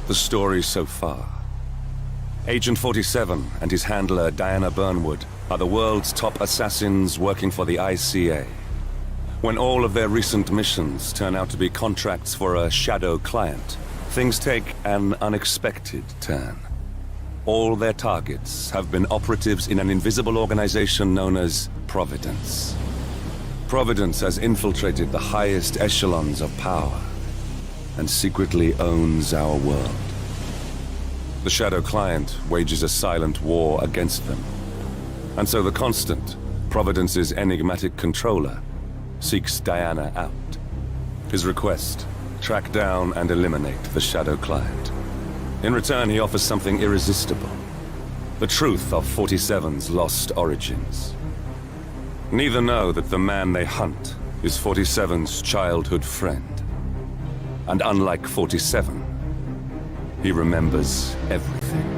The story so far. Agent 47 and his handler Diana Burnwood are the world's top assassins working for the ICA. When all of their recent missions turn out to be contracts for a shadow client, things take an unexpected turn. All their targets have been operatives in an invisible organization known as Providence. Providence has infiltrated the highest echelons of power and secretly owns our world. The shadow client wages a silent war against them. And so the Constant, Providence's enigmatic controller, seeks Diana out. His request: track down and eliminate the shadow client. In return, he offers something irresistible: the truth of 47's lost origins. Neither know that the man they hunt is 47's childhood friend. And unlike 47, he remembers everything.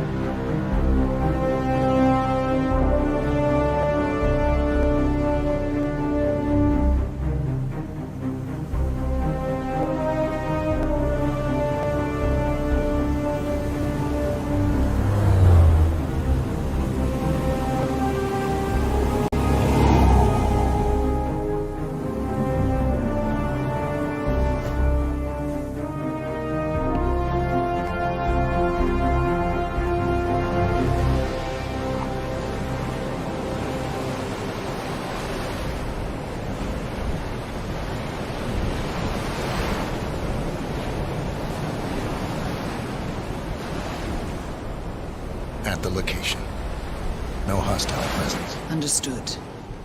At the location. No hostile presence. Understood.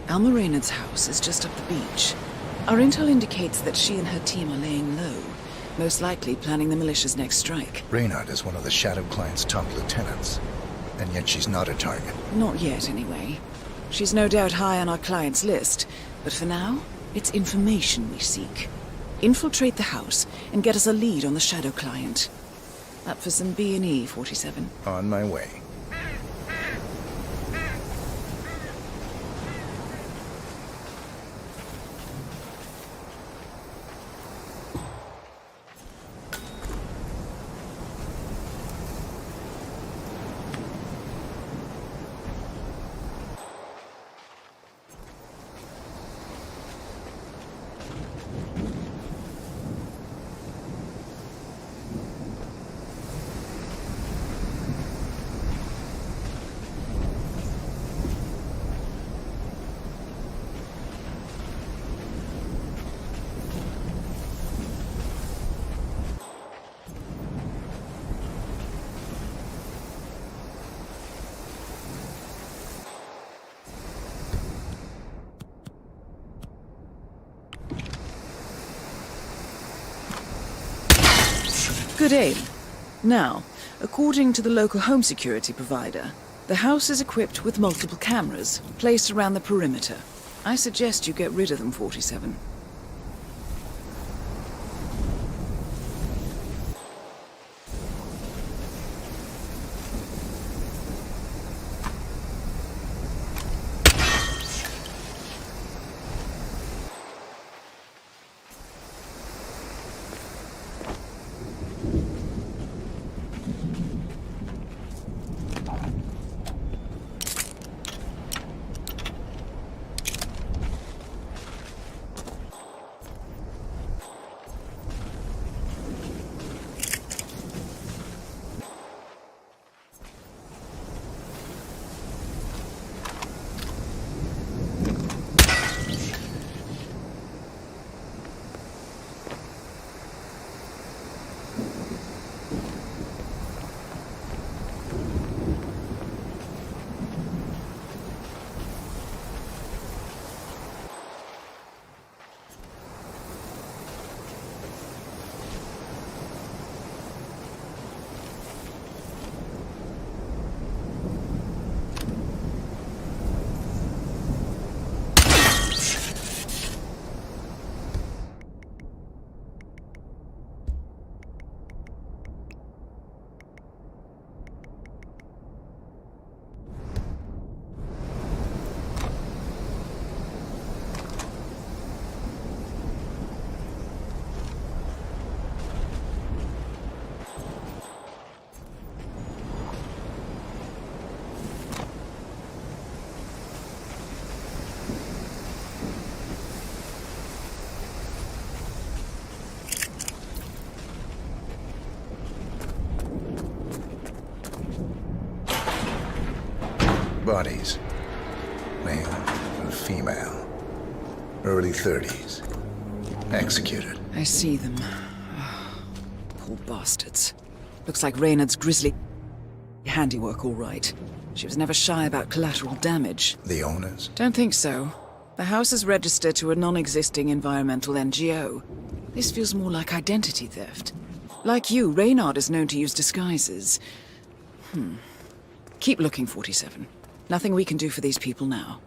Alma Reynard's house is just up the beach. Our intel indicates that she and her team are laying low, most likely planning the militia's next strike. Reynard is one of the Shadow Client's top lieutenants, and yet she's not a target. Not yet, anyway. She's no doubt high on our client's list, but for now, it's information we seek. Infiltrate the house and get us a lead on the Shadow Client. Up for some B&E, 47. On my way. Good aim. Now, according to the local home security provider, the house is equipped with multiple cameras placed around the perimeter. I suggest you get rid of them, 47. Bodies. Male and female. Early 30s. Executed. I see them. Poor bastards. Looks like Reynard's grisly handiwork, all right. She was never shy about collateral damage. The owners? Don't think so. The house is registered to a non-existing environmental NGO. This feels more like identity theft. Like you, Reynard is known to use disguises. Keep looking, 47. Nothing we can do for these people now.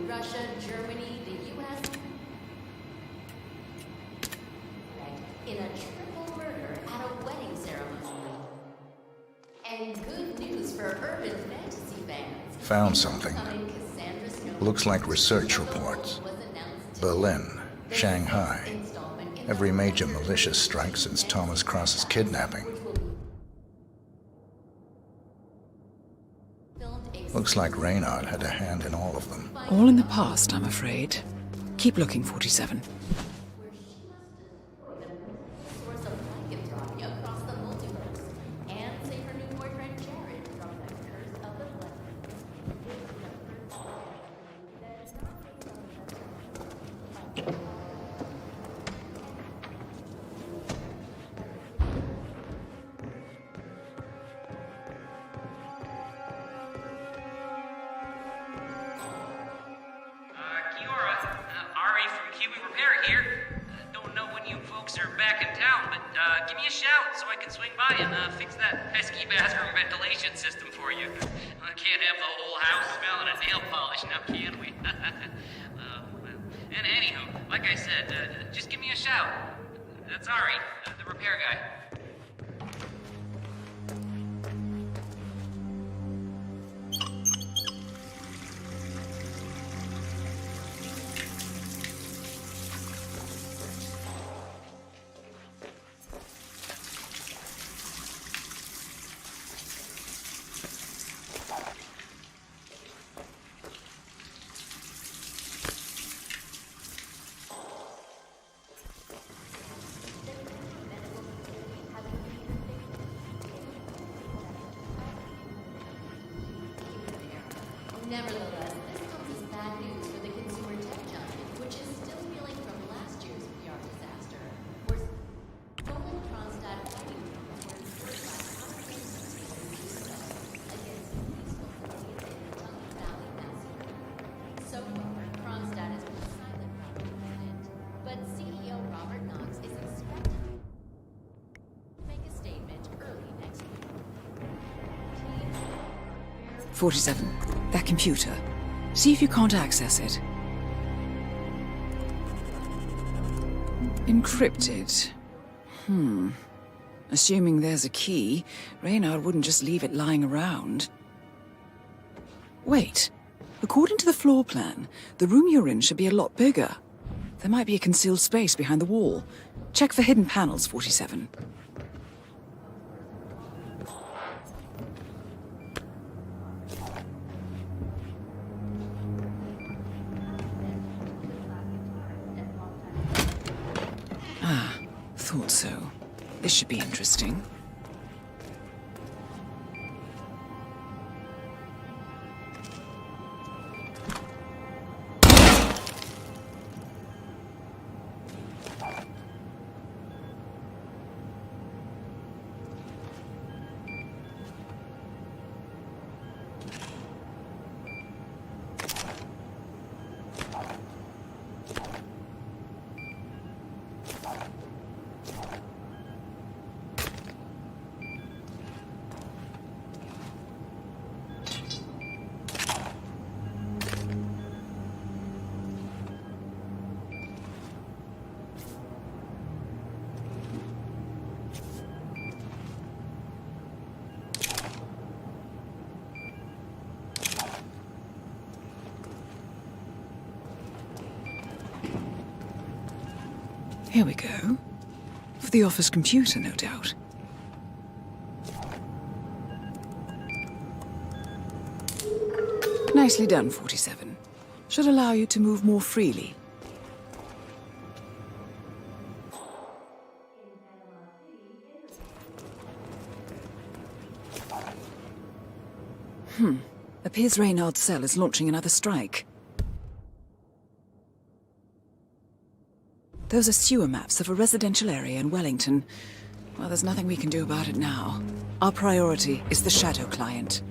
Russia, Germany, the U.S. in a triple murder at a wedding ceremony. And good news for urban fantasy fans. Found something. Looks like research reports. Berlin, Shanghai. Every major militia strike since Thomas Cross's kidnapping. Looks like Reynard had a hand in all of them. All in the past, I'm afraid. Keep looking, 47. Give me a shout so I can swing by and fix that pesky bathroom ventilation system for you. I can't have the whole house smelling of nail polish now, can we? And anywho, like I said, just give me a shout. That's Ari, the repair guy. Nevertheless, this comes as bad news for the consumer tech giant, which is still reeling from last year's PR disaster, where stolen CEO Robert Knox is expected to make a statement early next week. 47. That computer. See if you can't access it. Encrypted. Assuming there's a key, Reynard wouldn't just leave it lying around. Wait. According to the floor plan, the room you're in should be a lot bigger. There might be a concealed space behind the wall. Check for hidden panels, 47. Thought so. This should be interesting. Here we go. For the office computer, no doubt. Nicely done, 47. Should allow you to move more freely. Appears Reynard's cell is launching another strike. Those are sewer maps of a residential area in Wellington. Well, there's nothing we can do about it now. Our priority is the Shadow client.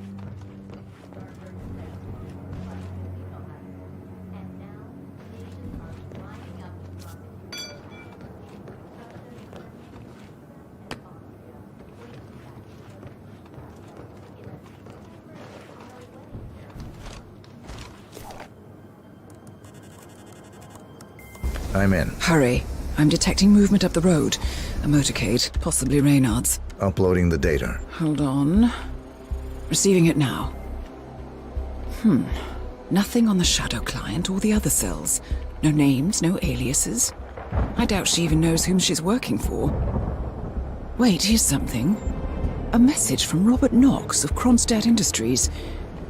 I'm in. Hurry. I'm detecting movement up the road. A motorcade, possibly Reynard's. Uploading the data. Hold on. Receiving it now. Nothing on the Shadow client or the other cells. No names, no aliases. I doubt she even knows whom she's working for. Wait, here's something. A message from Robert Knox of Kronstadt Industries.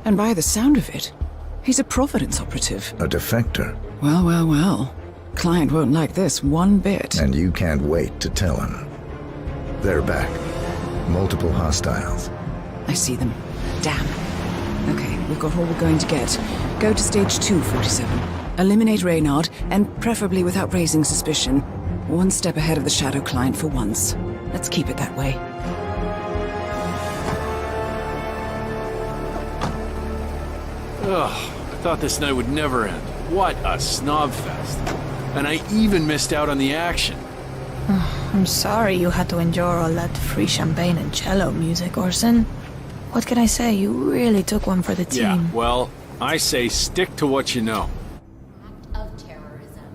And by the sound of it, he's a Providence operative. A defector. Well, well, well. Client won't like this one bit. And you can't wait to tell him. They're back. Multiple hostiles. I see them. Damn. Okay, we've got all we're going to get. Go to stage 2, 47. Eliminate Reynard, and preferably without raising suspicion. One step ahead of the Shadow client for once. Let's keep it that way. Ugh, I thought this night would never end. What a snob fest. And I even missed out on the action. I'm sorry you had to endure all that free champagne and cello music, Orson. What can I say? You really took one for the team. Yeah, well, I say stick to what you know. Act of terrorism.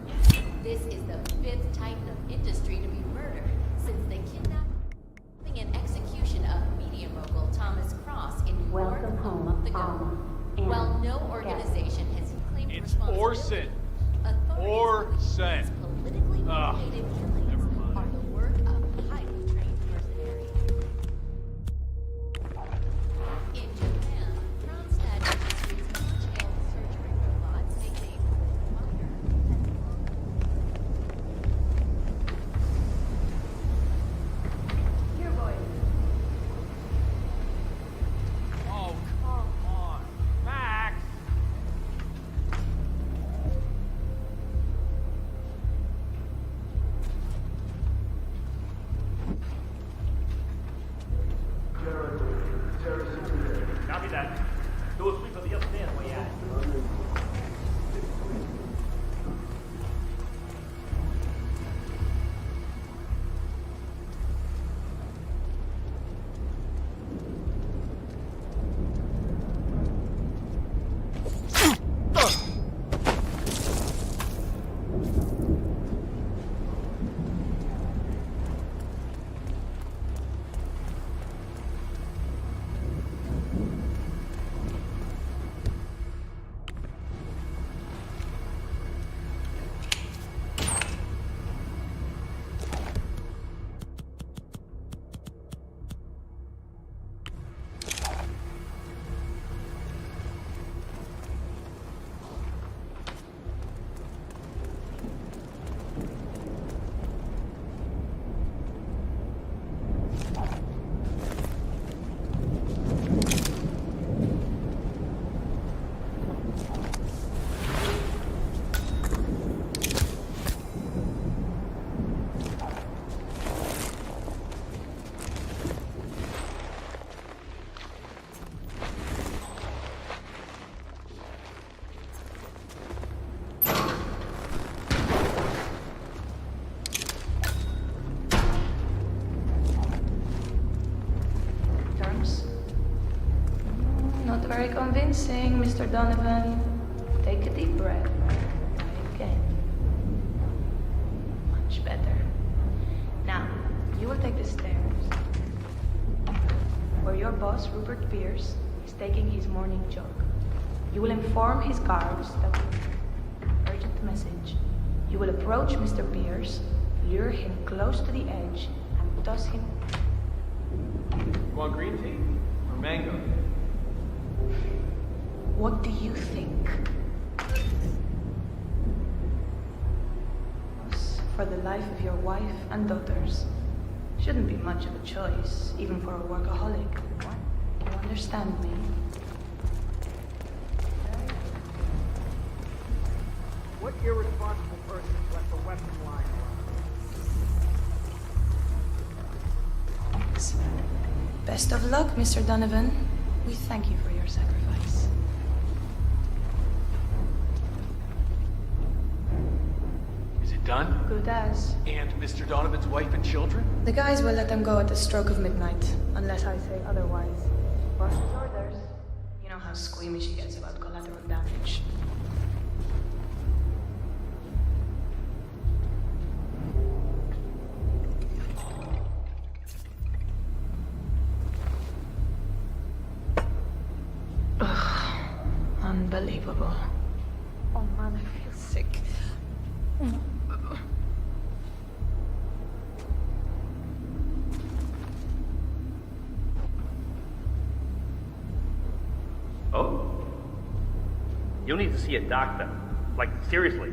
This is the 5th titan of industry to be murdered since the kidnapping and execution of media mogul Thomas Cross in New York a month ago. While no organization has claimed responsibility, Orson. authorities Orson. politically motivated killings are the work of highly trained mercenaries. In Japan, Kronstadt Industries' much-hailed surgery robots make the fire. Your voice. Oh, come on. Max! very convincing, Mr. Donovan. Take a deep breath. Try again. Much better. Now, you will take the stairs, where your boss, Rupert Pierce, is taking his morning jog. You will inform his guards that urgent message. You will approach Mr. Pierce, lure him close to the edge, and toss him. You want green tea or mango? What do you think? For the life of your wife and daughters. Shouldn't be much of a choice, even for a workaholic. You understand me? What irresponsible person left a weapon lying around? Best of luck, Mr. Donovan. We thank you for your sacrifice. Is it done? Good as. And Mr. Donovan's wife and children? The guys will let them go at the stroke of midnight, unless I say otherwise. Boss's orders. You know how squeamish he gets about collateral damage. Unbelievable. Oh man, I feel sick. Oh? You'll need to see a doctor. Like, seriously.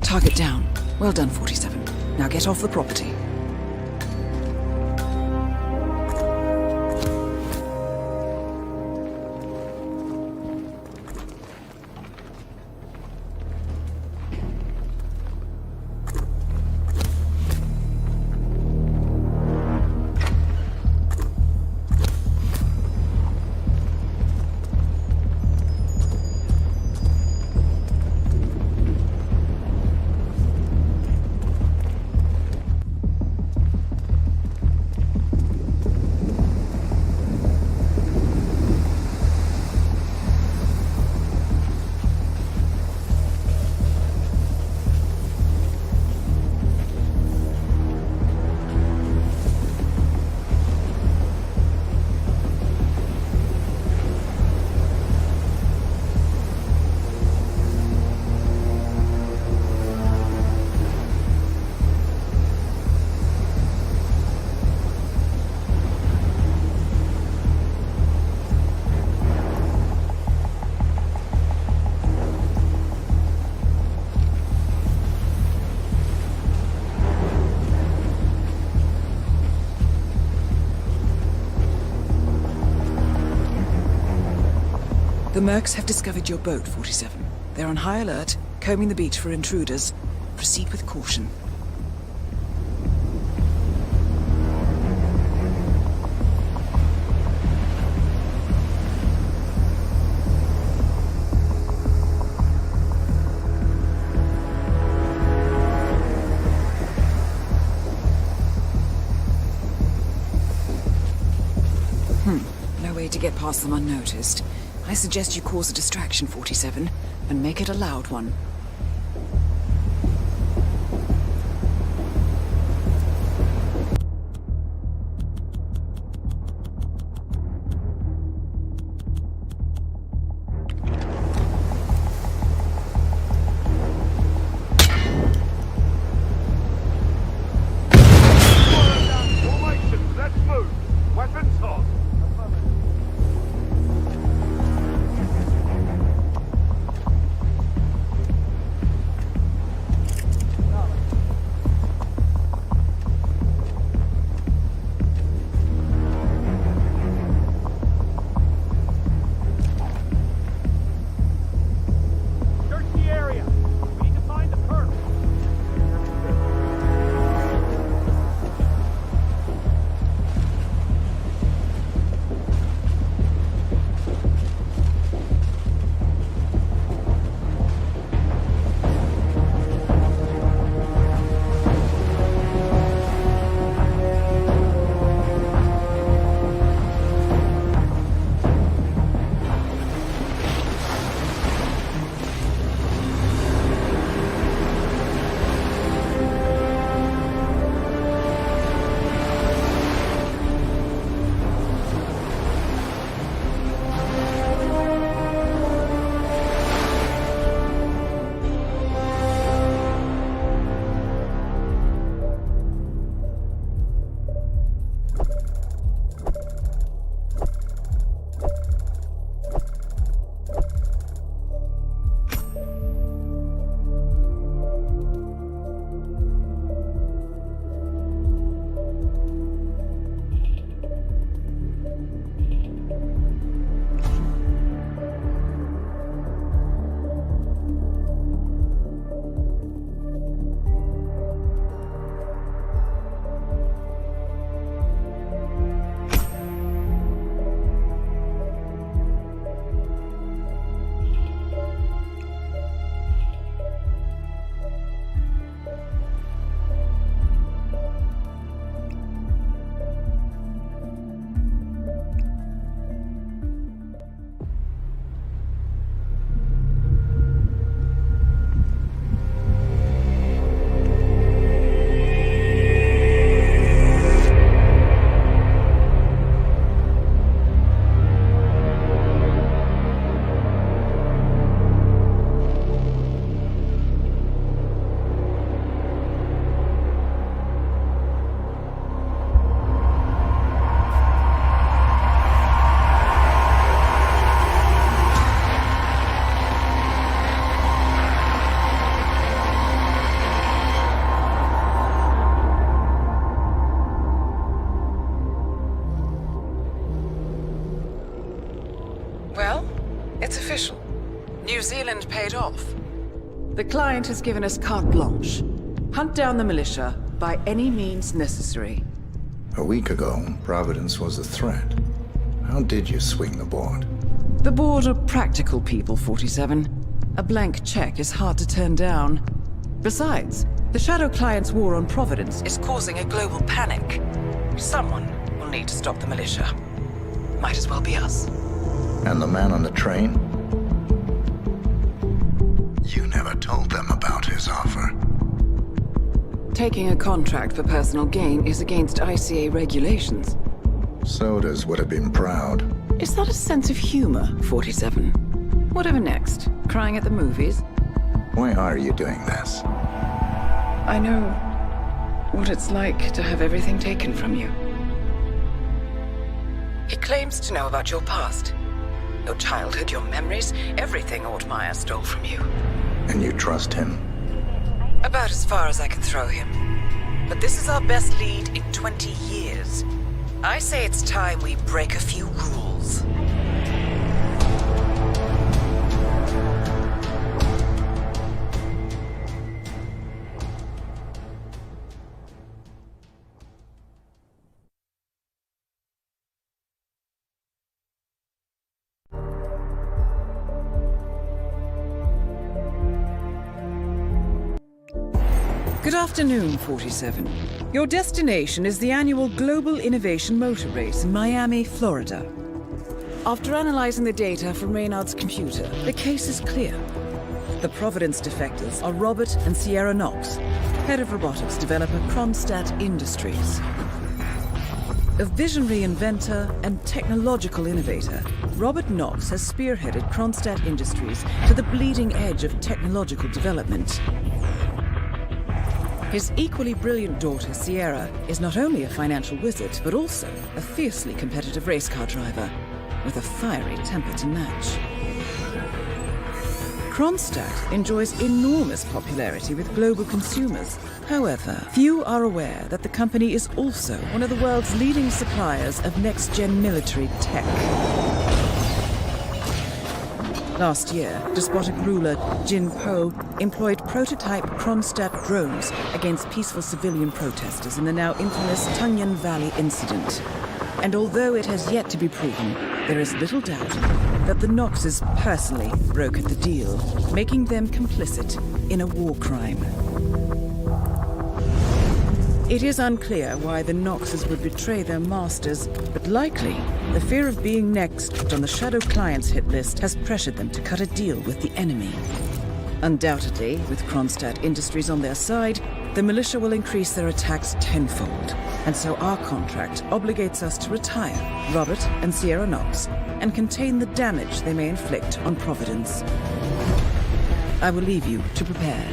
Target down. Well done, 47. Now get off the property. The Mercs have discovered your boat, 47. They're on high alert, combing the beach for intruders. Proceed with caution. to get past them unnoticed. I suggest you cause a distraction, 47, and make it a loud one. It's official. New Zealand paid off. The client has given us carte blanche. Hunt down the militia by any means necessary. A week ago, Providence was a threat. How did you swing the board? The board are practical people, 47. A blank check is hard to turn down. Besides, the Shadow Client's war on Providence is causing a global panic. Someone will need to stop the militia. Might as well be us. And the man on the train? You never told them about his offer. Taking a contract for personal gain is against ICA regulations. Sodas would have been proud. Is that a sense of humor, 47? Whatever next? Crying at the movies? Why are you doing this? I know what it's like to have everything taken from you. He claims to know about your past. Your childhood, your memories, everything Altmaier stole from you. And you trust him? About as far as I can throw him. But this is our best lead in 20 years. I say it's time we break a few rules. Good afternoon, 47. Your destination is the annual Global Innovation Motor Race in Miami, Florida. After analyzing the data from Reynard's computer, the case is clear. The Providence defectors are Robert and Sierra Knox, head of robotics developer Kronstadt Industries. A visionary inventor and technological innovator, Robert Knox has spearheaded Kronstadt Industries to the bleeding edge of technological development. His equally brilliant daughter, Sierra, is not only a financial wizard, but also a fiercely competitive race car driver, with a fiery temper to match. Kronstadt enjoys enormous popularity with global consumers. However, few are aware that the company is also one of the world's leading suppliers of next-gen military tech. Last year, despotic ruler Jin Po employed prototype Kronstadt drones against peaceful civilian protesters in the now infamous Tungan Valley incident. And although it has yet to be proven, there is little doubt that the Knoxes personally brokered the deal, making them complicit in a war crime. It is unclear why the Knoxes would betray their masters, but likely the fear of being next on the Shadow Clients hit list has pressured them to cut a deal with the enemy. Undoubtedly, with Kronstadt Industries on their side, the militia will increase their attacks tenfold, and so our contract obligates us to retire Robert and Sierra Knox and contain the damage they may inflict on Providence. I will leave you to prepare.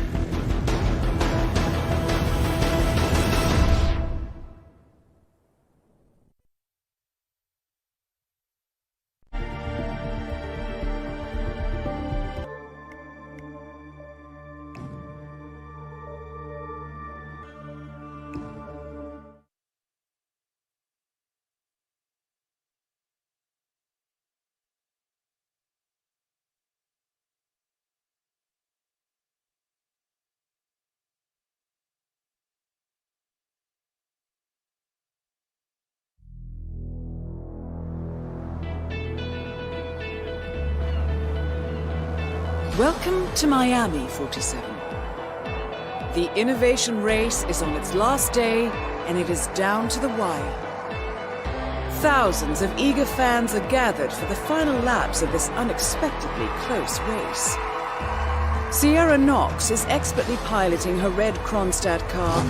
Welcome to Miami, 47. The innovation race is on its last day, and it is down to the wire. Thousands of eager fans are gathered for the final laps of this unexpectedly close race. Sierra Knox is expertly piloting her red Kronstadt car.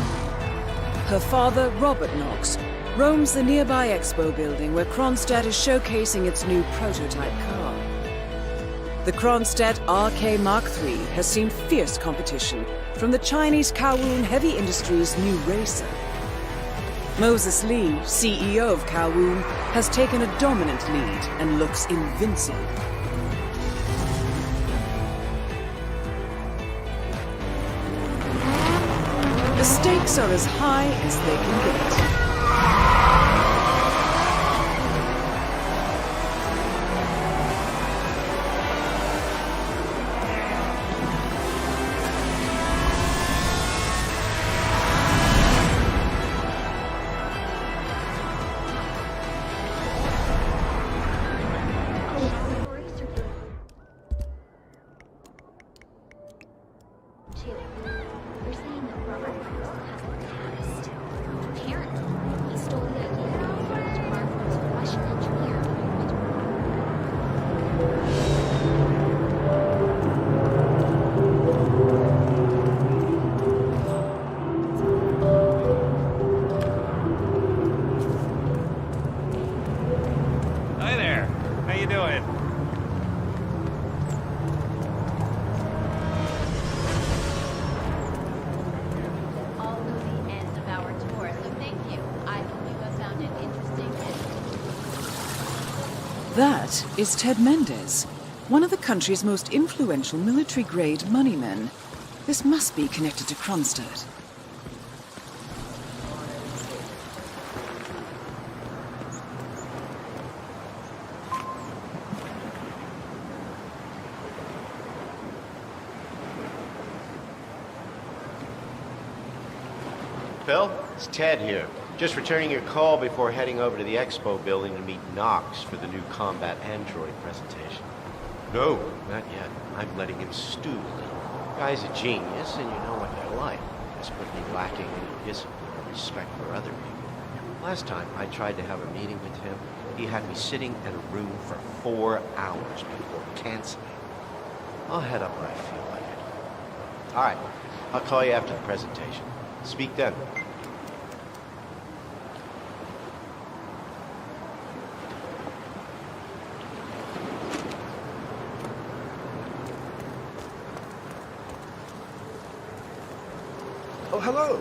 Her father, Robert Knox, roams the nearby expo building where Kronstadt is showcasing its new prototype car. The Kronstadt RK Mark III has seen fierce competition from the Chinese Kowloon Heavy Industries' new racer. Moses Lee, CEO of Kowloon, has taken a dominant lead and looks invincible. The stakes are as high as they can get. That is Ted Mendez, one of the country's most influential military-grade moneymen. This must be connected to Kronstadt. Phil, it's Ted here. Just returning your call before heading over to the expo building to meet Knox for the new combat android presentation. No, not yet. I'm letting him stew a little. Guy's a genius, and you know what they're like. Desperately lacking any discipline or respect for other people. Last time I tried to have a meeting with him, He had me sitting in a room for 4 hours before canceling. I'll head up when I feel like it. All right, I'll call you after the presentation. Speak then. Oh, hello.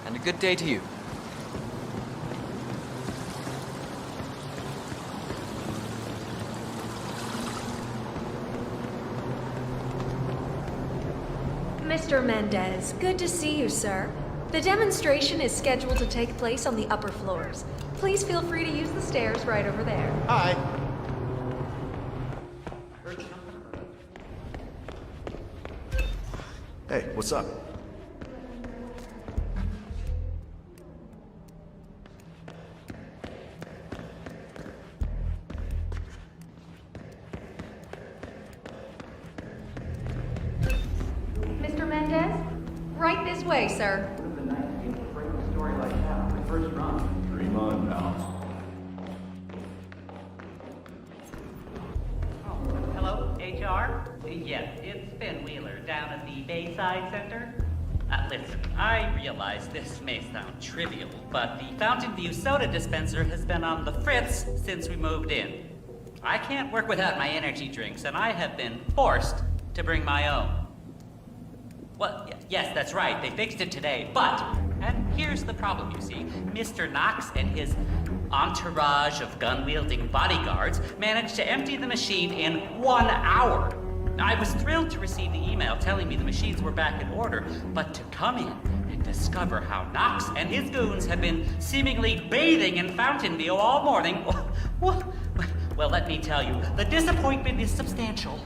And a good day to you. Mr. Mendez, good to see you, sir. The demonstration is scheduled to take place on the upper floors. Please feel free to use the stairs right over there. Hi. Hey, what's up? Mr. Mendez? Right this way, sir. Dream on, pal. Hello, HR? Yes, it's Ben Wheeler down at the Bayside Center. Listen, I realize this may sound trivial, but the Fountain View soda dispenser has been on the fritz since we moved in. I can't work without my energy drinks, and I have been forced to bring my own. Well, yes, that's right, they fixed it today, but, and here's the problem, you see, Mr. Knox and his entourage of gun-wielding bodyguards managed to empty the machine in 1 hour. I was thrilled to receive the email telling me the machines were back in order, but to come in and discover how Knox and his goons have been seemingly bathing in Fountain View all morning, well, let me tell you, the disappointment is substantial.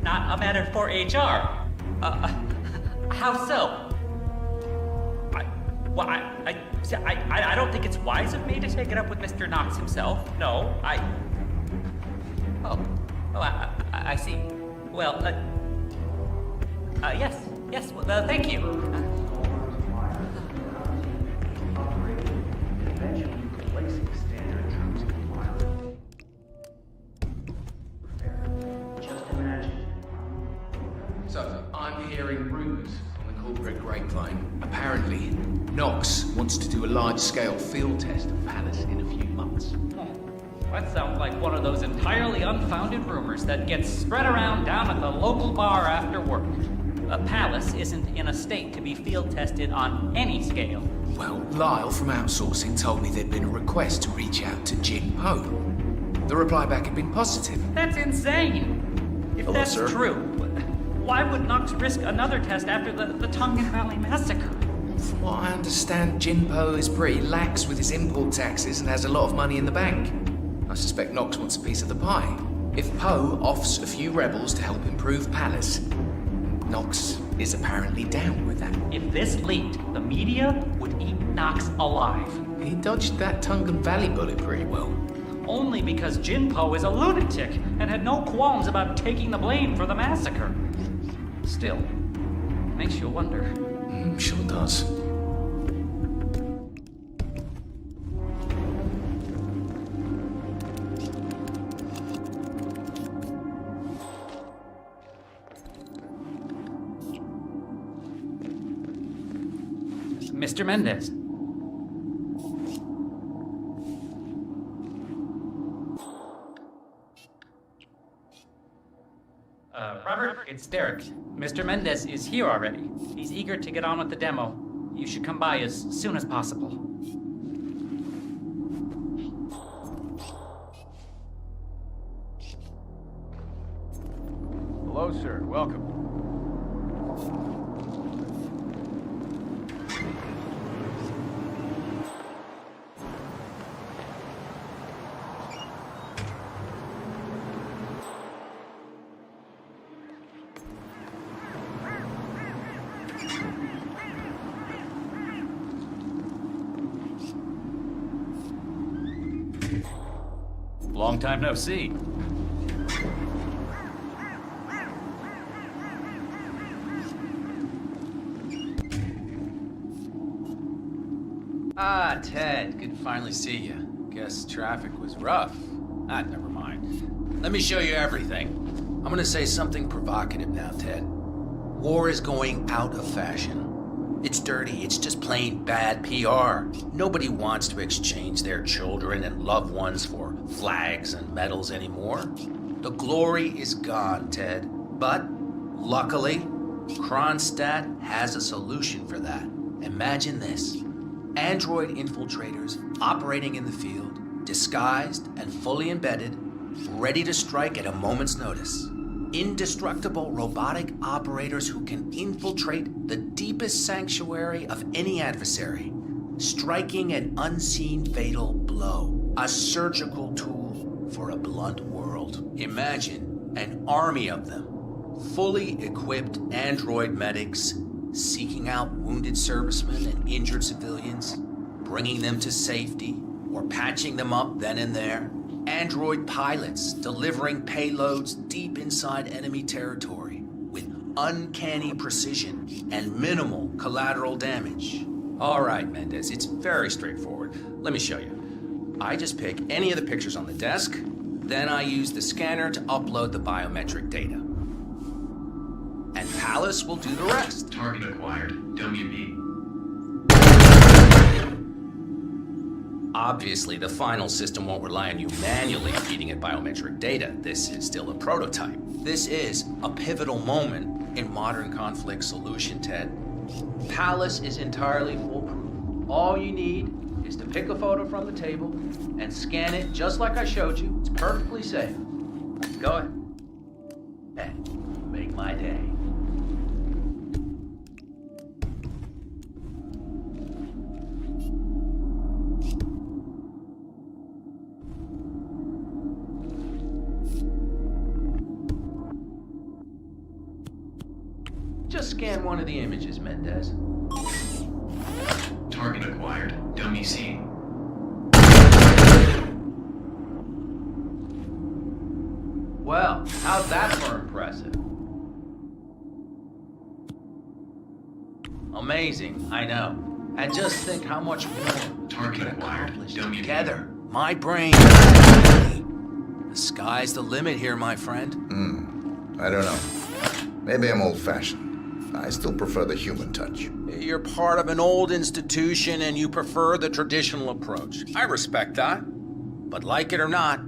Not a matter for HR. How so? I don't think it's wise of me to take it up with Mr. Knox himself. No, I see. Well, yes, well, thank you. So, I'm hearing rumors on the corporate grapevine. Apparently, Knox wants to do a large-scale field test of Palace in a few months. That sounds like one of those entirely unfounded rumors that gets spread around down at the local bar after work. Palace isn't in a state to be field tested on any scale. Well, Lyle from outsourcing told me there'd been a request to reach out to Jin Poe. The reply back had been positive. That's insane! If Hello, that's sir. true, why would Knox risk another test after the Tongan Valley massacre? From what I understand, Jin Poe is pretty lax with his import taxes and has a lot of money in the bank. I suspect Knox wants a piece of the pie. If Poe offers a few rebels to help improve Palace, Knox is apparently down with that. If this leaked, the media would eat Knox alive. He dodged that Tongan Valley bullet pretty well. Only because Jin Poe is a lunatic and had no qualms about taking the blame for the massacre. Still, makes you wonder. Sure does. Mr. Mendez. Robert, it's Derek. Mr. Mendez is here already. He's eager to get on with the demo. You should come by as soon as possible. Hello, sir. Welcome. Long time no see. Ah, Ted, good to finally see you. Guess traffic was rough. Ah, never mind. Let me show you everything. I'm gonna say something provocative now, Ted. War is going out of fashion. It's dirty, it's just plain bad PR. Nobody wants to exchange their children and loved ones for flags and medals anymore. The glory is gone, Ted. But, luckily, Kronstadt has a solution for that. Imagine this. Android infiltrators operating in the field, disguised and fully embedded, ready to strike at a moment's notice. Indestructible robotic operators who can infiltrate the deepest sanctuary of any adversary, striking an unseen fatal blow, a surgical tool for a blunt world. Imagine an army of them, fully equipped android medics, seeking out wounded servicemen and injured civilians, bringing them to safety, or patching them up then and there. Android pilots delivering payloads deep inside enemy territory with uncanny precision and minimal collateral damage. All right, Mendez, it's very straightforward. Let me show you. I just pick any of the pictures on the desk, then I use the scanner to upload the biometric data. And Palace will do the rest. Target acquired. WB. Obviously, the final system won't rely on you manually feeding it biometric data. This is still a prototype. This is a pivotal moment in modern conflict solution, Ted. Palace is entirely foolproof. All you need is to pick a photo from the table and scan it just like I showed you. It's perfectly safe. Go ahead. And make my day. Just scan one of the images, Mendez. Target acquired. Dummy seen. Well, how's that for impressive? Amazing, I know. And just think how much more Target we can acquired. accomplish Dummy together. My brain. The sky's the limit here, my friend. I don't know. Maybe I'm old-fashioned. I still prefer the human touch. You're part of an old institution and you prefer the traditional approach. I respect that. But like it or not,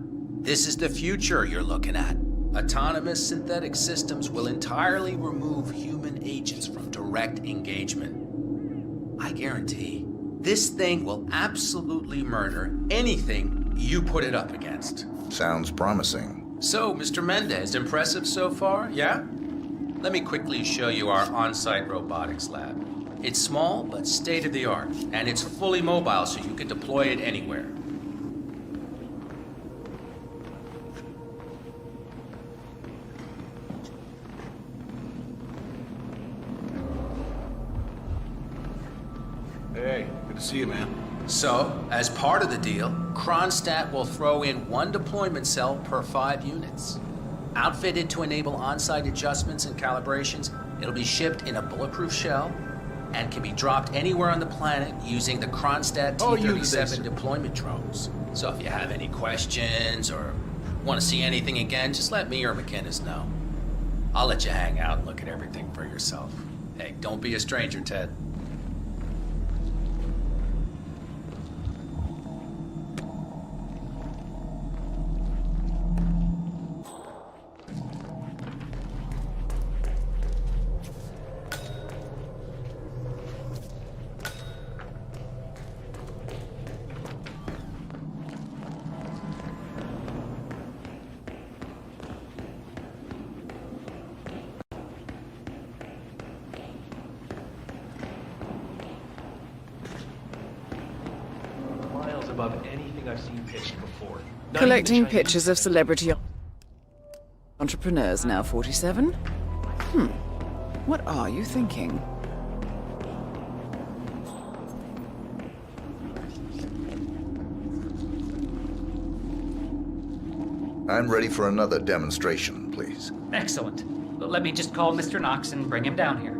this is the future you're looking at. Autonomous synthetic systems will entirely remove human agents from direct engagement. I guarantee this thing will absolutely murder anything you put it up against. Sounds promising. So, Mr. Mendez, impressive so far, yeah? Let me quickly show you our on-site robotics lab. It's small, but state-of-the-art, and it's fully mobile, so you can deploy it anywhere. Hey, good to see you, man. So, as part of the deal, Kronstadt will throw in one deployment cell per 5 units. Outfitted to enable on-site adjustments and calibrations, it'll be shipped in a bulletproof shell and can be dropped anywhere on the planet using the Kronstadt T-37 deployment drones. So if you have any questions or want to see anything again, just let me or McInnes know. I'll let you hang out and look at everything for yourself. Hey, don't be a stranger, Ted. above anything I've seen pitched before. Not Collecting even the Chinese. pictures of celebrity entrepreneurs now 47? What are you thinking? I'm ready for another demonstration, please. Excellent. Let me just call Mr. Knox and bring him down here.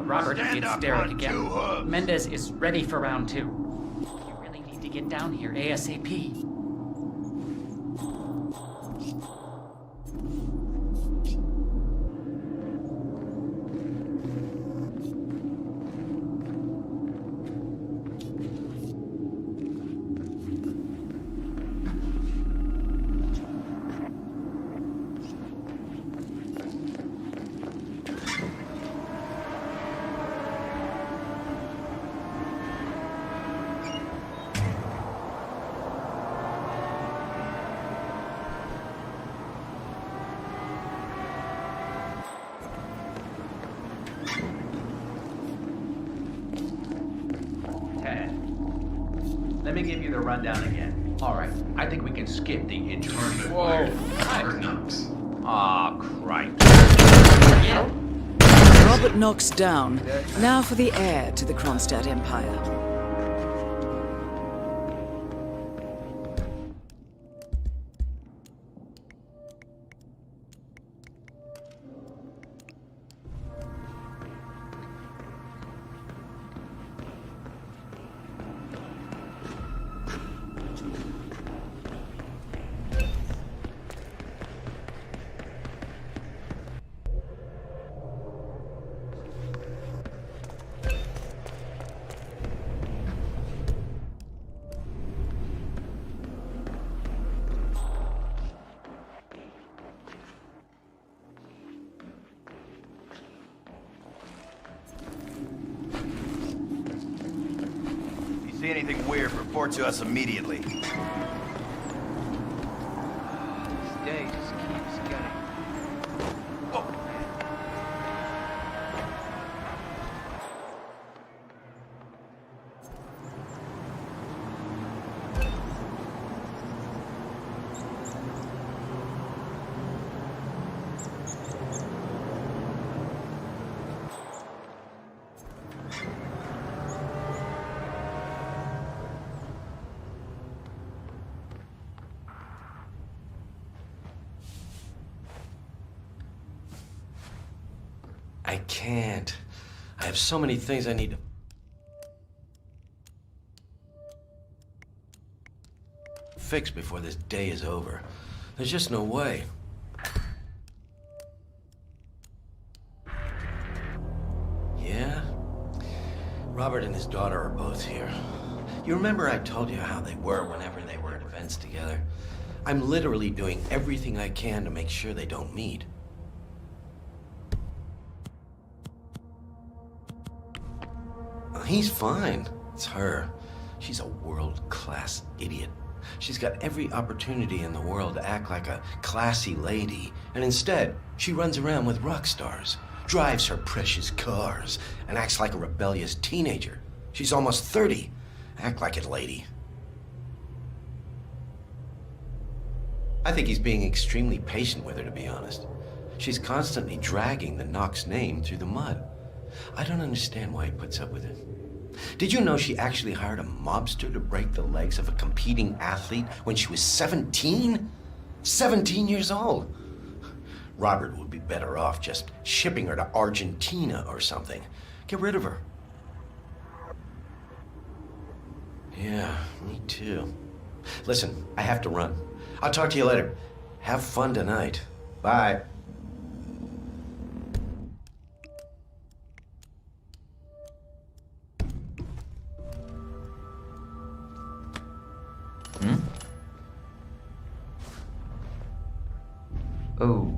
Robert, it's Derek again. Mendez is ready for round 2. You really need to get down here ASAP. Let me give you the rundown again. All right, I think we can skip the intro. Whoa! Robert Knox. Aw, cripes. Robert Knox down. Now for the heir to the Kronstadt Empire. See anything weird, report to us immediately. This day just keeps getting... Whoa. I can't. I have so many things I need to fix before this day is over. There's just no way. Yeah? Robert and his daughter are both here. You remember I told you how they were whenever they were at events together? I'm literally doing everything I can to make sure they don't meet. He's fine. It's her. She's a world-class idiot. She's got every opportunity in the world to act like a classy lady, and instead, she runs around with rock stars, drives her precious cars, and acts like a rebellious teenager. She's almost 30. Act like it, lady. I think he's being extremely patient with her, to be honest. She's constantly dragging the Knox name through the mud. I don't understand why he puts up with it. Did you know she actually hired a mobster to break the legs of a competing athlete when she was 17? 17 years old. Robert would be better off just shipping her to Argentina or something. Get rid of her. Yeah, me too. Listen, I have to run. I'll talk to you later. Have fun tonight. Bye. Oh.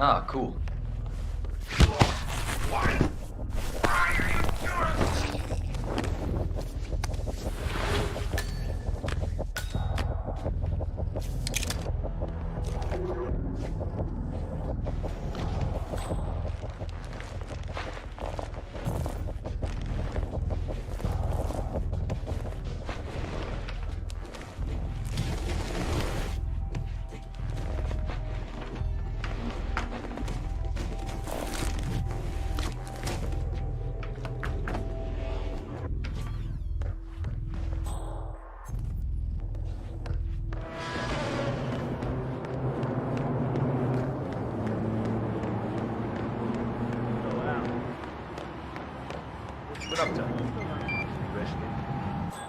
Ah, cool.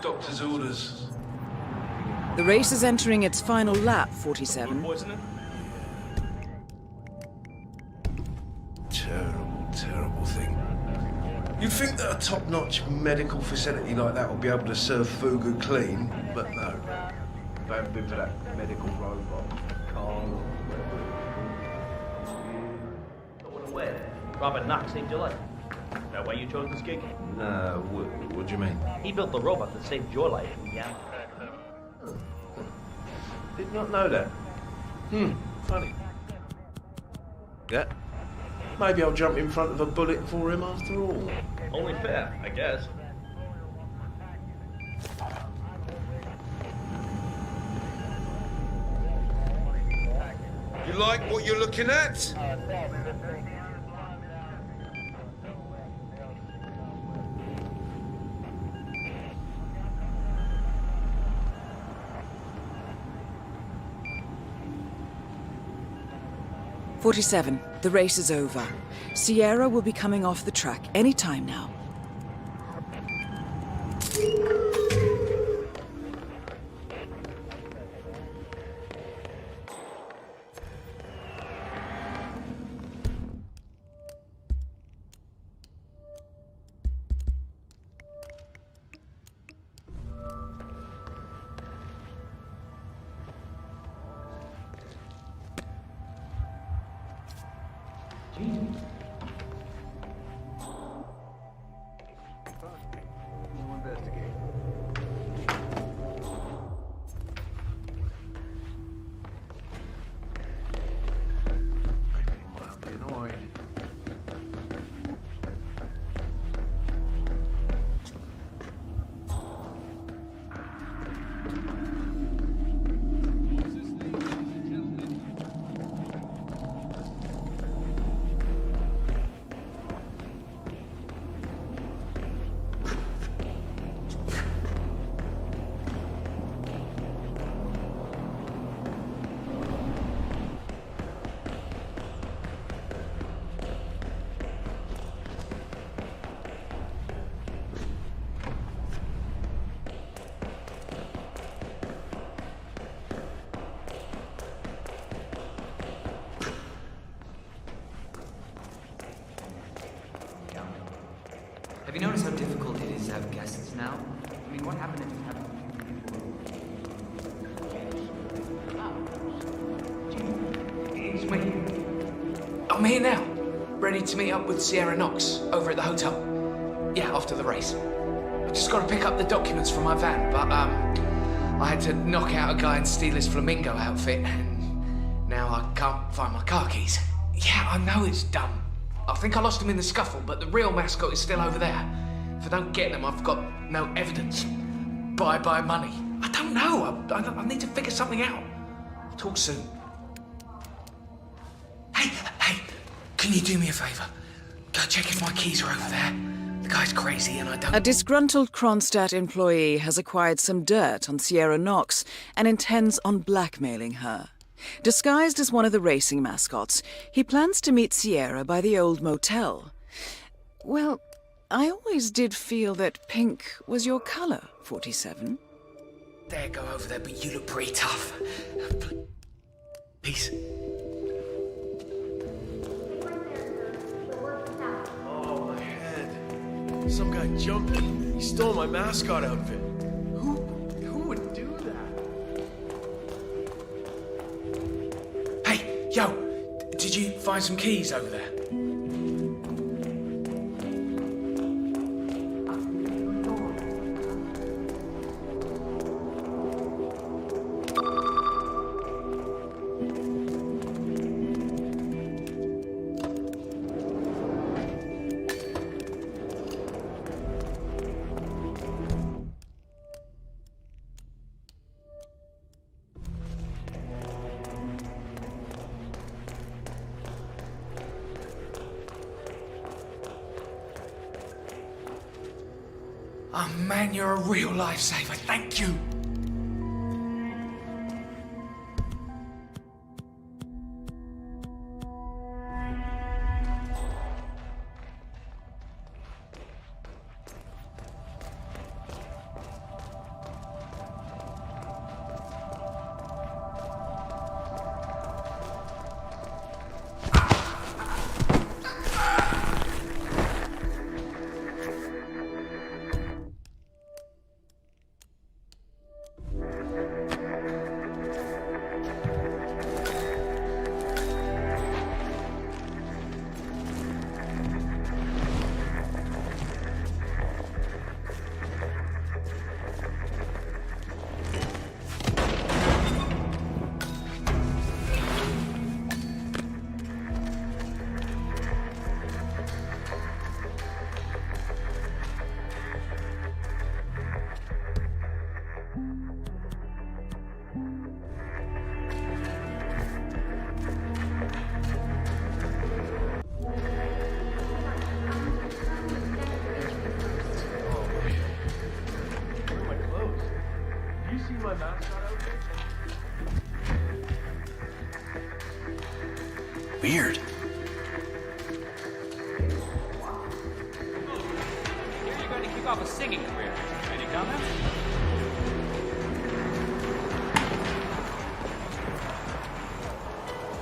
Doctor's orders. The race is entering its final lap, 47. Terrible, terrible thing. You'd think that a top-notch medical facility like that would be able to serve Fugu clean, but no. If I hadn't been for that medical robot, Carl. Robert Knox saved your life. Is that why you chose this gig? No, what do you mean? He built the robot that saved your life. Yeah. Did not know that. Funny. Yeah. Maybe I'll jump in front of a bullet for him after all. Only fair, I guess. You like what you're looking at? 47. The race is over. Sierra will be coming off the track any time now. Have you noticed how difficult it is to have guests now? I mean, what happened if you have It's me. I'm here now, ready to meet up with Sierra Knox over at the hotel. Yeah, after the race. I just got to pick up the documents from my van, but I had to knock out a guy and steal his flamingo outfit, and now I can't find my car keys. Yeah, I know it's dumb. I think I lost them in the scuffle, but the real mascot is still over there. If I don't get them, I've got no evidence. Bye-bye money. I don't know. I need to figure something out. I'll talk soon. Hey, can you do me a favour? Go check if my keys are over there. The guy's crazy and I don't... A disgruntled Kronstadt employee has acquired some dirt on Sierra Knox and intends on blackmailing her. Disguised as one of the racing mascots, he plans to meet Sierra by the old motel. Well, I always did feel that pink was your colour, 47. There, go over there, but you look pretty tough. Peace. Oh, my head. Some guy jumped me. He stole my mascot outfit. Who would do that? Hey, yo, Did you find some keys over there? Oh man, you're a real lifesaver. Thank you. Weird. You're going to kick off a singing career. Any comments?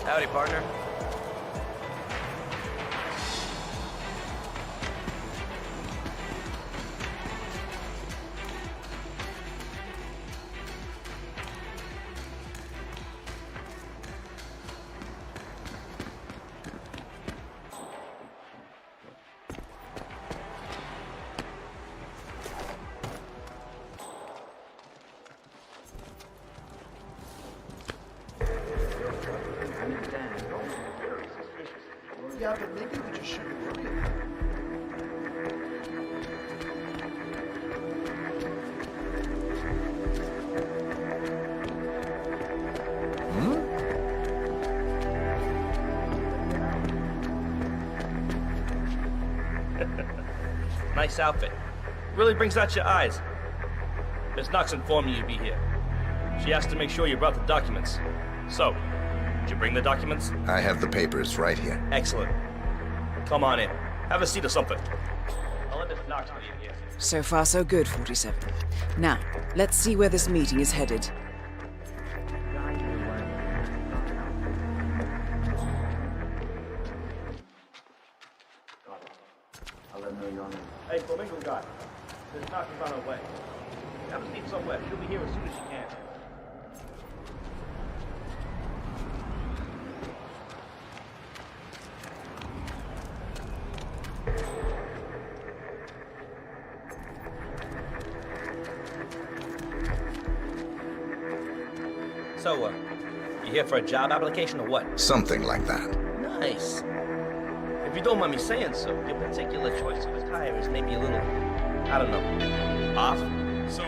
Howdy, partner. Yeah, but maybe we just shouldn't work it. Nice outfit. Really brings out your eyes. Miss Knox informed me you'd be here. She asked to make sure you brought the documents. So, did you bring the documents? I have the papers right here. Excellent. Come on in. Have a seat or something. I'll let Miss Knox know you're here. So far, so good, 47. Now, let's see where this meeting is headed. Hey, Flamingo guy. Miss Knox is on her way. Have a seat somewhere. She'll be here as soon as she can. So, you here for a job application or what? Something like that. Nice. If you don't mind me saying so, your particular choice of attire is maybe a little, I don't know, off?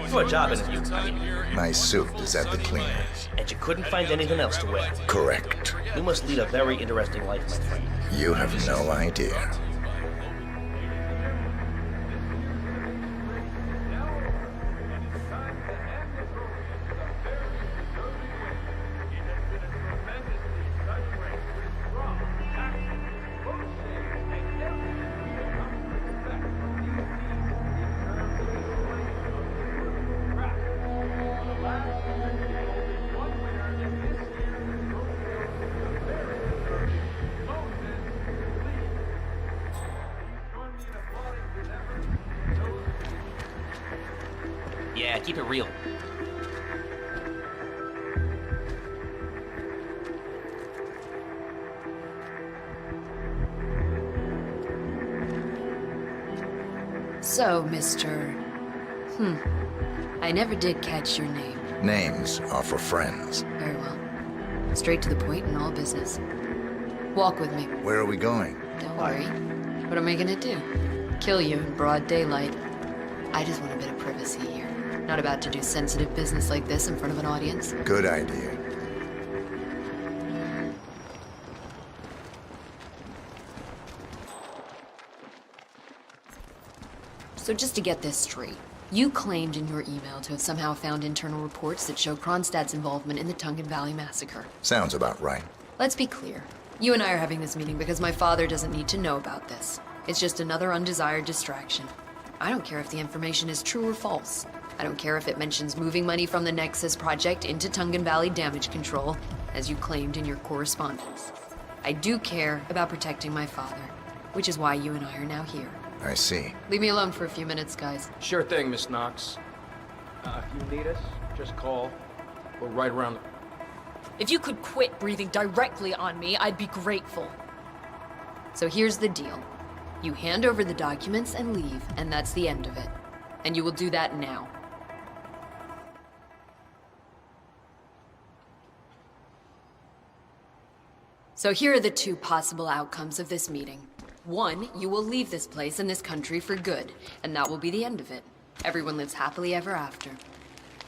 For a job interview, I mean. My suit is at the cleaners. And you couldn't find anything else to wear? Correct. You must lead a very interesting life, my friend. You have no idea. Yeah, keep it real. So, Mr. I never did catch your name. Names are for friends. Very well. Straight to the point in all business. Walk with me. Where are we going? Don't worry. What am I gonna do? Kill you in broad daylight. I just want a bit of privacy here. Not about to do sensitive business like this in front of an audience. Good idea. So just to get this straight, you claimed in your email to have somehow found internal reports that show Kronstadt's involvement in the Tungan Valley massacre. Sounds about right. Let's be clear. You and I are having this meeting because my father doesn't need to know about this. It's just another undesired distraction. I don't care if the information is true or false. I don't care if it mentions moving money from the Nexus project into Tungan Valley damage control, as you claimed in your correspondence. I do care about protecting my father, which is why you and I are now here. I see. Leave me alone for a few minutes, guys. Sure thing, Miss Knox. If you need us, just call. We're right around the... If you could quit breathing directly on me, I'd be grateful. So here's the deal. You hand over the documents and leave, and that's the end of it. And you will do that now. So here are the two possible outcomes of this meeting. One, you will leave this place and this country for good, and that will be the end of it. Everyone lives happily ever after.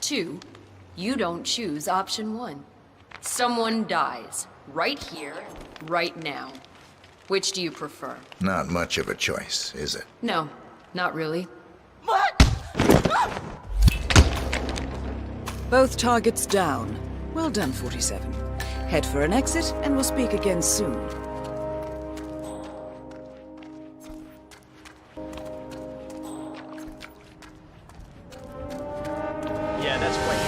Two, you don't choose option one. Someone dies. Right here, right now. Which do you prefer? Not much of a choice, is it? No, not really. Both targets down. Well done, 47. Head for an exit, and we'll speak again soon. Yeah, that's quite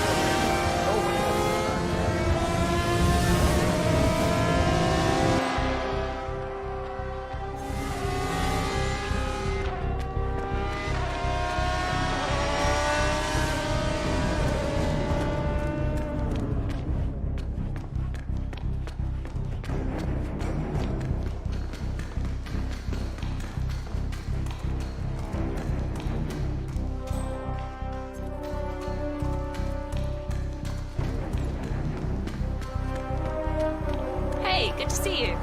Hey, good to see you.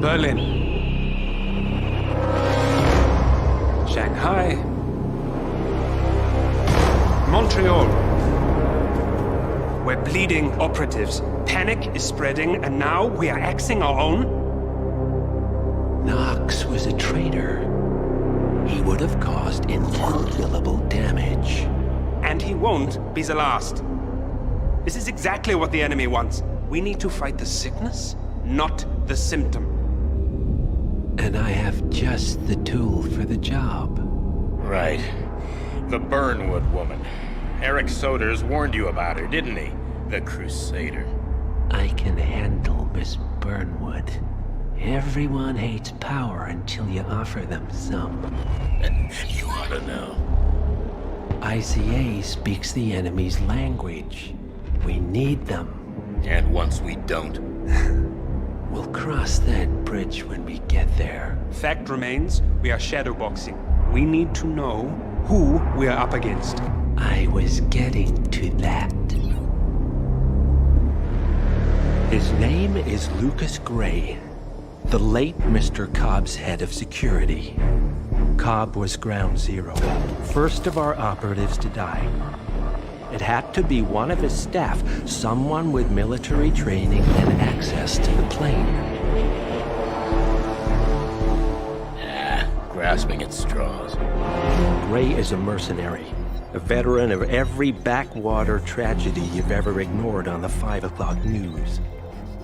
Berlin, Shanghai, Montreal. We're bleeding operatives. Panic is spreading, and now we are axing our own? Knox was a traitor. He would have caused incalculable damage. And he won't be the last. This is exactly what the enemy wants. We need to fight the sickness, not the symptom. And I have just the tool for the job. Right. The Burnwood woman. Eric Soders warned you about her, didn't he? The Crusader. I can handle Miss Burnwood. Everyone hates power until you offer them some. You ought to know. ICA speaks the enemy's language. We need them. And once we don't? We'll cross that bridge when we get there. Fact remains, we are shadowboxing. We need to know who we are up against. I was getting to that. His name is Lucas Gray, the late Mr. Cobb's head of security. Cobb was ground zero, first of our operatives to die. It had to be one of his staff, someone with military training and access to the plane. Grasping at straws. Gray is a mercenary, a veteran of every backwater tragedy you've ever ignored on the 5 o'clock news.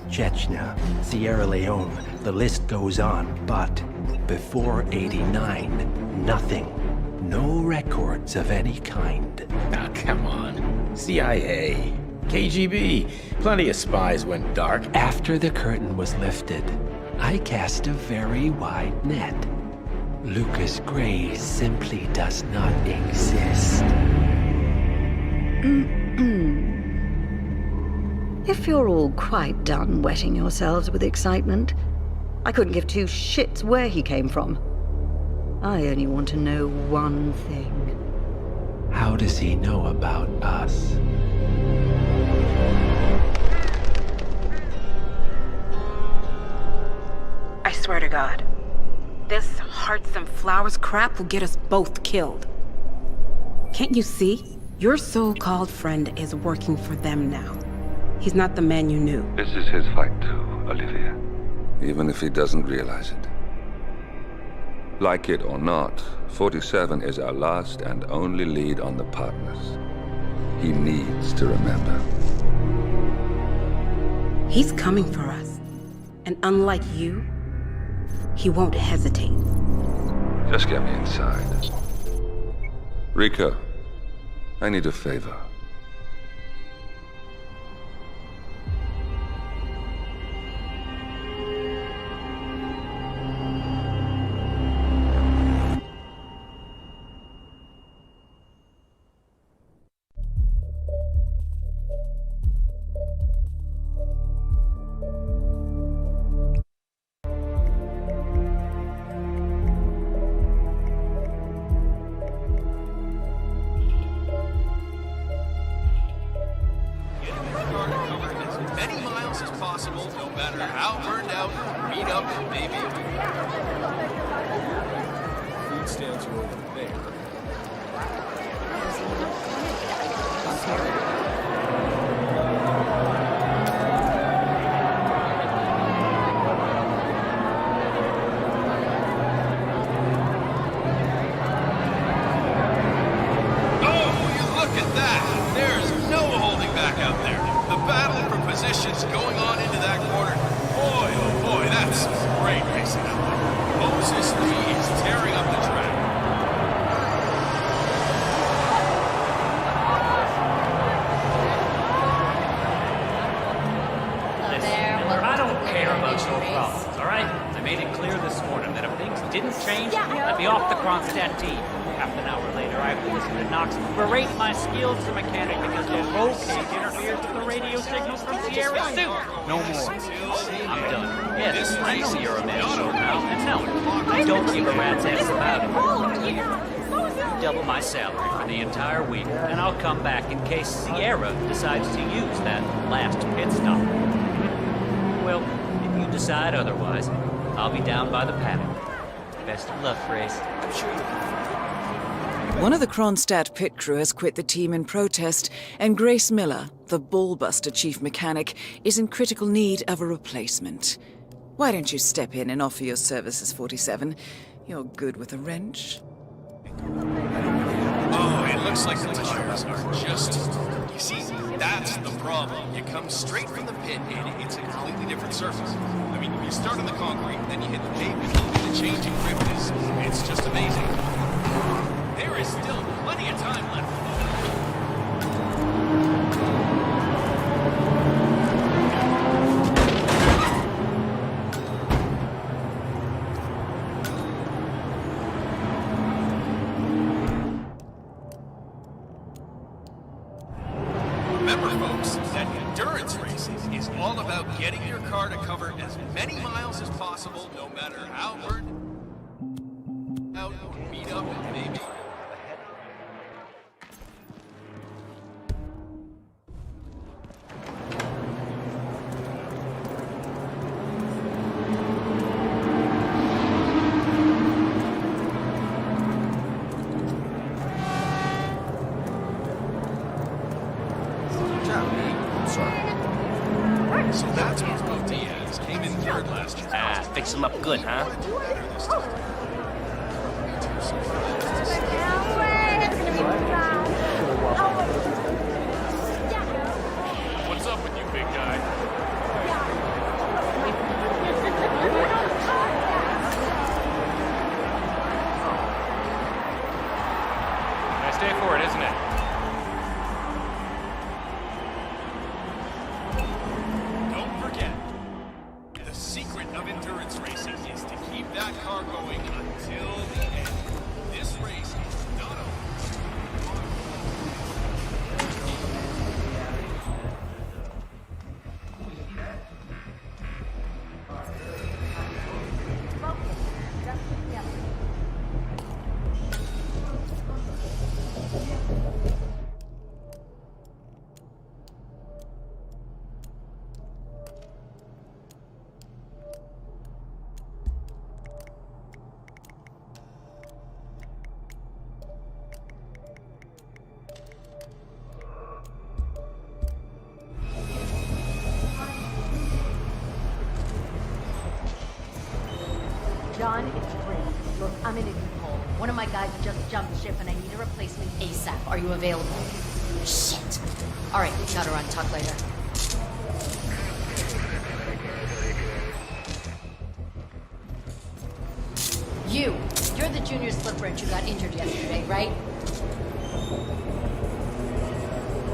Chechnya, Sierra Leone, the list goes on, but before '89, nothing. No records of any kind. Ah, come on. CIA, KGB, plenty of spies went dark. After the curtain was lifted, I cast a very wide net. Lucas Gray simply does not exist. If you're all quite done wetting yourselves with excitement, I couldn't give two shits where he came from. I only want to know one thing. How does he know about us? I swear to God, this hearts and flowers crap will get us both killed. Can't you see? Your so-called friend is working for them now. He's not the man you knew. This is his fight too, Olivia. Even if he doesn't realize it. Like it or not, 47 is our last and only lead on the partners. He needs to remember. He's coming for us. And unlike you, he won't hesitate. Just get me inside. Rico, I need a favor. Sierra decides to use that last pit stop. Well, if you decide otherwise, I'll be down by the paddock. Best of luck, Grace. I'm sure you can. One of the Kronstadt pit crew has quit the team in protest, and Grace Miller, the ballbuster chief mechanic, is in critical need of a replacement. Why don't you step in and offer your services, 47? You're good with a wrench. Oh, it looks like the tires are just... You see, that's the problem. You come straight from the pit and it's a completely different surface. I mean, you start on the concrete, then you hit the pavement, and the changing grip it's just amazing. There is still plenty of time left. Remember, folks, that endurance racing is all about getting your car to cover as many miles as possible, no matter how burned out or beat up it may be. So that's why Diaz came in third last year. Fix him up good, huh? What's up with you, big guy? Nice day for it, isn't it? Don't forget, the secret of endurance racing is to keep that car going until the end. This race is not over. John, it's Bryn. Look, I'm in a deep hole. One of my guys just jumped ship and I need a replacement ASAP. Are you available? Shit. All right, got to run. Talk later. You're the junior slip wrench who got injured yesterday, right?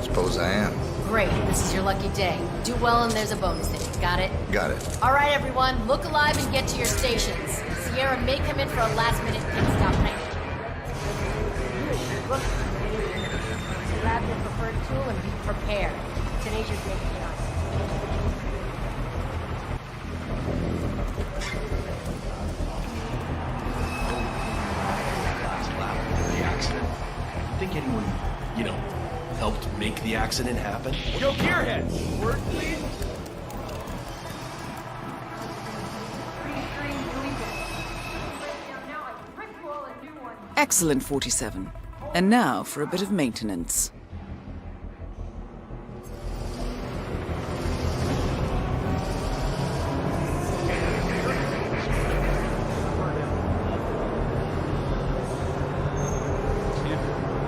Suppose I am. Great, this is your lucky day. Do well and there's a bonus ticket. Got it? Got it. All right, everyone, look alive and get to your stations. Sierra may come in for a last-minute pit stop night. Look, grab your preferred tool and be prepared. Today's your day, John. The accident. Think anyone, helped make the accident happen? Yo, Gearhead! Word, please? Excellent, 47. And now for a bit of maintenance.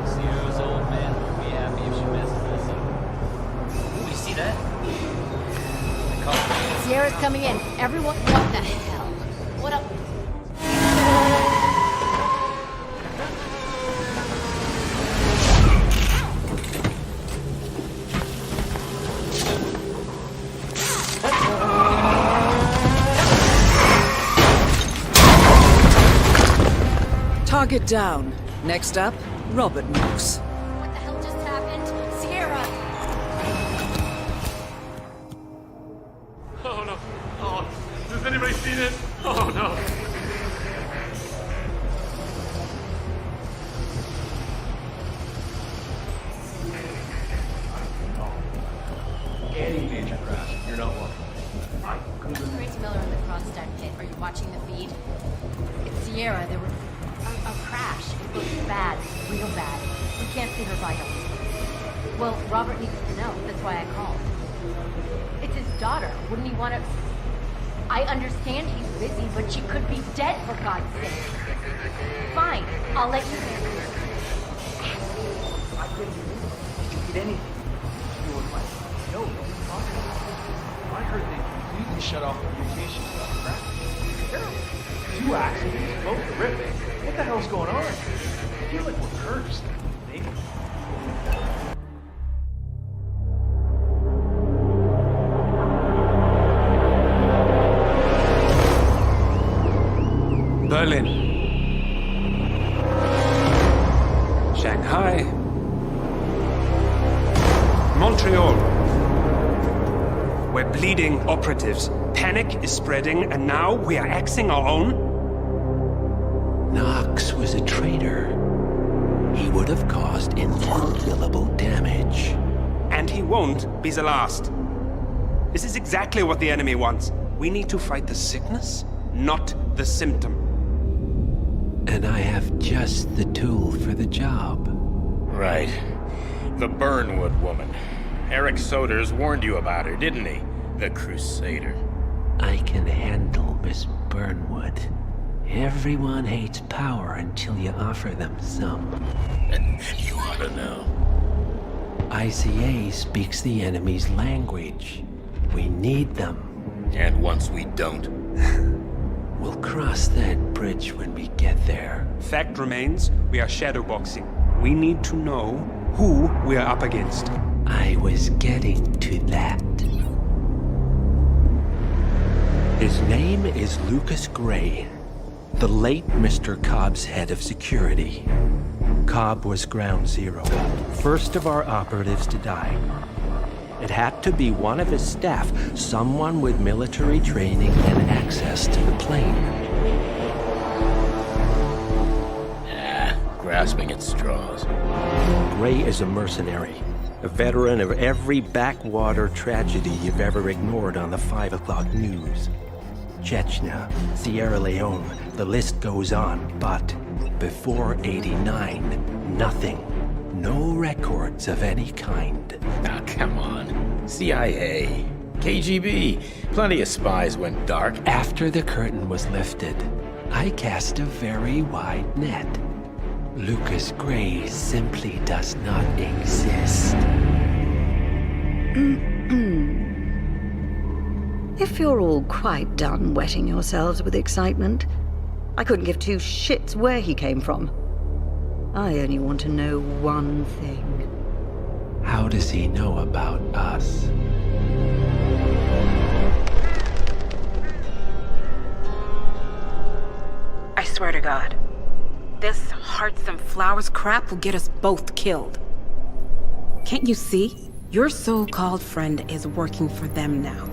Sierra's old man will be happy if she messes this up. Ooh, you see that? Sierra's coming in. Everyone, what the hell? What up? Target down. Next up, Robert Knox. What the hell just happened? Sierra! Oh no. Oh, has anybody seen it? Oh no. Any major crash, you're not welcome. Grace Miller in the Kronstadt pit. Are you watching the feed? It's Sierra. There was a crash. It looks bad. Real bad. We can't see her vitals. Well, Robert needs to know. That's why I called. It's his daughter. Wouldn't he want to... I understand he's busy, but she could be dead, for God's sake. Fine. I'll let you know. I didn't did anything. You were like, no, don't talk about it. I heard they completely shut off the communications about the crash. Terrible. 2 accidents, both horrific. What the hell's going on? I feel like we're cursed. Maybe. Berlin. Shanghai. Montreal. We're bleeding operatives. Panic is spreading, and now we are axing our own? Knox was a traitor. He would have caused incalculable damage. And he won't be the last. This is exactly what the enemy wants. We need to fight the sickness, not the symptom. And I have just the tool for the job. Right. The Burnwood woman. Eric Soders warned you about her, didn't he? The Crusader. I can handle Miss Burnwood. Everyone hates power until you offer them some. And you ought to know. ICA speaks the enemy's language. We need them. And once we don't? We'll cross that bridge when we get there. Fact remains, we are shadowboxing. We need to know who we are up against. I was getting to that. His name is Lucas Gray, the late Mr. Cobb's head of security. Cobb was ground zero, first of our operatives to die. It had to be one of his staff, someone with military training and access to the plane. Grasping at straws. Gray is a mercenary, a veteran of every backwater tragedy you've ever ignored on the 5 o'clock news. Chechnya, Sierra Leone, the list goes on, but before '89, nothing. No records of any kind. Ah, come on. CIA, KGB, plenty of spies went dark. After the curtain was lifted, I cast a very wide net. Lucas Gray simply does not exist. If you're all quite done wetting yourselves with excitement, I couldn't give two shits where he came from. I only want to know one thing. How does he know about us? I swear to God, this hearts and flowers crap will get us both killed. Can't you see? Your so-called friend is working for them now.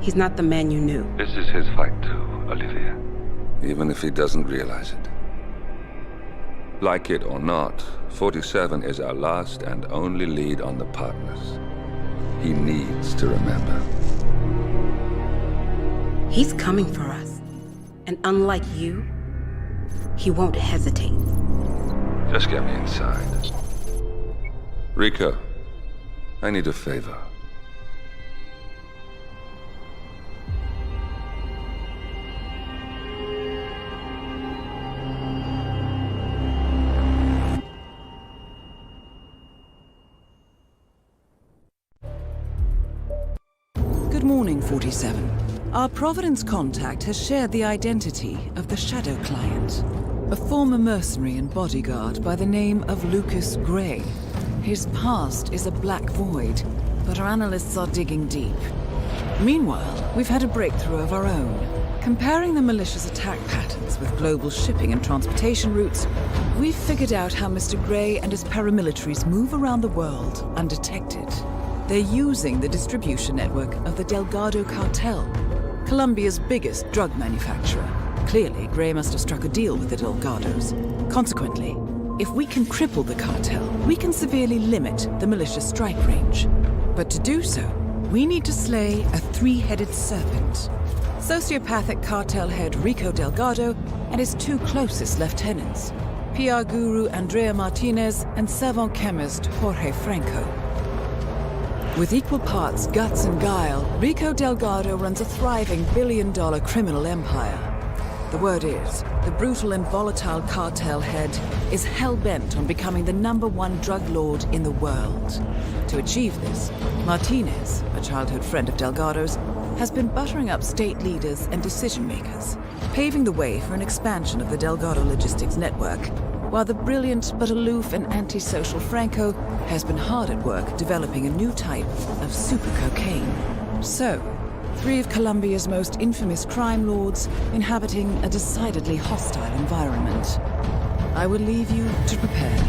He's not the man you knew. This is his fight too, Olivia. Even if he doesn't realize it. Like it or not, 47 is our last and only lead on the partners. He needs to remember. He's coming for us. And unlike you, he won't hesitate. Just get me inside. Rico, I need a favor. Good morning, 47. Our Providence contact has shared the identity of the Shadow Client, a former mercenary and bodyguard by the name of Lucas Gray. His past is a black void, but our analysts are digging deep. Meanwhile, we've had a breakthrough of our own. Comparing the malicious attack patterns with global shipping and transportation routes, we've figured out how Mr. Gray and his paramilitaries move around the world undetected. They're using the distribution network of the Delgado cartel, Colombia's biggest drug manufacturer. Clearly, Gray must have struck a deal with the Delgados. Consequently, if we can cripple the cartel, we can severely limit the militia's strike range. But to do so, we need to slay a three-headed serpent. Sociopathic cartel head Rico Delgado and his two closest lieutenants, PR guru Andrea Martinez and savant chemist Jorge Franco. With equal parts guts and guile, Rico Delgado runs a thriving billion-dollar criminal empire. The word is, the brutal and volatile cartel head is hell-bent on becoming the #1 drug lord in the world. To achieve this, Martinez, a childhood friend of Delgado's, has been buttering up state leaders and decision-makers, paving the way for an expansion of the Delgado logistics network, while the brilliant but aloof and antisocial Franco has been hard at work developing a new type of super cocaine. So, 3 of Colombia's most infamous crime lords inhabiting a decidedly hostile environment. I will leave you to prepare.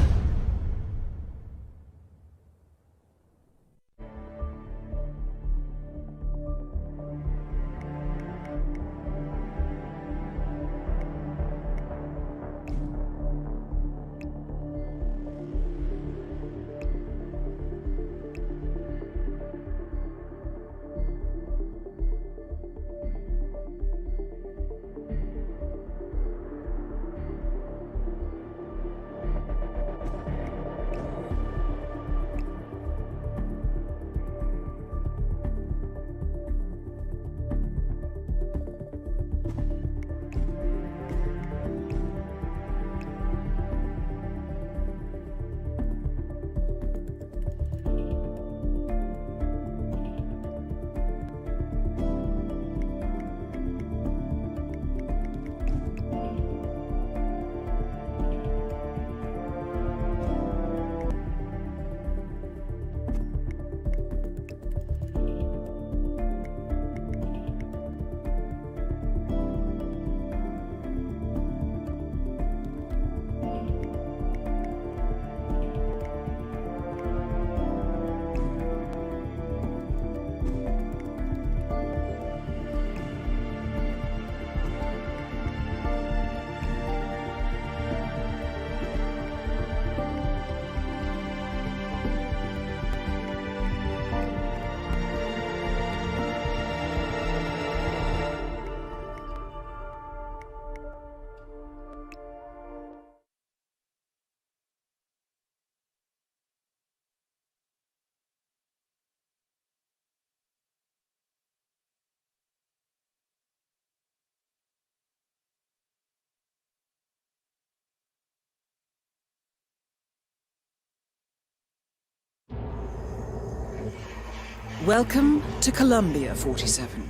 Welcome to Colombia, 47.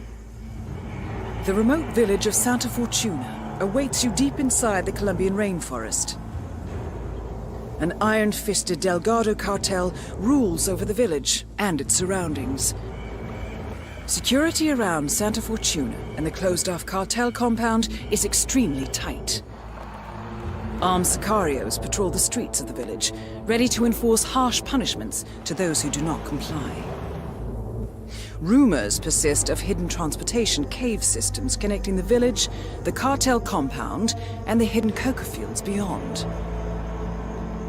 The remote village of Santa Fortuna awaits you deep inside the Colombian rainforest. An iron-fisted Delgado cartel rules over the village and its surroundings. Security around Santa Fortuna and the closed-off cartel compound is extremely tight. Armed sicarios patrol the streets of the village, ready to enforce harsh punishments to those who do not comply. Rumors persist of hidden transportation cave systems connecting the village, the cartel compound, and the hidden coca fields beyond.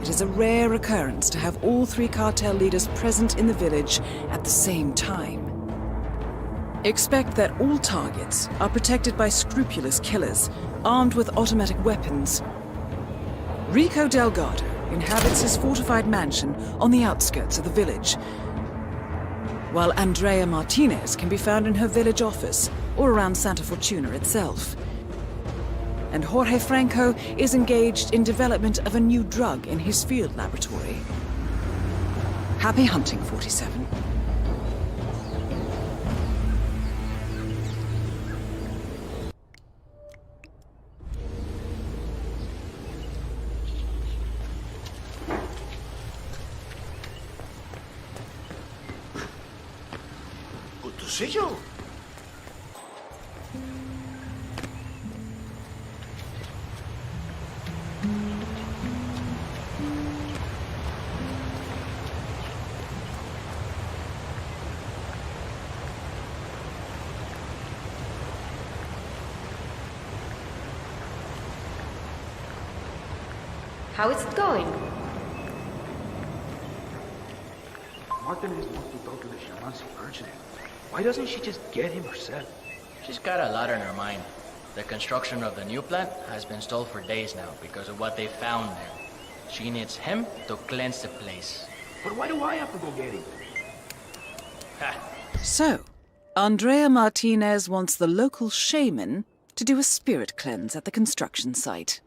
It is a rare occurrence to have all three cartel leaders present in the village at the same time. Expect that all targets are protected by scrupulous killers, armed with automatic weapons. Rico Delgado inhabits his fortified mansion on the outskirts of the village, while Andrea Martinez can be found in her village office or around Santa Fortuna itself. And Jorge Franco is engaged in development of a new drug in his field laboratory. Happy hunting, 47. See you. How is it going? Martinez wants to talk to the shaman's urgently. Why doesn't she just get him herself? She's got a lot on her mind. The construction of the new plant has been stalled for days now because of what they found there. She needs him to cleanse the place. But why do I have to go get him? So, Andrea Martinez wants the local shaman to do a spirit cleanse at the construction site.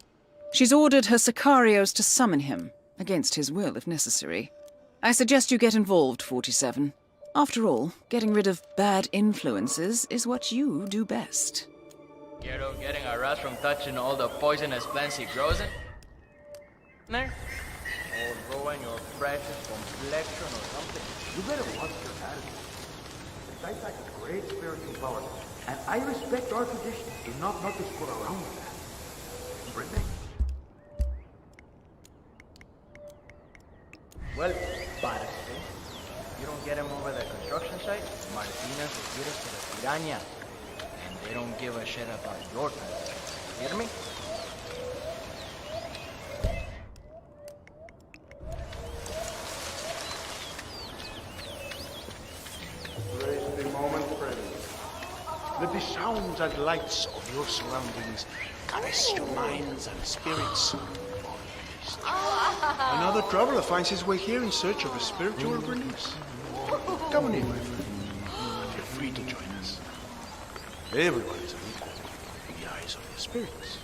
She's ordered her sicarios to summon him, against his will if necessary. I suggest you get involved, 47. After all, getting rid of bad influences is what you do best. Quiero getting a rat from touching all the poisonous plants he grows in? There? Or ruin your precious complexion or something? You better watch your attitude. The site has a great spiritual power, and I respect our tradition enough not to screw around with that. Bring me. Well, padre, you don't get him over the construction site, Martinez will get us to the piranha. And they don't give a shit about your time. Hear me? Praise the moment, friends. Let the sounds and lights of your surroundings caress your minds and spirits. Another traveler finds his way here in search of a spiritual release. Come on in, my friend. Feel free to join us. Everyone is an equal in the eyes of the spirits.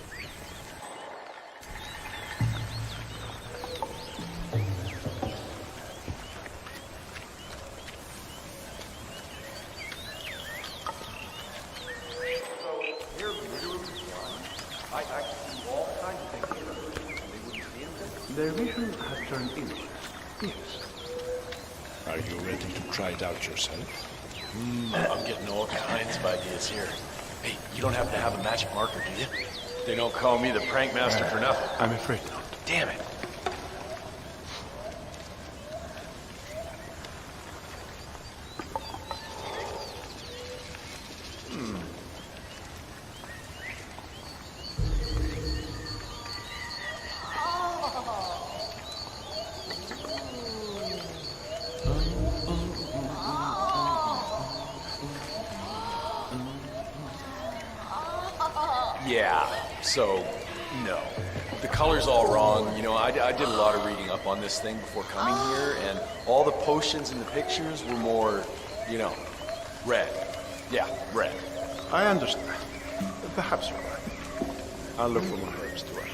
Their vision has turned inward. Yes. Are you ready to try it out yourself? I'm getting all kinds of ideas here. Hey, you don't happen to have a magic marker, do you? They don't call me the prank master for nothing. I'm afraid not. Damn it. Yeah, so, no. The color's all wrong. You know, I did a lot of reading up on this thing before coming here, and all the potions in the pictures were more, you know, red. Yeah, red. I understand. Perhaps you're right. I'll look for more herbs to rush.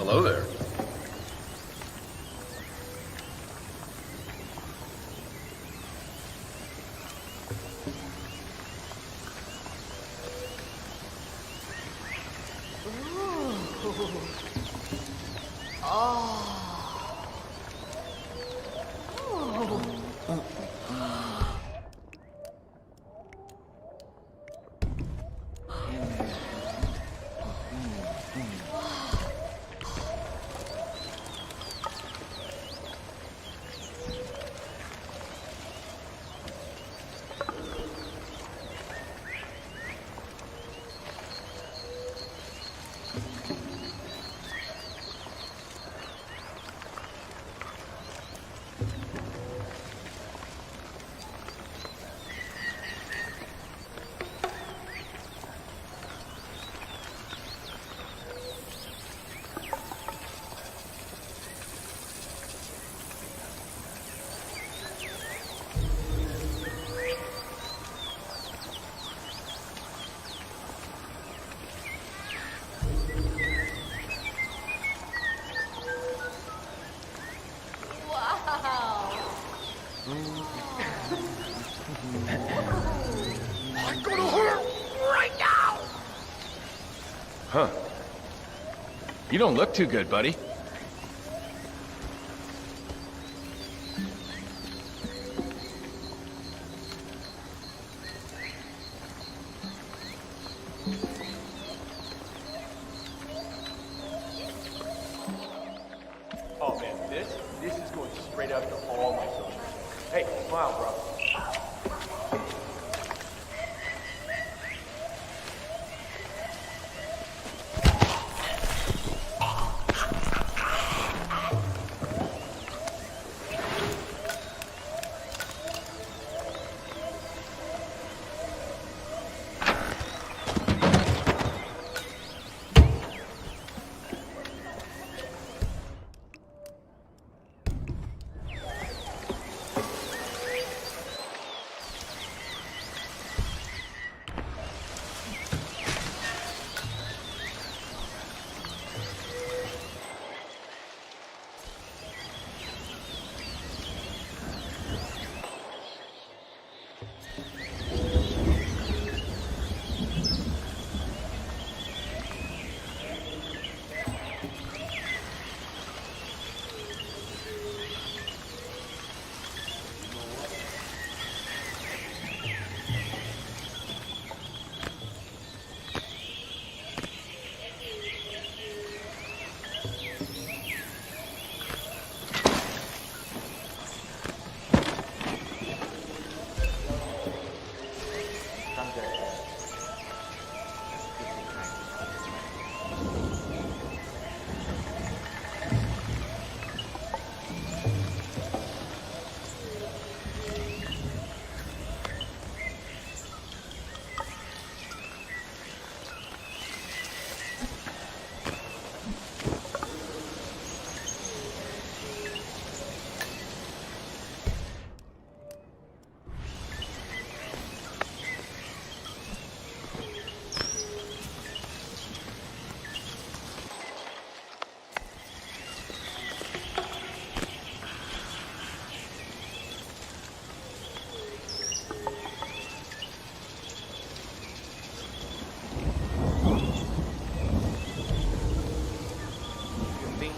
Hello there. I'm gonna hurt right now! Huh. You don't look too good, buddy. Oh man, this is going straight up to all my socials. Hey, smile, bro.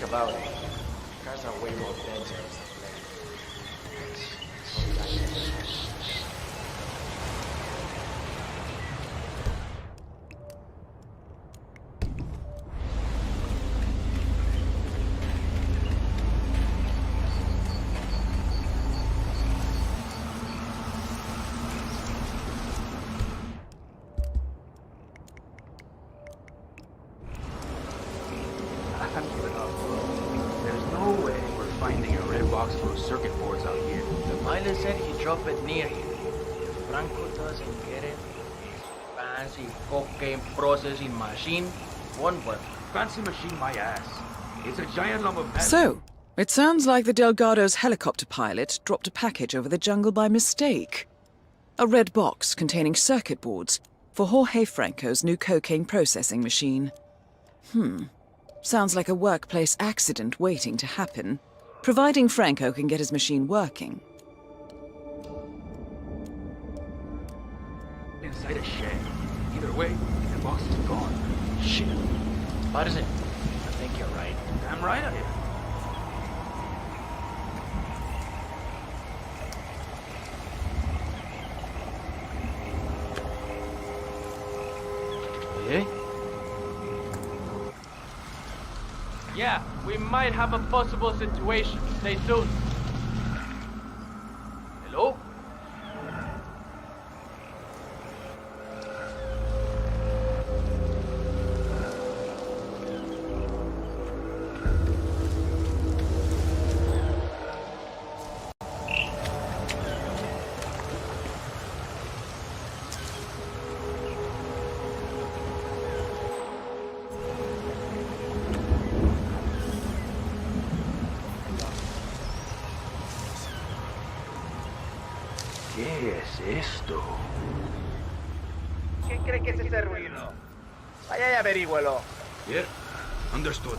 About it. Cars are way more dangerous than there's no way we're finding a red box full of circuit boards out here. The miner said he dropped it near here. If Franco doesn't get it, fancy cocaine processing machine won't work. Fancy machine my ass. It's a giant lump of... So, it sounds like the Delgado's helicopter pilot dropped a package over the jungle by mistake. A red box containing circuit boards for Jorge Franco's new cocaine processing machine. Sounds like a workplace accident waiting to happen, providing Franco can get his machine working. Inside a shed. Either way, the box is gone. Shit. What is it? I think you're right. Damn right I am. Yeah? Yeah, we might have a possible situation. Stay tuned. Hello? ¿Qué es esto? ¿Qué cree que es ese ruido? Vaya y averígüelo. Yeah, understood.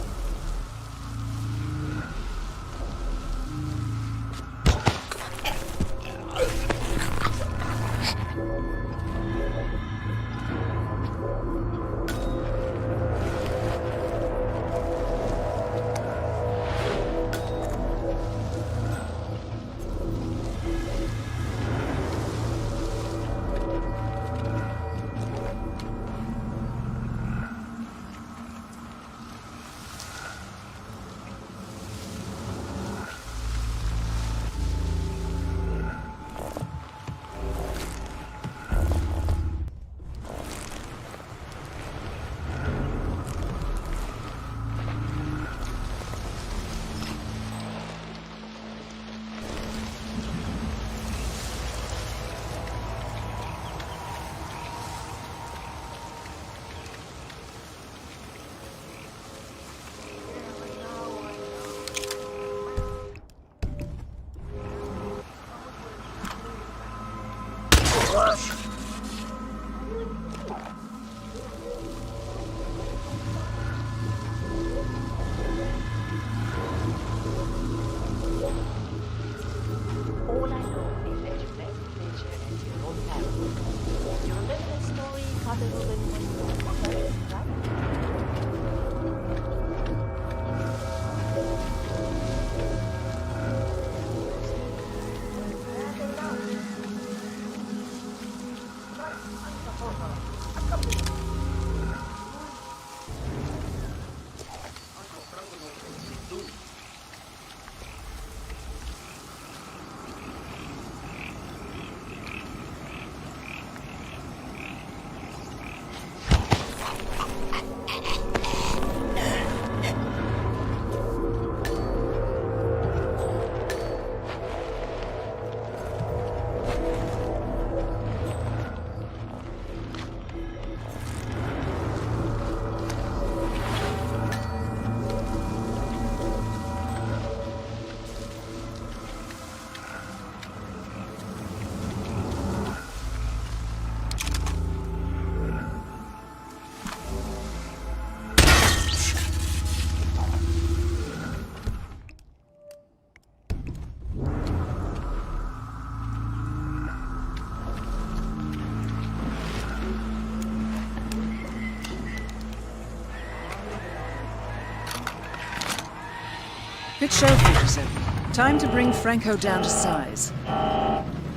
Good show, Peterson. Time to bring Franco down to size.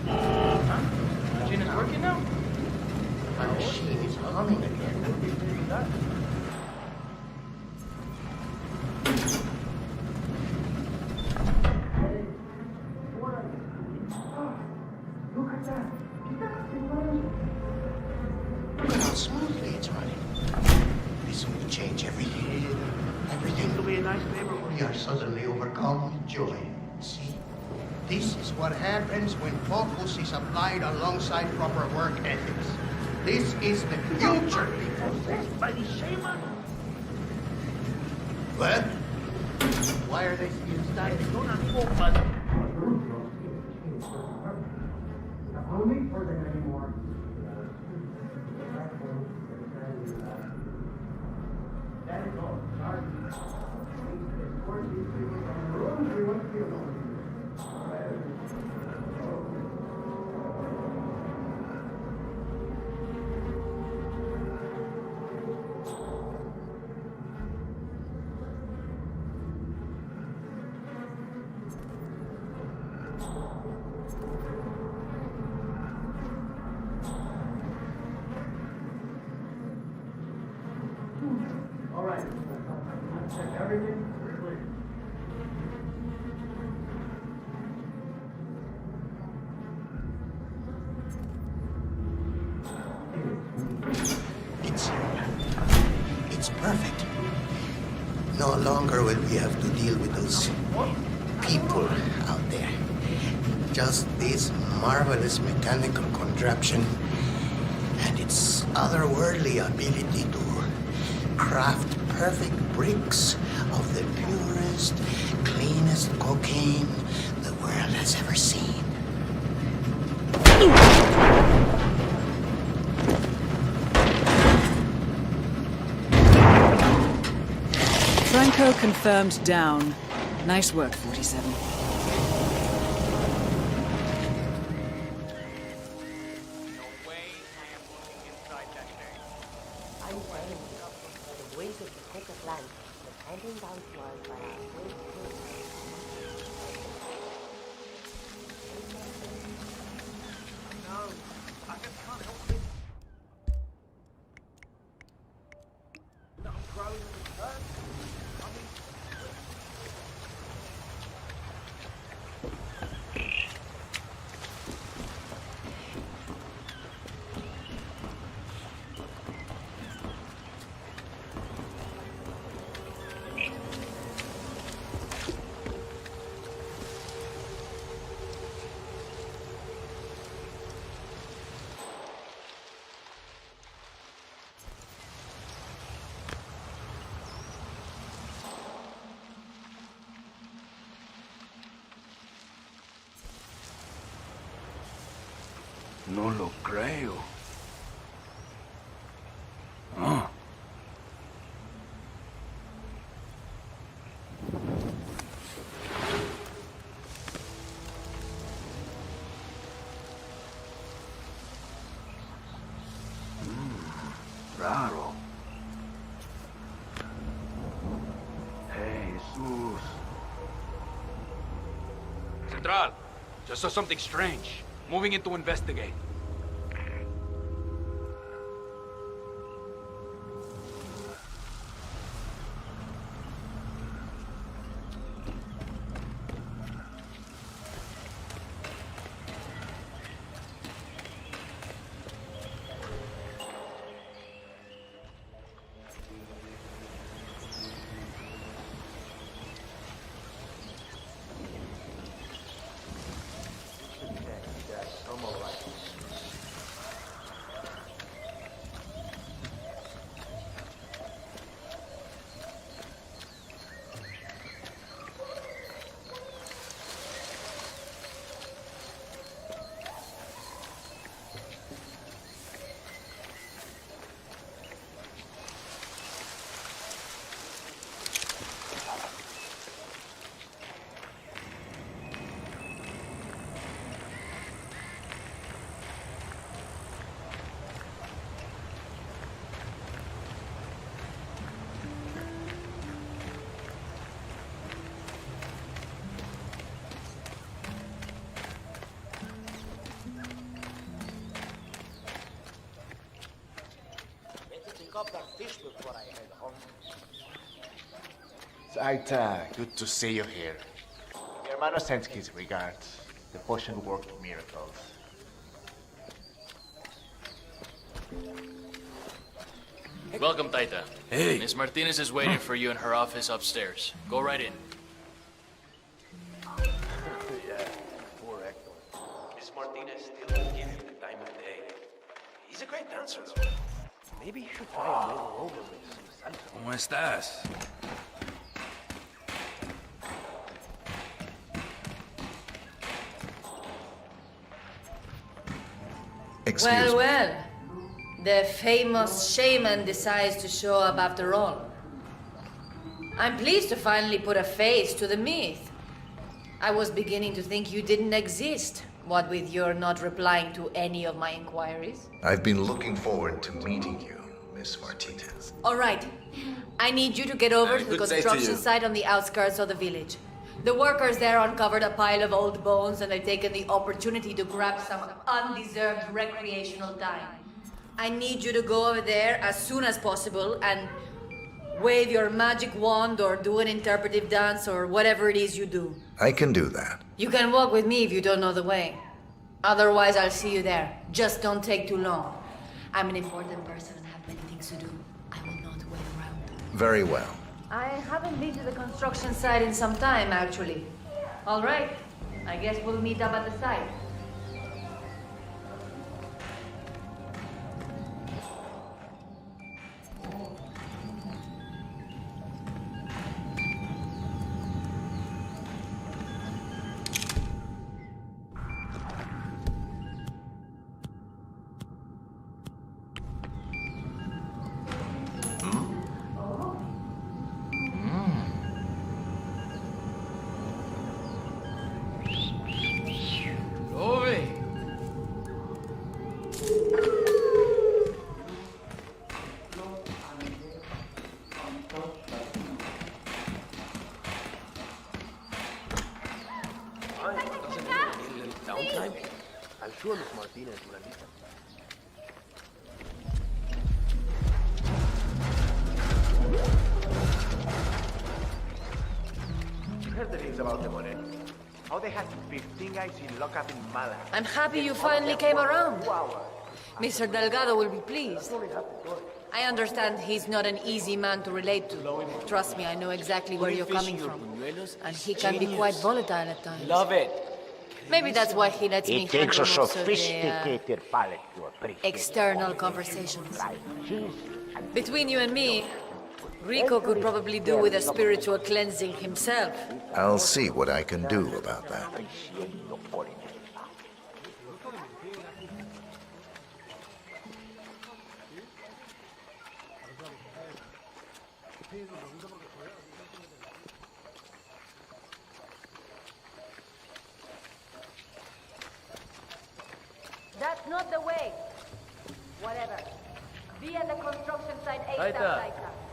Machine is working now? My machine is humming again. Look at that. Look at how smoothly it's running. This will change everything. Everything will be a nice neighborhood. We are suddenly overcome with joy. See? This is what happens when focus is applied alongside proper work ethics. This is the future. Possessed by the shaman. What? Why are they still standing? Don't unfold, no need for them anymore. It's perfect. No longer will we have to deal with those people out there. Just this marvelous mechanical contraption and its otherworldly ability to craft perfect bricks of the purest, cleanest cocaine the world has ever seen. Franco confirmed down. Nice work, 47. No lo creo. Ah. Raro. Jesus. Central, just saw something strange. Moving in to investigate. Aita, good to see you here. Hermano sends his regards. The potion worked miracles. Welcome, Taita. Hey. Miss Martinez is waiting for you in her office upstairs. Go right in. Yeah, poor Hector. Miss Martinez still won't give him the time of day. He's a great dancer, though. Maybe you should try a little over with some salsa. ¿Cómo estás? Excuse me. Well, the famous shaman decides to show up after all. I'm pleased to finally put a face to the myth. I was beginning to think you didn't exist, what with your not replying to any of my inquiries. I've been looking forward to meeting you, Miss Martinez. All right. I need you to get over to the good day to construction you. site on the outskirts of the village. The workers there uncovered a pile of old bones and they've taken the opportunity to grab some undeserved recreational time. I need you to go over there as soon as possible and wave your magic wand or do an interpretive dance or whatever it is you do. I can do that. You can walk with me if you don't know the way. Otherwise, I'll see you there. Just don't take too long. I'm an important person and have many things to do. I will not wait around. Very well. I haven't been to the construction site in some time, actually. All right. I guess we'll meet up at the site. I'm sure Miss Martinez will have eaten. You heard the news about the Moreno. How they had 15 guys in lockup in Malaga. I'm happy you finally came around. Mr. Delgado will be pleased. I understand he's not an easy man to relate to. Trust me, I know exactly where you're coming from. And he can be quite volatile at times. Love it. Maybe that's why he lets me It takes a handle most of the, sophisticated palate to appreciate external conversations. Between you and me, Rico could probably do with a spiritual cleansing himself. I'll see what I can do about that. That's not the way. Whatever. Be at the construction site Taita,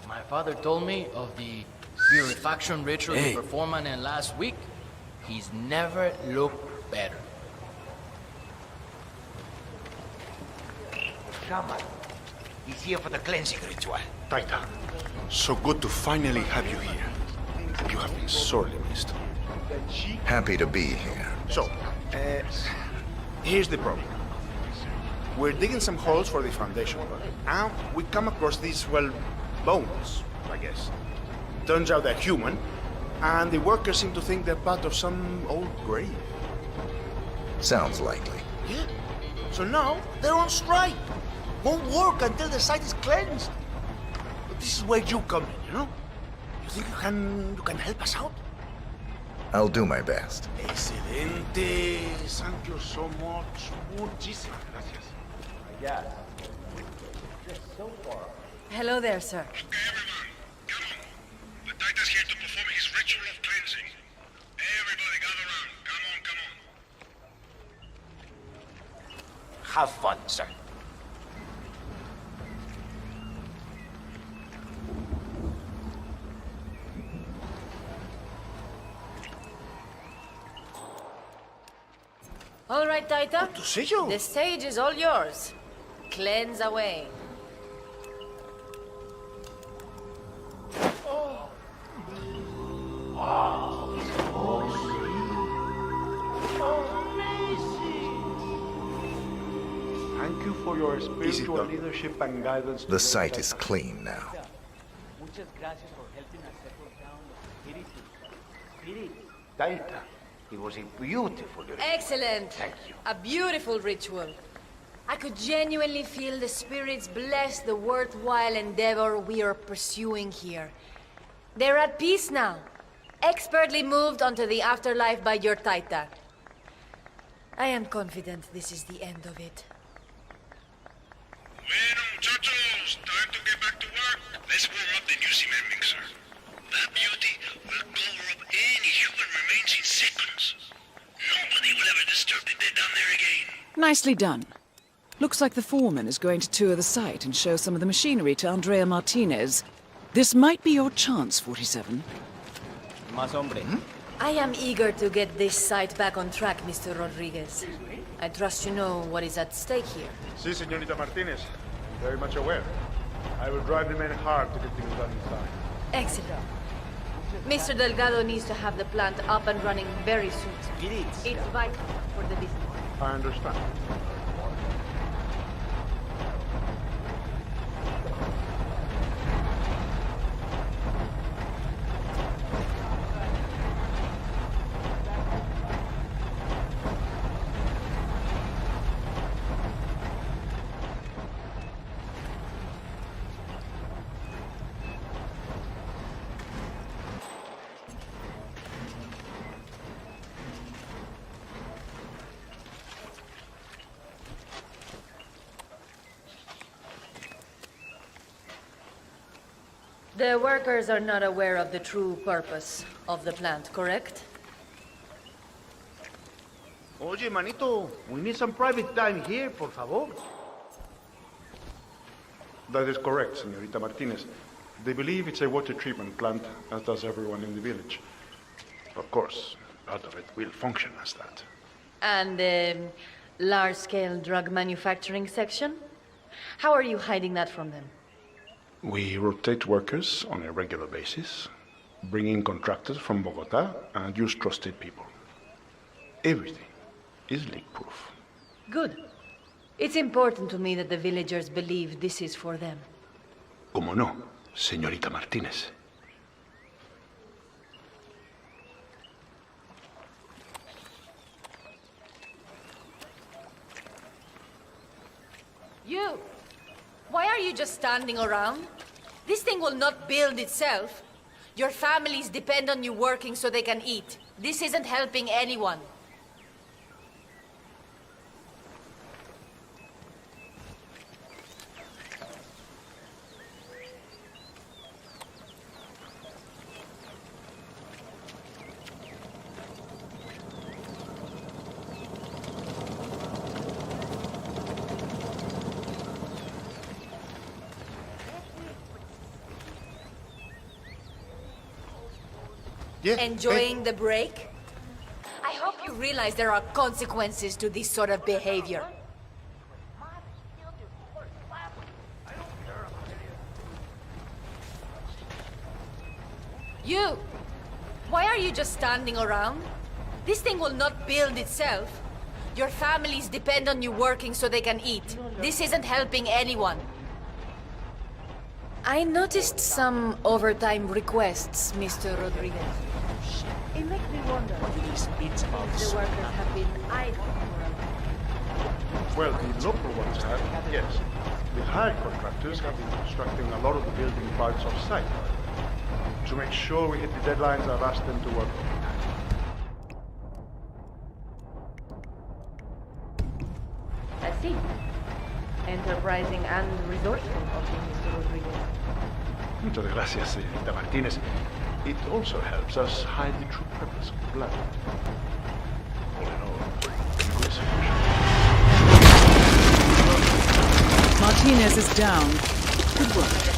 my father told me of the purification ritual you performed on him last week. He's never looked better. Shaman. He's here for the cleansing ritual. Taita, so good to finally have you here. You have been sorely missed. Happy to be here. So, here's the problem. We're digging some holes for the foundation, and we come across these, well, bones, I guess. Turns out they're human, and the workers seem to think they're part of some old grave. Sounds likely. Yeah. So now they're on strike. Won't work until the site is cleansed. But this is where you come in, you know? You think you can help us out? I'll do my best. Excelente. Thank you so much. Muchísimas gracias. Yeah. Just so far. Hello there, sir. The Taita's here to perform his ritual of cleansing. Everybody gather around. Come on. Have fun, sir. All right, Taita. Good to see you. The stage is all yours. Cleanse away. Thank you for your spiritual leadership and guidance. The site is clean now. Muchas gracias por helping us settle down the spirits. Taita, it was a beautiful ritual. Excellent. Thank you. A beautiful ritual. I could genuinely feel the spirits bless the worthwhile endeavor we are pursuing here. They're at peace now, expertly moved onto the afterlife by your Taita. I am confident this is the end of it. Bueno, muchachos, time to get back to work. Let's warm up the new cement mixer. That beauty will cover up any human remains in seconds. Nobody will ever disturb the dead down there again. Nicely done. Looks like the foreman is going to tour the site and show some of the machinery to Andrea Martinez. This might be your chance, 47. Más hombre. I am eager to get this site back on track, Mr. Rodriguez. I trust you know what is at stake here. Si, Señorita Martinez. I'm very much aware. I will drive the men hard to get things done in time. Excellent. Mr. Delgado needs to have the plant up and running very soon. It's vital for the business. I understand. The workers are not aware of the true purpose of the plant, correct? Oye, manito, we need some private time here, por favor. That is correct, Señorita Martinez. They believe it's a water treatment plant, as does everyone in the village. Of course, part of it will function as that. And the large-scale drug manufacturing section? How are you hiding that from them? We rotate workers on a regular basis, bring in contractors from Bogota, and use trusted people. Everything is leak-proof. Good. It's important to me that the villagers believe this is for them. Como no, Señorita Martinez. You! Why are you just standing around? This thing will not build itself. Your families depend on you working so they can eat. This isn't helping anyone. Yeah. Enjoying the break? I hope you realize there are consequences to this sort of behavior. You! Why are you just standing around? This thing will not build itself. Your families depend on you working so they can eat. This isn't helping anyone. I noticed some overtime requests, Mr. Rodriguez. It makes me wonder if the workers have been idle for Well, the local ones have, yes. The hired contractors have been constructing a lot of the building parts off-site. To make sure we hit the deadlines, I've asked them to work overtime. I see. Enterprising and resourceful of you, Mr. Rodriguez. Muchas gracias, señorita Martinez. It also helps us hide the true purpose of the plant. All in all, good solution. Martinez is down. Good work.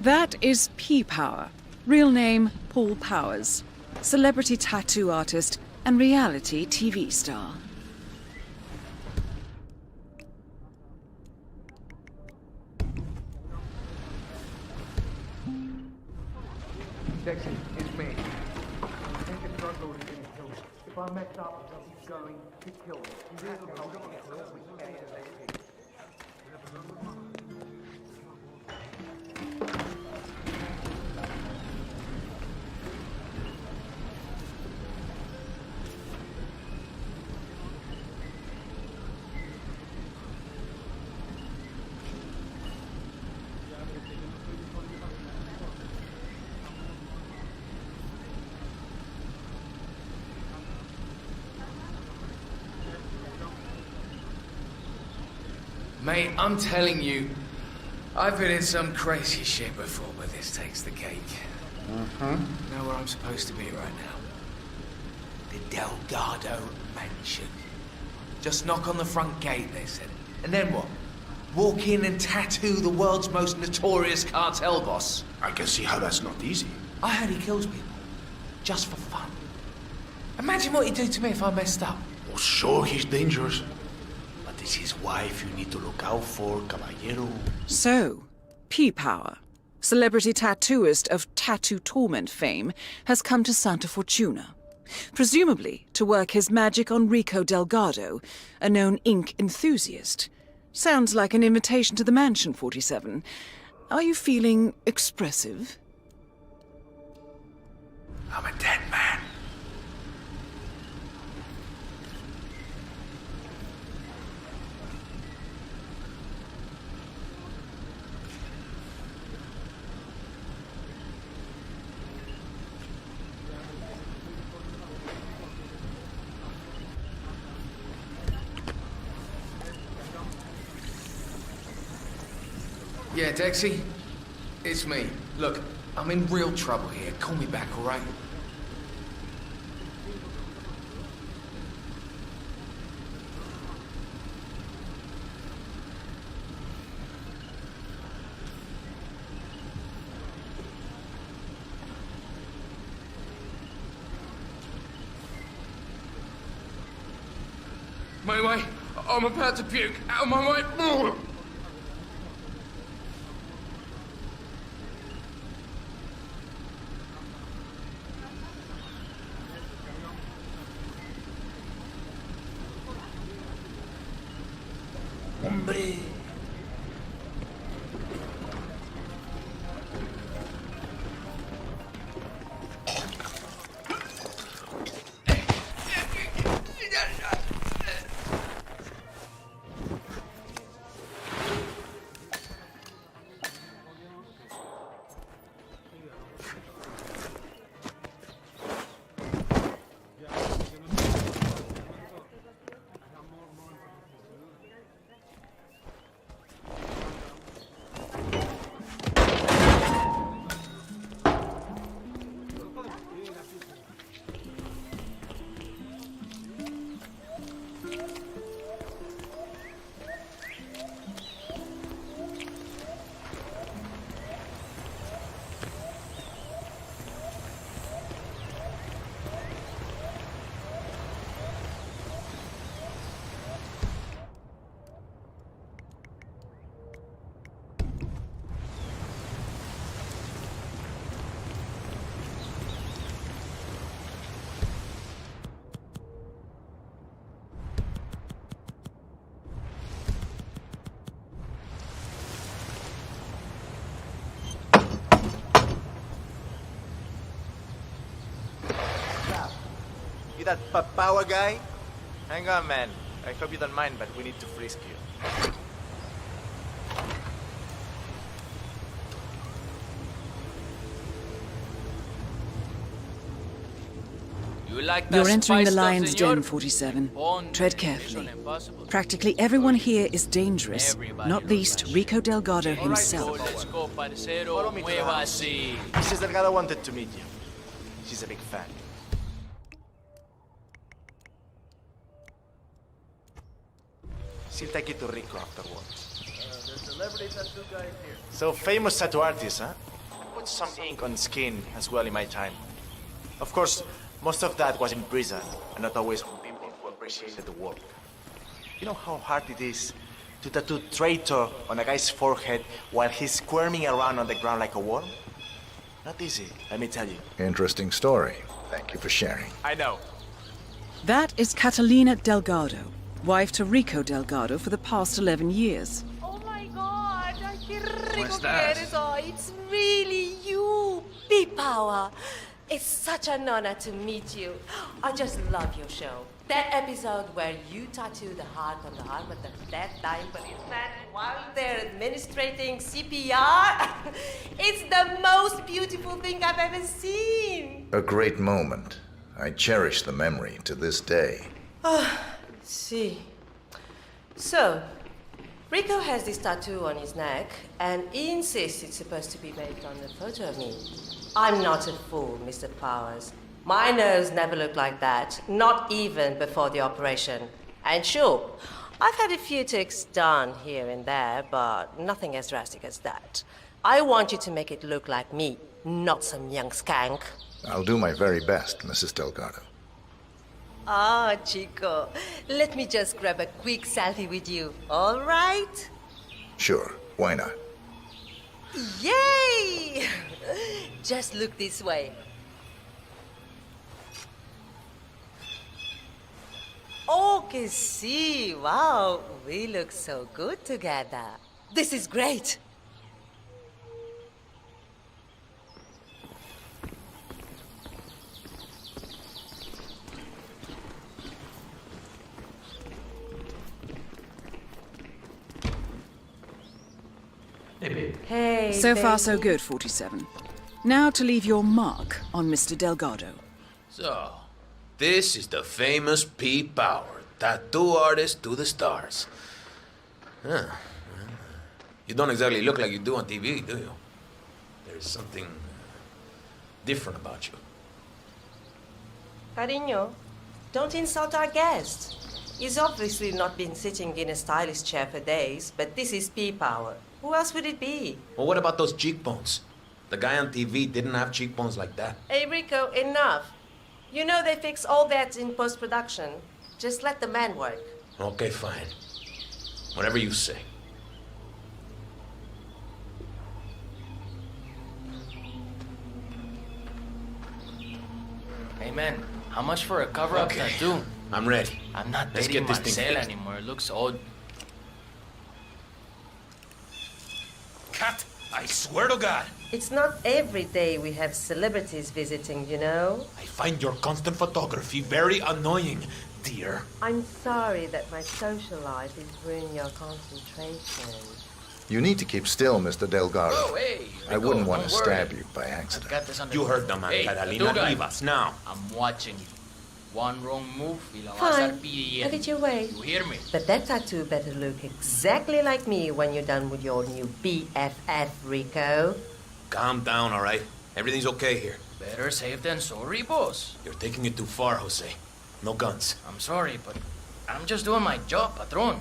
That is P-Power. Real name, Paul Powers. Celebrity tattoo artist and reality TV star. Dixie, it's me. Take a truck I mess up, he's going to kill me. He will help me ASAP. Mate, I'm telling you, I've been in some crazy shit before, but this takes the cake. Know where I'm supposed to be right now? The Delgado Mansion. Just knock on the front gate, they said. And then what? Walk in and tattoo the world's most notorious cartel boss. I can see how that's not easy. I heard he kills people. Just for fun. Imagine what he'd do to me if I messed up. Oh, sure, he's dangerous. But it's his wife you need to look out for, caballero. So, P-Power, celebrity tattooist of Tattoo Torment fame, has come to Santa Fortuna. Presumably to work his magic on Rico Delgado, a known ink enthusiast. Sounds like an invitation to the mansion, 47. Are you feeling expressive? I'm a dead man. Yeah, Dexy? It's me. Look, I'm in real trouble here. Call me back, all right? My, I'm about to puke. Out of my way. Hombre. You that Papawa guy? Hang on, man. I hope you don't mind, but we need to frisk you. You're entering the lion's den, 47. Tread carefully. Practically everyone here is dangerous, not least Rico Delgado himself. Follow me to the house. Mrs. Delgado wanted to meet you. She's a big fan. She'll take you to Rico afterwards. The celebrity tattoo guy is here. So, famous tattoo artist, huh? Put some ink on skin as well in my time. Of course, most of that was in prison, and not always from people who appreciated the work. You know how hard it is to tattoo traitor on a guy's forehead while he's squirming around on the ground like a worm? Not easy, let me tell you. Interesting story. Thank you for sharing. I know. That is Catalina Delgado, wife to Rico Delgado for the past 11 years. Oh my god, qué rico que estás? eres hoy. It's really you, P-Power. It's such an honor to meet you. I just love your show. That episode where you tattoo the heart on the arm with the dead diaper inside while they're administrating CPR. It's the most beautiful thing I've ever seen. A great moment. I cherish the memory to this day. See. So, Rico has this tattoo on his neck, and he insists it's supposed to be based on a photo of me. I'm not a fool, Mr. Powers. My nose never looked like that, not even before the operation. And sure, I've had a few ticks done here and there, but nothing as drastic as that. I want you to make it look like me, not some young skank. I'll do my very best, Mrs. Delgado. Ah, Chico, let me just grab a quick selfie with you, all right? Sure, why not? Yay! Just look this way. Okay, see, wow, we look so good together. This is great. Hey, So far, so baby. good, 47. Now to leave your mark on Mr. Delgado. So, this is the famous Pete Power, tattoo artist to the stars. Huh. You don't exactly look like you do on TV, do you? There's something different about you. Cariño, don't insult our guest. He's obviously not been sitting in a stylish chair for days, but this is P-Power. Who else would it be? Well, what about those cheekbones? The guy on TV didn't have cheekbones like that. Hey, Rico, enough. You know they fix all that in post-production. Just let the man work. Okay, fine. Whatever you say. Hey man, how much for a cover-up tattoo? I'm ready. I'm not Let's dating get this thing Marcel fixed. anymore. It looks old. Cat, I swear to God. It's not every day we have celebrities visiting, you know? I find your constant photography very annoying, dear. I'm sorry that my social life is ruining your concentration. You need to keep still, Mr. Delgado. Oh, hey, I wouldn't want to don't stab worry. you by accident. Got this under You control. heard the man, Hey, Catalina. tattoo guy. Leave us now. I'm watching you. One wrong move, y la vas a Fine, arpillar. have it your way. You hear me? But that tattoo better look exactly like me when you're done with your new BFF, Rico. Calm down, all right? Everything's okay here. Better safe than sorry, boss. You're taking it too far, Jose. No guns. I'm sorry, but I'm just doing my job, patron.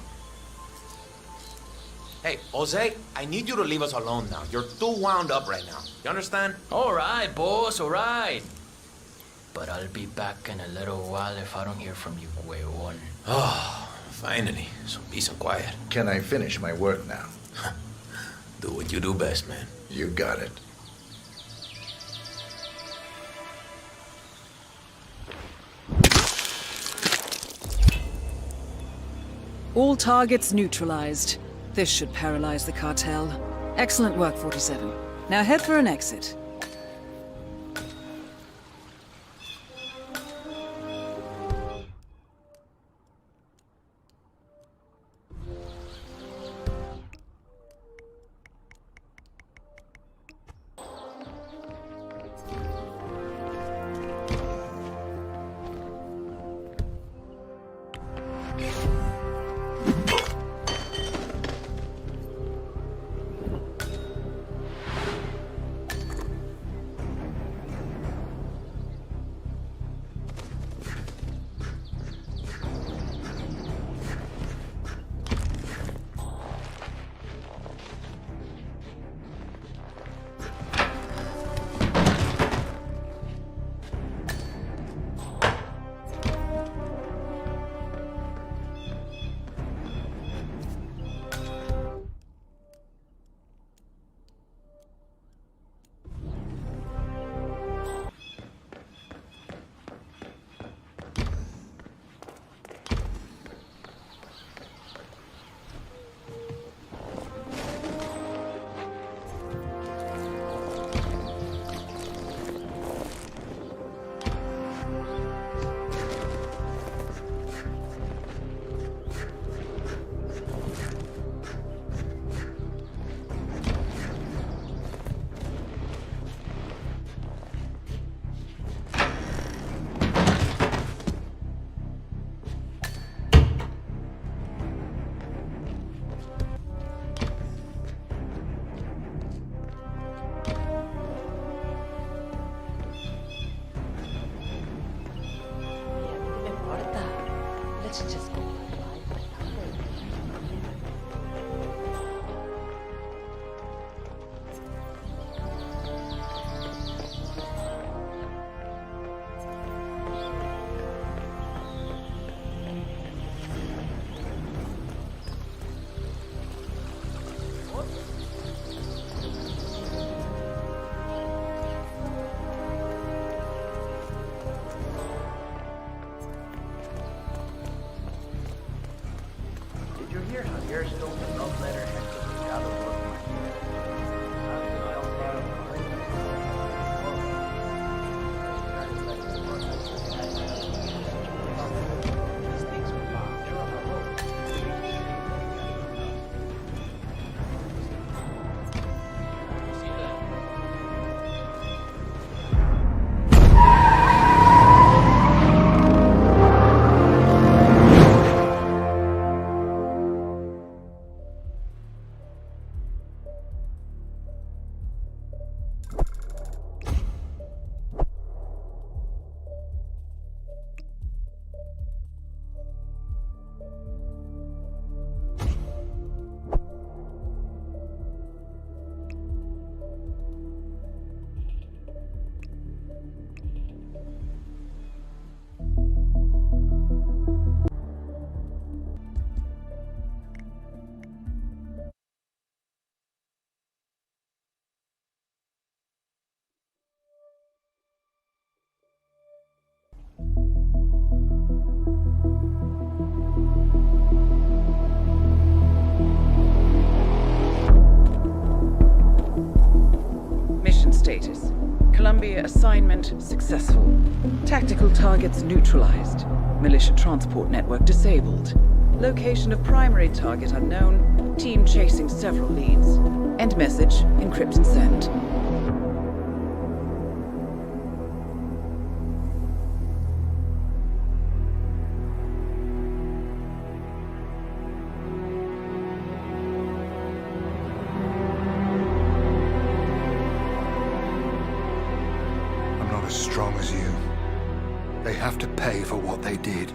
Hey, Jose, I need you to leave us alone now. You're too wound up right now. You understand? All right, boss, all right. But I'll be back in a little while if I don't hear from you, huevón. Oh, finally. Some peace and quiet. Can I finish my work now? Do what you do best, man. You got it. All targets neutralized. This should paralyze the cartel. Excellent work, 47. Now head for an exit. area assignment successful. Tactical targets neutralized. Militia transport network disabled. Location of primary target unknown. Team chasing several leads. End message, encrypt and send. I'm not as strong as you. They have to pay for what they did.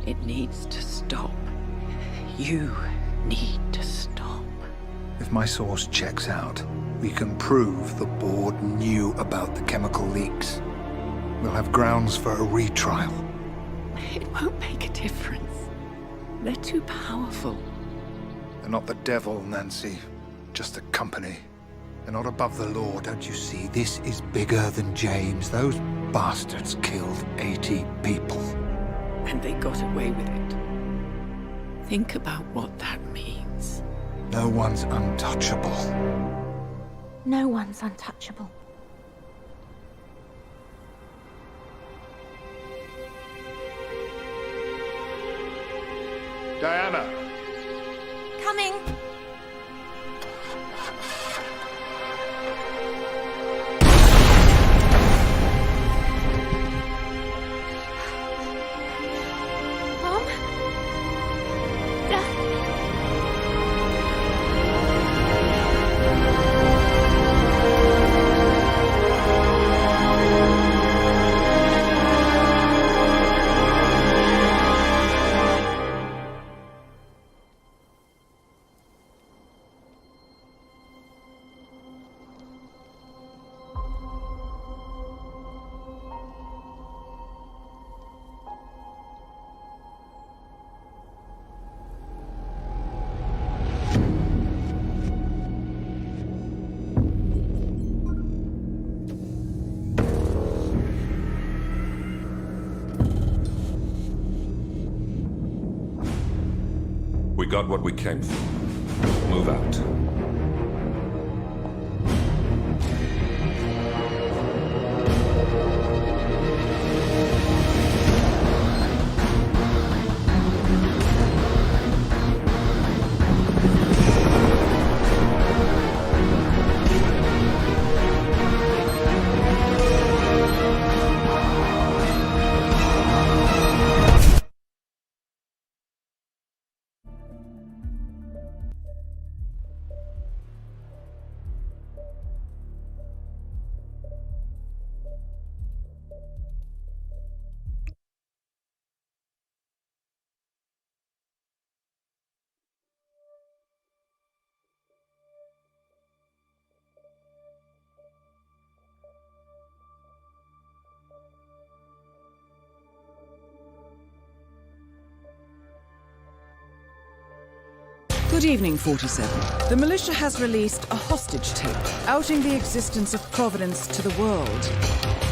It needs to stop. You need to stop. If my source checks out, we can prove the board knew about the chemical leaks. We'll have grounds for a retrial. It won't make a difference. They're too powerful. They're not the devil, Nancy. Just a company. They're not above the law, don't you see? This is bigger than James. Those bastards killed 80 people. And they got away with it. Think about what that means. No one's untouchable. No one's untouchable. Diana! Coming! Mom? Dad? We got what we came for. Move out. Good evening, 47. The militia has released a hostage tape, outing the existence of Providence to the world.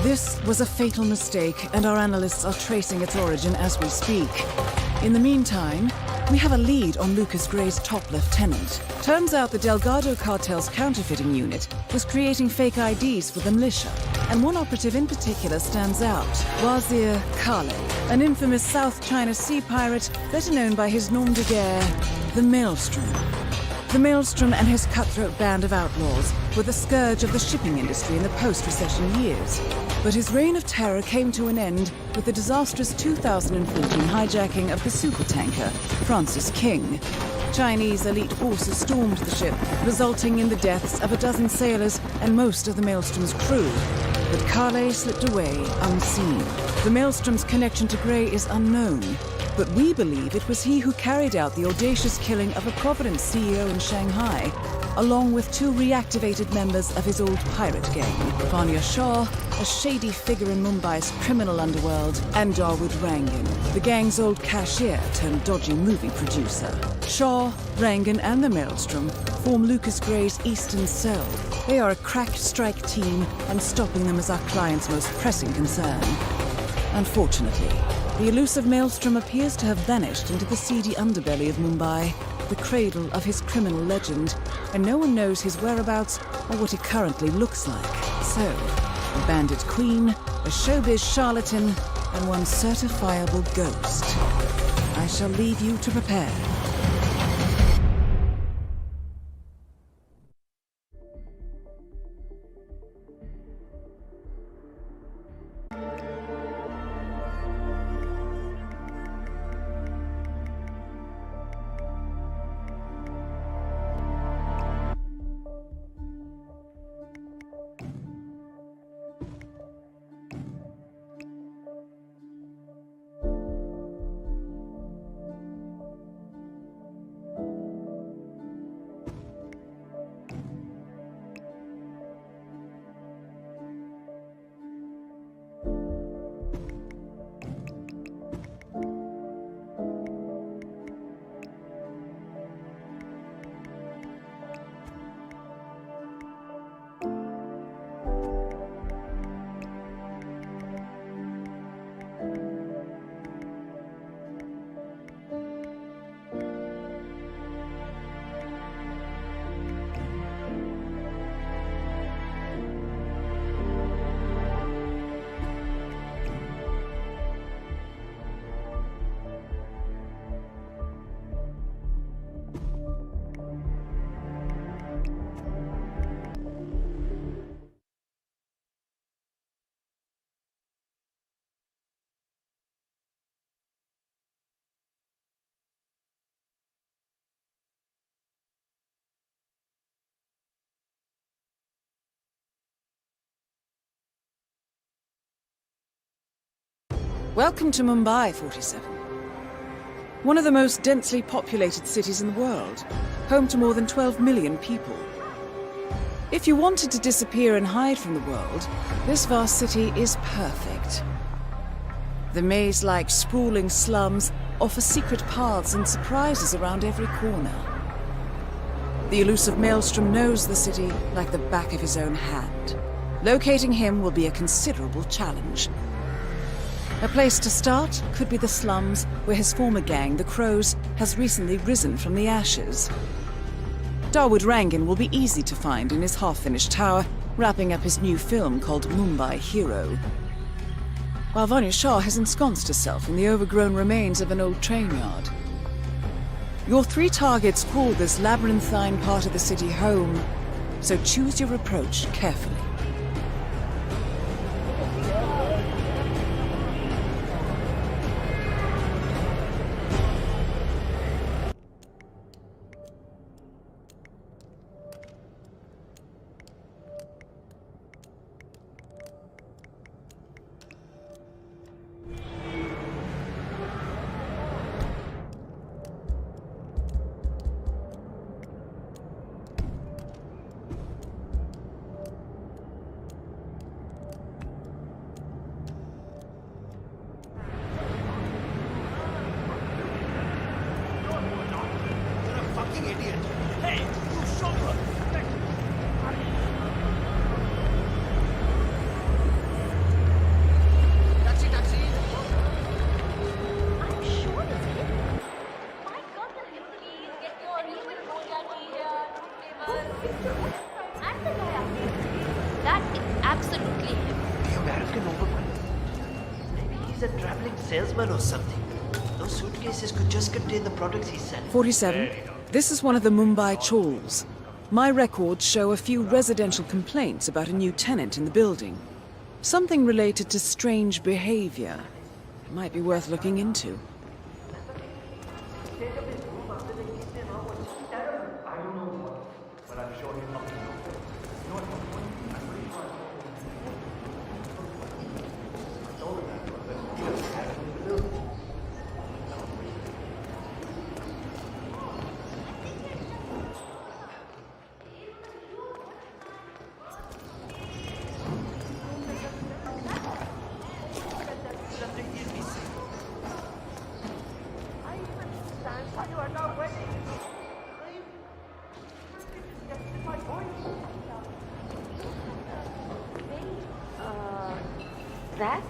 This was a fatal mistake, and our analysts are tracing its origin as we speak. In the meantime, we have a lead on Lucas Gray's top lieutenant. Turns out the Delgado cartel's counterfeiting unit was creating fake IDs for the militia, and one operative in particular stands out, Wazir Kale, an infamous South China Sea pirate better known by his nom de guerre, the Maelstrom. The Maelstrom and his cutthroat band of outlaws were the scourge of the shipping industry in the post-recession years. But his reign of terror came to an end with the disastrous 2014 hijacking of the supertanker Francis King. Chinese elite forces stormed the ship, resulting in the deaths of a dozen sailors and most of the Maelstrom's crew. But Kale slipped away unseen. The Maelstrom's connection to Gray is unknown, but we believe it was he who carried out the audacious killing of a Providence CEO in Shanghai, along with two reactivated members of his old pirate gang, Vanya Shah, a shady figure in Mumbai's criminal underworld, and Dawood Rangan, the gang's old cashier turned dodgy movie producer. Shah, Rangan, and the Maelstrom form Lucas Gray's Eastern Cell. They are a crack strike team, and stopping them is our client's most pressing concern. Unfortunately, the elusive Maelstrom appears to have vanished into the seedy underbelly of Mumbai. the cradle of his criminal legend, and no one knows his whereabouts or what he currently looks like. So, a bandit queen, a showbiz charlatan, and one certifiable ghost. I shall leave you to prepare. Welcome to Mumbai, 47. One of the most densely populated cities in the world, home to more than 12 million people. If you wanted to disappear and hide from the world, this vast city is perfect. The maze-like sprawling slums offer secret paths and surprises around every corner. The elusive Maelstrom knows the city like the back of his own hand. Locating him will be a considerable challenge. A place to start could be the slums where his former gang, the Crows, has recently risen from the ashes. Dawood Rangan will be easy to find in his half-finished tower, wrapping up his new film called Mumbai Hero. While Vanya Shah has ensconced herself in the overgrown remains of an old train yard. Your three targets call this labyrinthine part of the city home, so choose your approach carefully. That is absolutely him. The American overman. Maybe he's a traveling salesman or something. Those suitcases could just contain the products he's selling. 47. This is one of the Mumbai chawls. My records show a few residential complaints about a new tenant in the building. Something related to strange behavior. It might be worth looking into. That?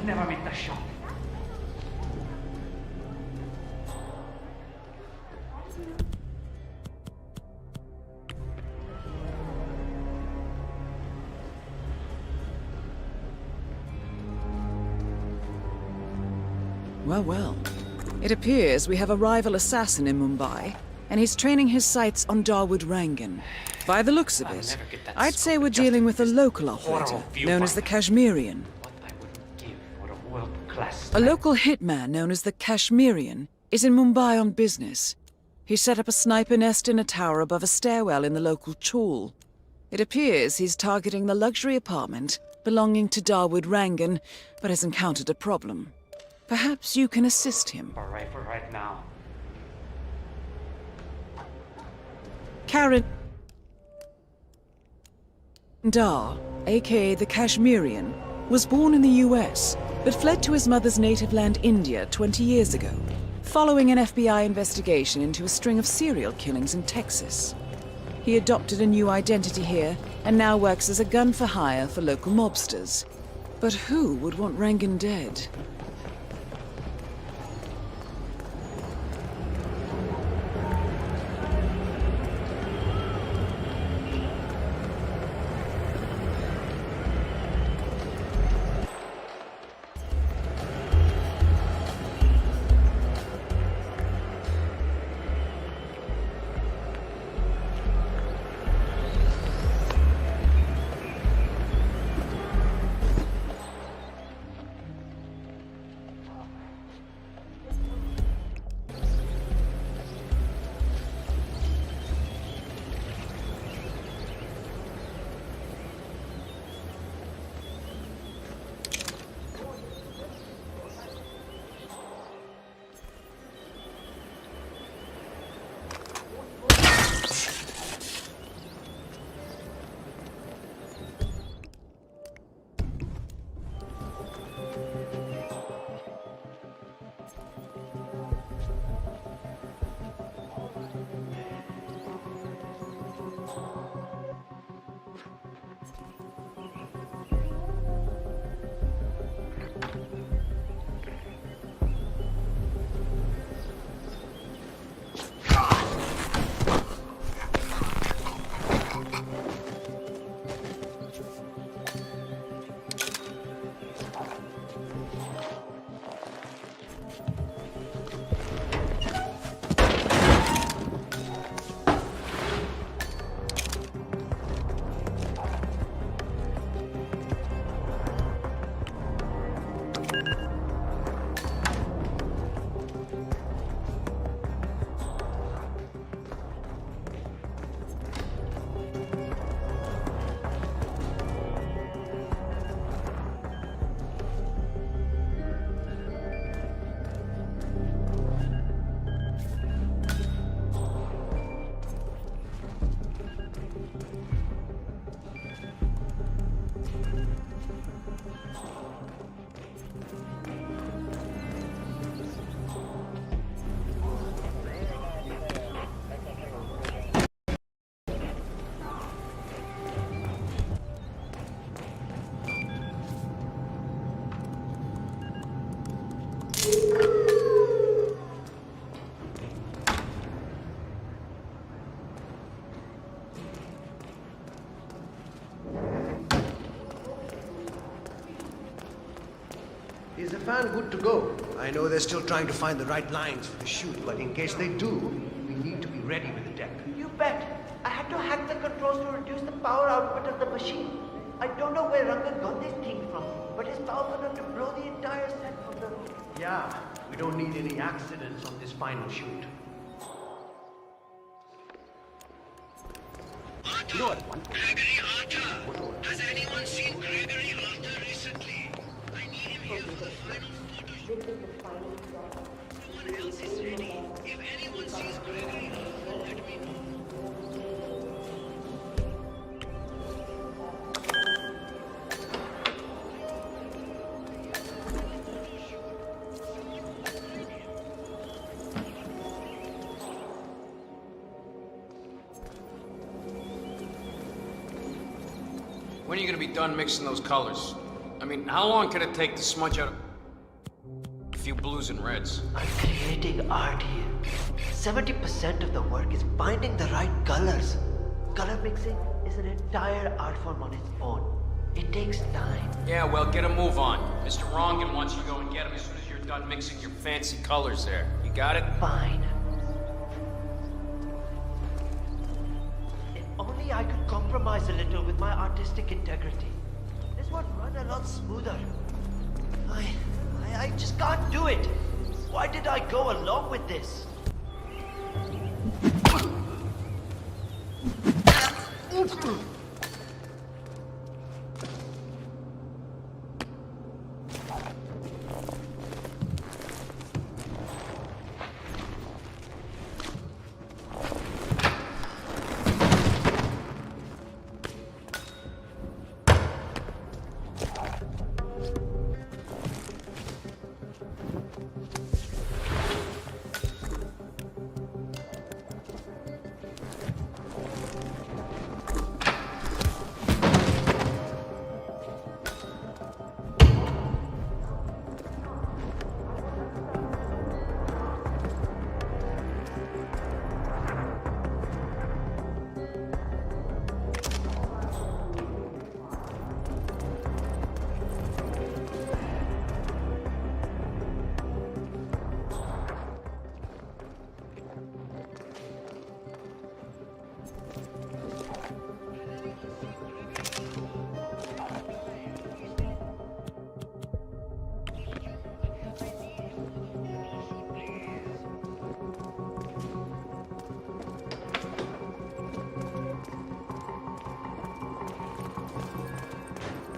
Never make the shot. Well, well. It appears we have a rival assassin in Mumbai, and he's training his sights on Dawood Rangan. By the looks of it, I'd say we're dealing with a local operator, known as the Kashmirian. A local hitman known as the Kashmirian is in Mumbai on business. He set up a sniper nest in a tower above a stairwell in the local chawl. It appears he's targeting the luxury apartment belonging to Dawood Rangan, but has encountered a problem. Perhaps you can assist him. For right now. Karen Dar, aka the Kashmirian, was born in the US, but fled to his mother's native land, India, 20 years ago, following an FBI investigation into a string of serial killings in Texas. He adopted a new identity here, and now works as a gun for hire for local mobsters. But who would want Rangan dead? Is the fan good to go? I know they're still trying to find the right lines for the shoot, but in case they do, we need to be ready with the deck. You bet. I had to hack the controls to reduce the power output of the machine. I don't know where Rangan got this thing from, but it's powerful enough to blow the entire set from the roof. Yeah, we don't need any accidents on this final shoot. You know what? Gregory Arthur! Has anyone seen Gregory Arthur recently? I need him here for the final photo shoot. Everyone else is ready. If anyone sees Gregory Arthur, let me know. When are you gonna be done mixing those colors? I mean, how long can it take to smudge out a few blues and reds? I'm creating art here. 70% of the work is finding the right colors. Color mixing is an entire art form on its own. It takes time. Yeah, well, get a move on. Mr. Rongan wants you to go and get him as soon as you're done mixing your fancy colors there. You got it? Fine. If only I could compromise a little with my artistic integrity. This would run a lot smoother. I just can't do it. Why did I go along with this?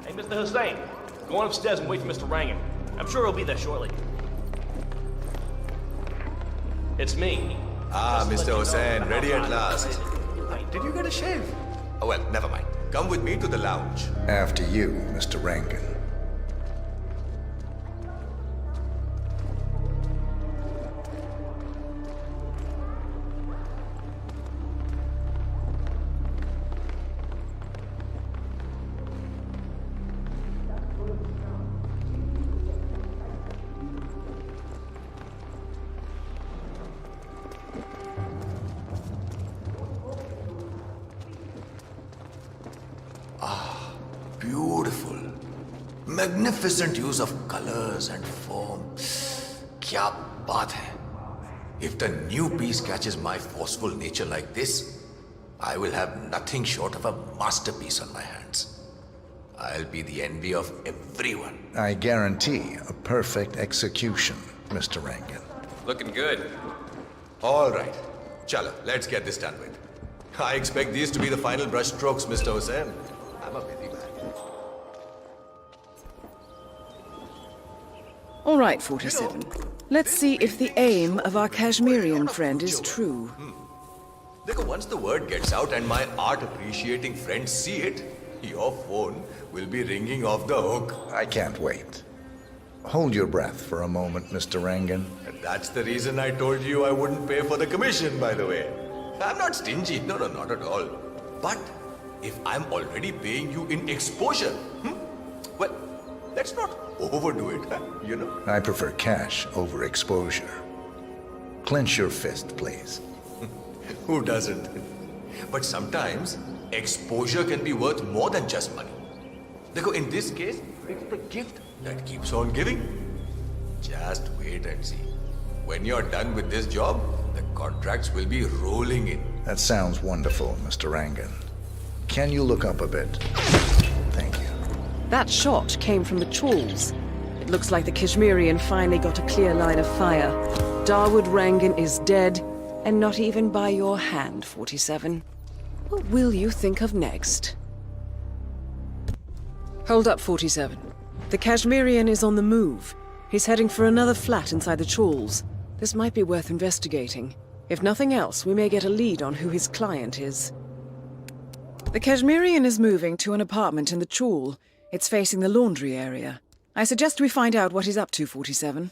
Hey, Mr. Hussein, go on upstairs and wait for Mr. Rangan. I'm sure he'll be there shortly. It's me. Ah, Mr. Hussein, ready at last. Did you get a shave? Oh, well, never mind. Come with me to the lounge. After you, Mr. Rangan. Beautiful. Magnificent use of colors and form. Kya baat hai. If the new piece catches my forceful nature like this, I will have nothing short of a masterpiece on my hands. I'll be the envy of everyone. I guarantee a perfect execution, Mr. Rangan. Looking good. All right. Chala, let's get this done with. I expect these to be the final brush strokes, Mr. Hussain. I'm a busy man. All right, 47. Let's see if the aim of our Kashmirian friend is true. Dekho, once the word gets out and my art-appreciating friends see it, your phone will be ringing off the hook. I can't wait. Hold your breath for a moment, Mr. Rangan. That's the reason I told you I wouldn't pay for the commission, by the way. I'm not stingy. No, not at all. But if I'm already paying you in exposure, well, let's not overdo it, you know? I prefer cash over exposure. Clench your fist, please. Who doesn't? But sometimes, exposure can be worth more than just money. Dekho, in this case, it's the gift that keeps on giving. Just wait and see. When you're done with this job, the contracts will be rolling in. That sounds wonderful, Mr. Rangan. Can you look up a bit? Thank you. That shot came from the chawls. It looks like the Kashmirian finally got a clear line of fire. Dawood Rangan is dead, and not even by your hand, 47. What will you think of next? Hold up, 47. The Kashmirian is on the move. He's heading for another flat inside the chawls. This might be worth investigating. If nothing else, we may get a lead on who his client is. The Kashmirian is moving to an apartment in the chawl. It's facing the laundry area. I suggest we find out what he's up to, 47.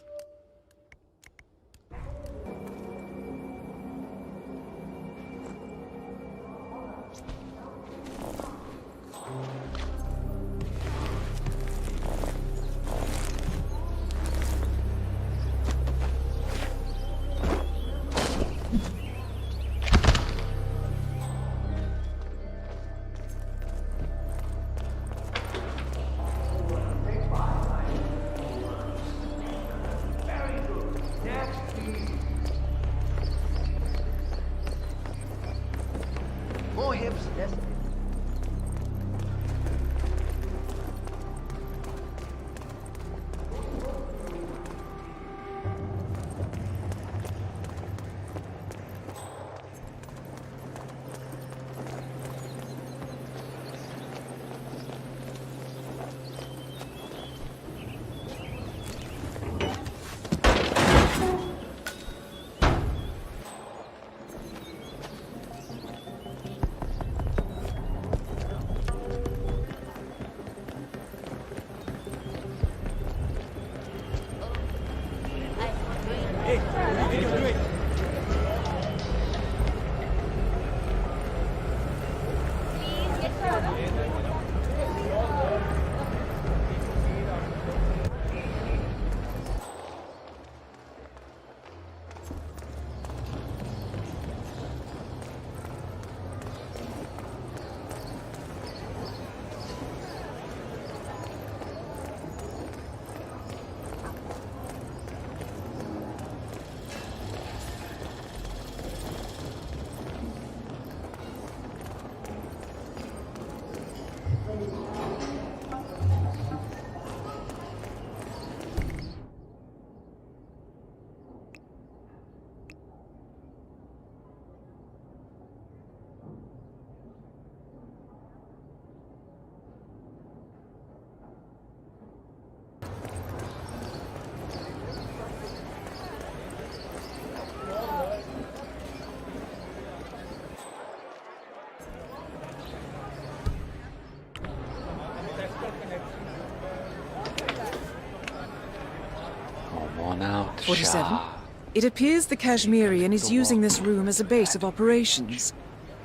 out, 47. Shah. It appears the Kashmirian is using this room as a base of operations.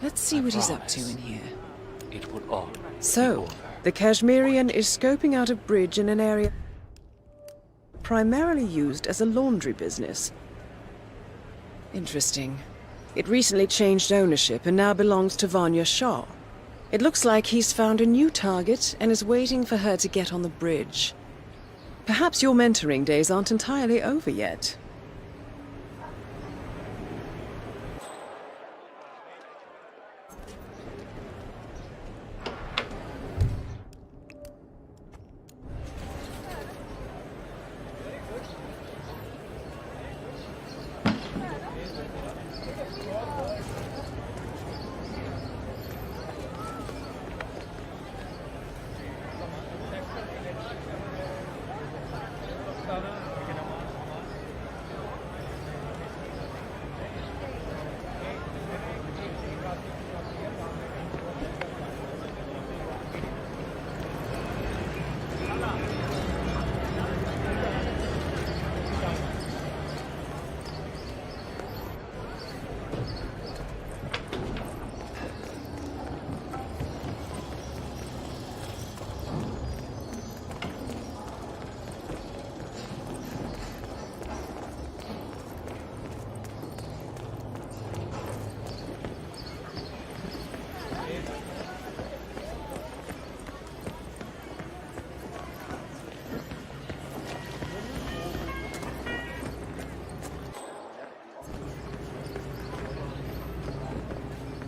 Let's see what he's up to in here. It would all. So, the Kashmirian is scoping out a bridge in an area primarily used as a laundry business. Interesting. It recently changed ownership and now belongs to Vanya Shah. It looks like he's found a new target and is waiting for her to get on the bridge. Perhaps your mentoring days aren't entirely over yet.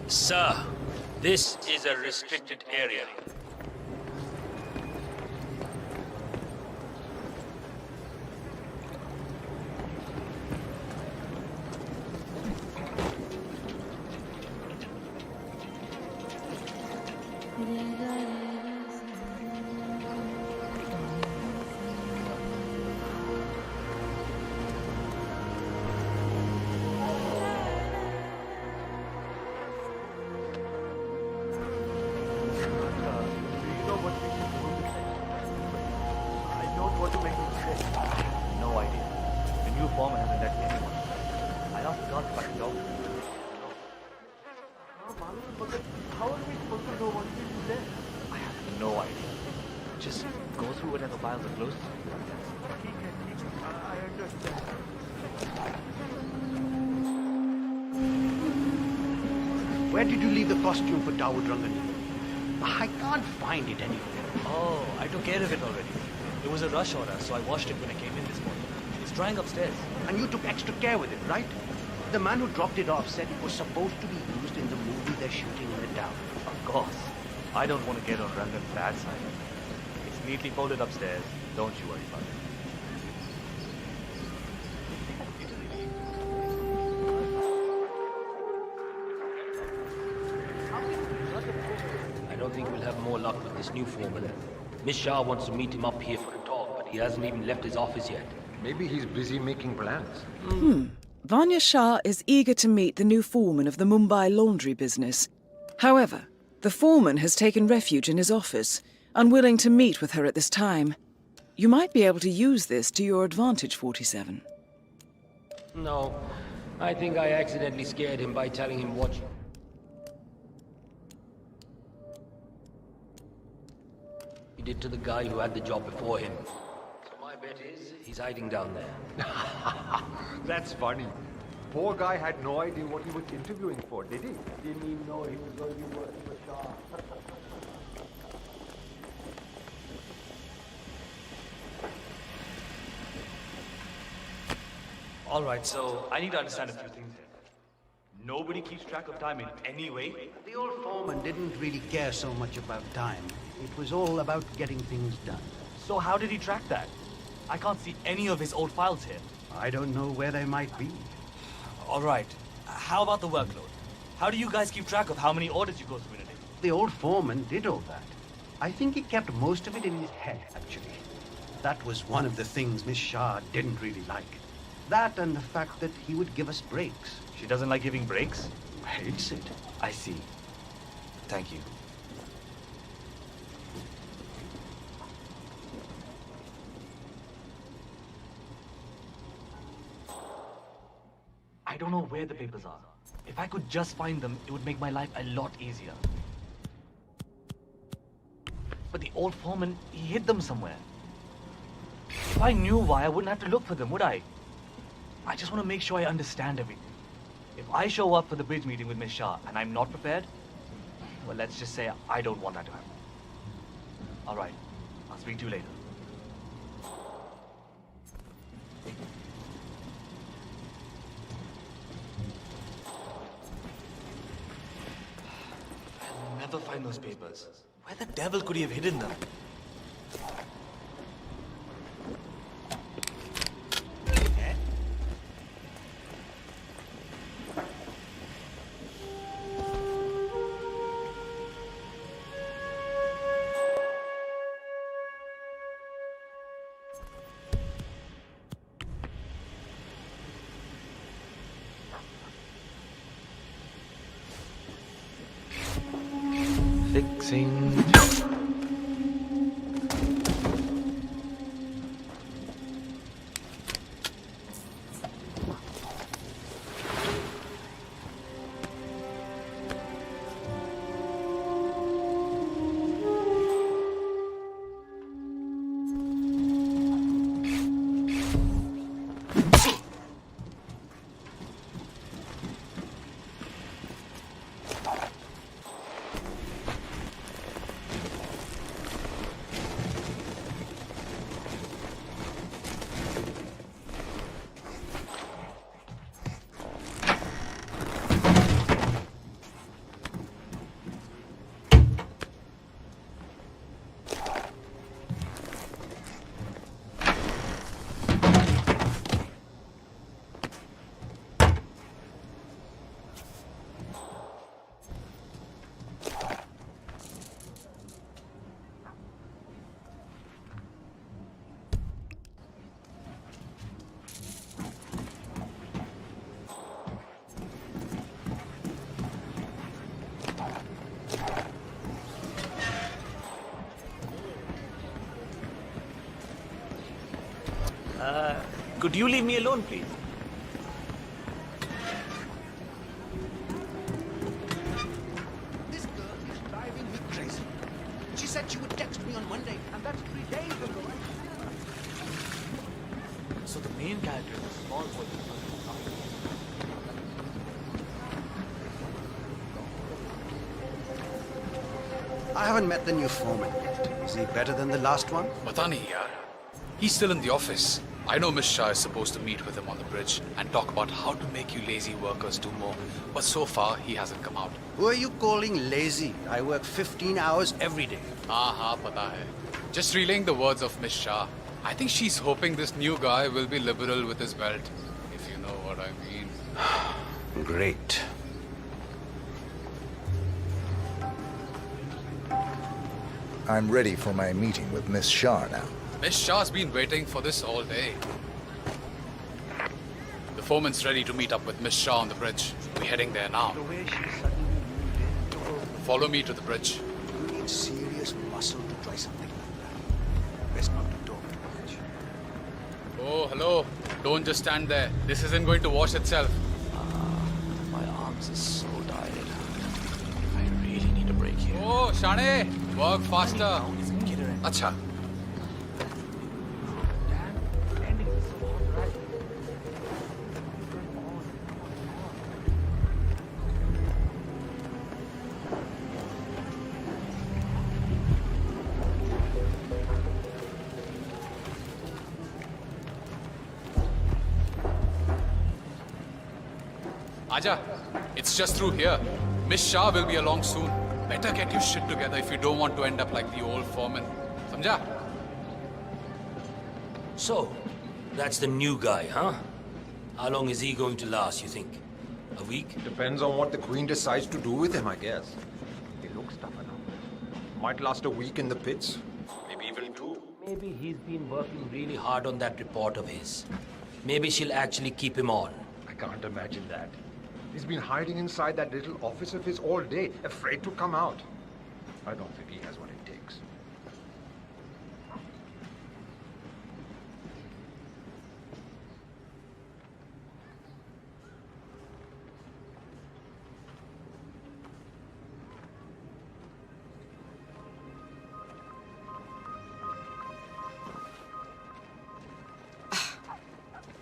Sir, this is a restricted area. Where did you leave the costume for Dawood Rangani? I can't find it anywhere. Oh, I took care of it already. It was a rush order, so I washed it when I came in this morning. It's drying upstairs. And you took extra care with it, right? The man who dropped it off said it was supposed to be used in the movie they're shooting in the town. Of course. I don't want to get on Rangan's bad side. It's neatly folded upstairs. Don't you worry about it. I don't think we'll have more luck with this new foreman. Miss Shah wants to meet him up here for a talk, but he hasn't even left his office yet. Maybe he's busy making plans. Vanya Shah is eager to meet the new foreman of the Mumbai laundry business. However, the foreman has taken refuge in his office, unwilling to meet with her at this time. You might be able to use this to your advantage, 47. No, I think I accidentally scared him by telling him what he did to the guy who had the job before him. So my bet is he's hiding down there. That's funny. Poor guy had no idea what he was interviewing for, did he? Didn't even know he was going to be working for Shah. All right, so I need to understand a few things here. Nobody keeps track of time in any way? The old foreman didn't really care so much about time. It was all about getting things done. So how did he track that? I can't see any of his old files here. I don't know where they might be. All right. How about the workload? How do you guys keep track of how many orders you go through in a day? The old foreman did all that. I think he kept most of it in his head, actually. That was one of the things Miss Shah didn't really like. That and the fact that he would give us breaks. She doesn't like giving breaks? Hates it. I see. Thank you. I don't know where the papers are. If I could just find them, it would make my life a lot easier. But the old foreman, he hid them somewhere. If I knew why, I wouldn't have to look for them, would I? I just want to make sure I understand everything. If I show up for the bridge meeting with Miss Shah and I'm not prepared, well, let's just say I don't want that to happen. All right. I'll speak to you later. I'll never find those papers. Where the devil could he have hidden them? Fixing. Could you leave me alone, please? This girl is driving me crazy. She said she would text me on Monday, and that's 3 days ago. So the main character is a small boy. I haven't met the new foreman yet. Is he better than the last one? Pata nahi yaar. He's still in the office. I know Miss Shah is supposed to meet with him on the bridge and talk about how to make you lazy workers do more. But so far, he hasn't come out. Who are you calling lazy? I work 15 hours every day. Haan, pata hai. Just relaying the words of Miss Shah. I think she's hoping this new guy will be liberal with his belt, if you know what I mean. Great. I'm ready for my meeting with Miss Shah now. Miss Shah's been waiting for this all day. The foreman's ready to meet up with Miss Shah on the bridge. We're heading there now. Follow me to the bridge. You need serious muscle to try something like that. Best not to talk too much. Oh, hello. Don't just stand there. This isn't going to wash itself. My arms are so tired. I really need a break here. Oh, Shane, work faster. Acha. Aja, it's just through here. Miss Shah will be along soon. Better get your shit together if you don't want to end up like the old foreman. Samjha? So, that's the new guy, huh? How long is he going to last, you think? A week? Depends on what the Queen decides to do with him, I guess. He looks tough enough. Might last a week in the pits. Maybe even 2. Maybe he's been working really hard on that report of his. Maybe she'll actually keep him on. I can't imagine that. He's been hiding inside that little office of his all day, afraid to come out. I don't think he has what it takes.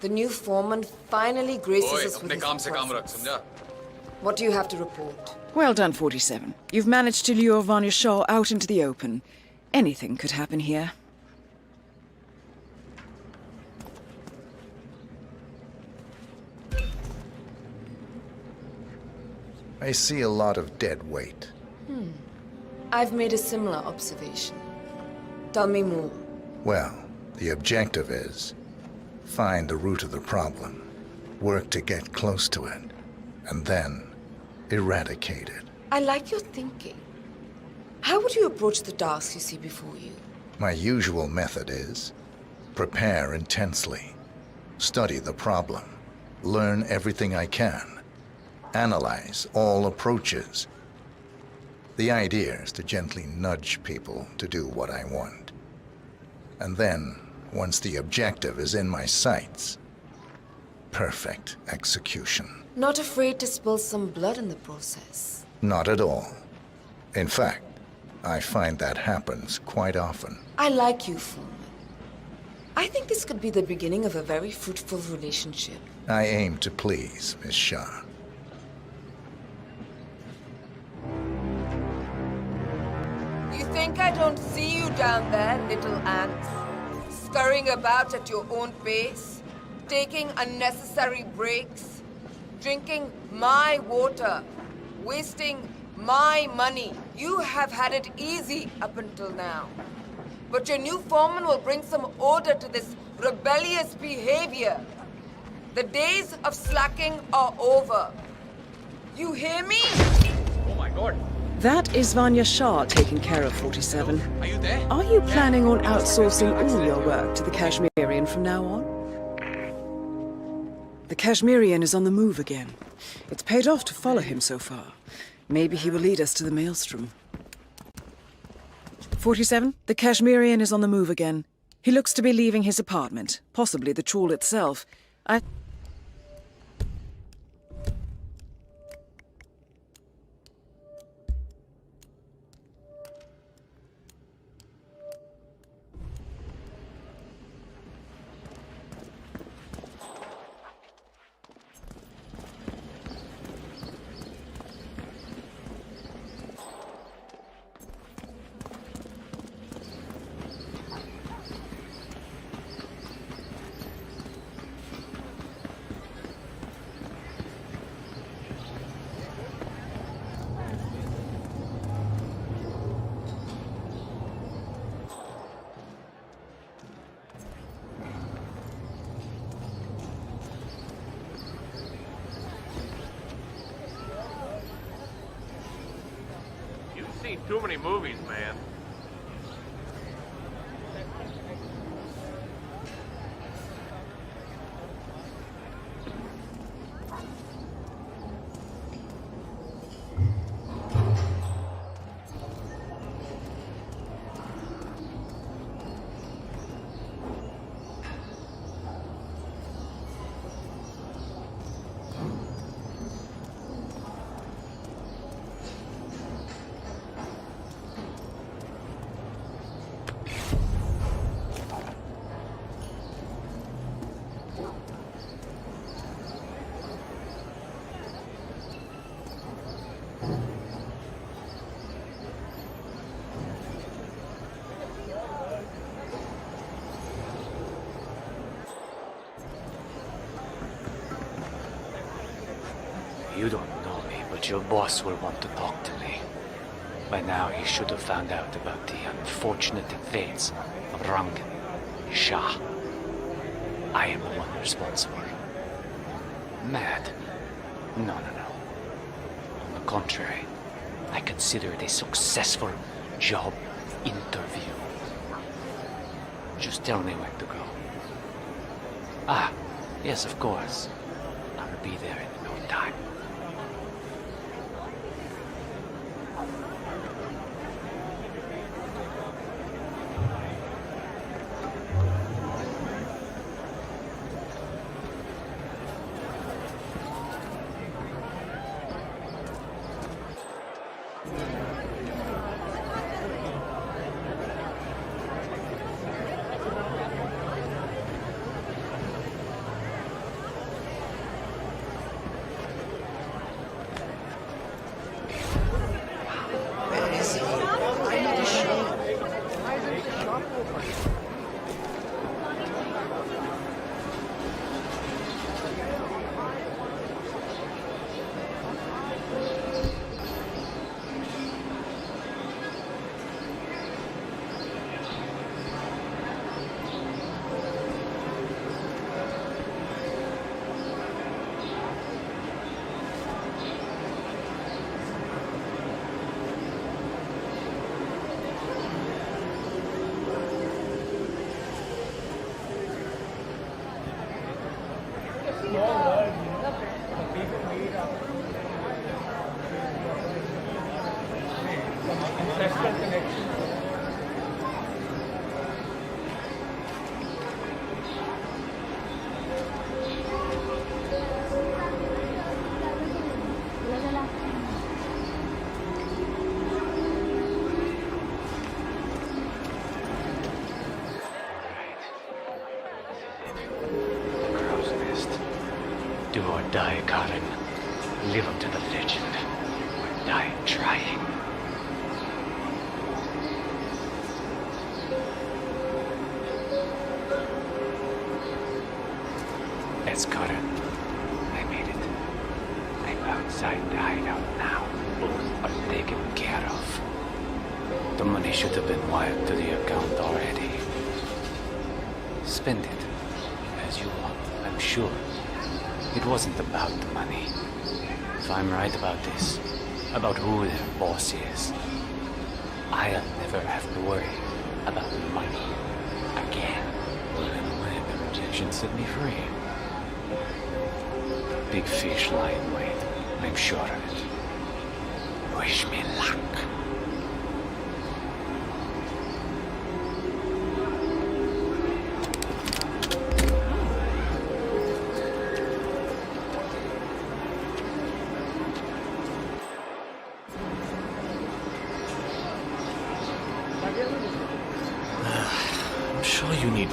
The new foreman finally graces us with his presence. What do you have to report? Well done, 47. You've managed to lure Vanya Shaw out into the open. Anything could happen here. I see a lot of dead weight. I've made a similar observation. Tell me more. Well, the objective is find the root of the problem, work to get close to it, and then eradicate it. I like your thinking. How would you approach the task you see before you? My usual method is prepare intensely, study the problem, learn everything I can, analyze all approaches. The idea is to gently nudge people to do what I want. And then, once the objective is in my sights, perfect execution. Not afraid to spill some blood in the process? Not at all. In fact, I find that happens quite often. I like you, Foreman. I think this could be the beginning of a very fruitful relationship. I aim to please, Miss Shah. You think I don't see you down there, little ants? Scurrying about at your own pace? Taking unnecessary breaks? Drinking my water? Wasting my money? You have had it easy up until now. But your new foreman will bring some order to this rebellious behavior. The days of slacking are over. You hear me? Oh my god. That is Vanya Shah taking care of 47. Are you there? Are you planning on outsourcing all your work to the Kashmirian from now on? The Kashmirian is on the move again. It's paid off to follow him so far. Maybe he will lead us to the maelstrom. 47, the Kashmirian is on the move again. He looks to be leaving his apartment, possibly the trawl itself. Too many movies, man. You don't know me, but your boss will want to talk to me. By now, he should have found out about the unfortunate fates of Rangan Shah. I am the one responsible. Mad? No. On the contrary, I consider it a successful job interview. Just tell me where to go. Ah, yes, of course. I'll be there in no time. Crow's nest. Do or die, Karen. Live up to the legend. Or die trying. It's Karen. I made it. I'm outside the hideout now. Both are taken care of. The money should have been wired to the account already. Spend it as you want, I'm sure. It wasn't about the money. If I'm right about this, about who their boss is, I'll never have to worry about money again. Well, in a way, the rejection set me free. Big fish lie in wait, I'm sure of it. Wish me luck. I'm sure you need...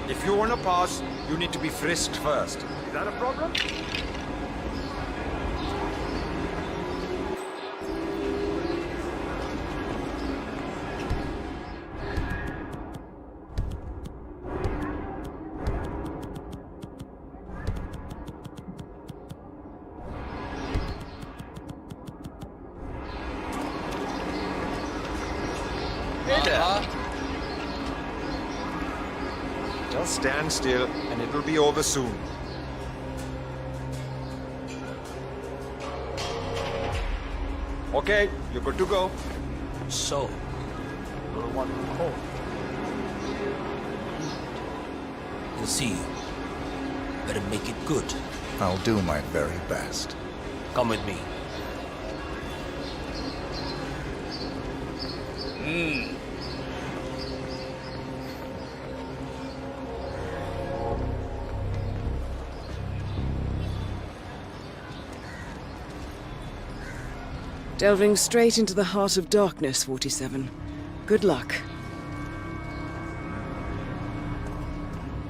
If you want to pass, you need to be frisked first. Is that a problem? Hey there. Just stand still, and it will be over soon. Okay, you're good to go. So, you're the one who called. We'll see you. Better make it good. I'll do my very best. Come with me. Delving straight into the heart of darkness, 47. Good luck.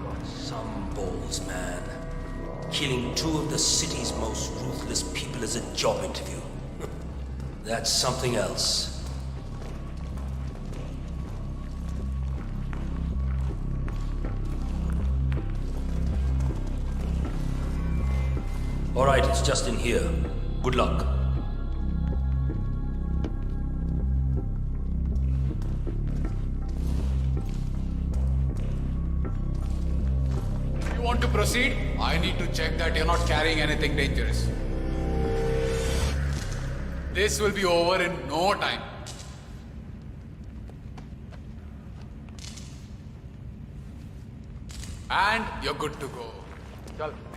Got some balls, man. Killing two of the city's most ruthless people is a job interview. That's something else. All right, it's just in here. Good luck. If you want to proceed, I need to check that you're not carrying anything dangerous. This will be over in no time. And you're good to go.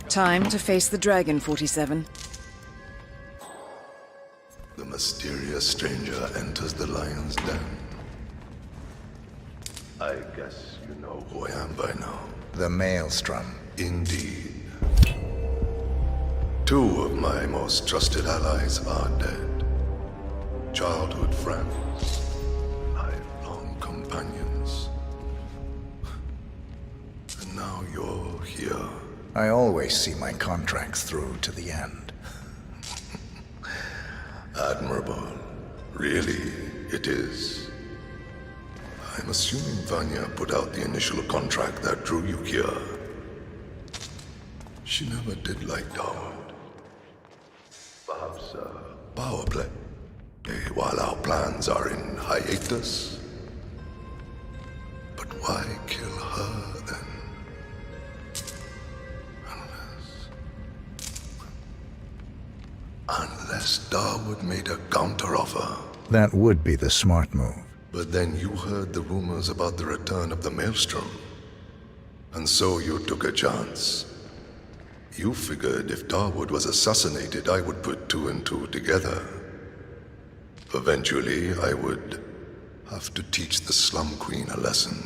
Time to face the dragon, 47. The mysterious stranger enters the lion's den. I guess you know who I am by now. The Maelstrom. Indeed. Two of my most trusted allies are dead. Childhood friends. Lifelong companions. And now you're here. I always see my contracts through to the end. Admirable. Really, it is. I'm assuming Vanya put out the initial contract that drew you here. She never did like Dawood. Perhaps power play. While our plans are in hiatus. But why kill her then? Unless Dawood made a counteroffer. That would be the smart move. But then you heard the rumors about the return of the Maelstrom. And so you took a chance. You figured if Dawood was assassinated, I would put two and two together. Eventually, I would have to teach the Slum Queen a lesson.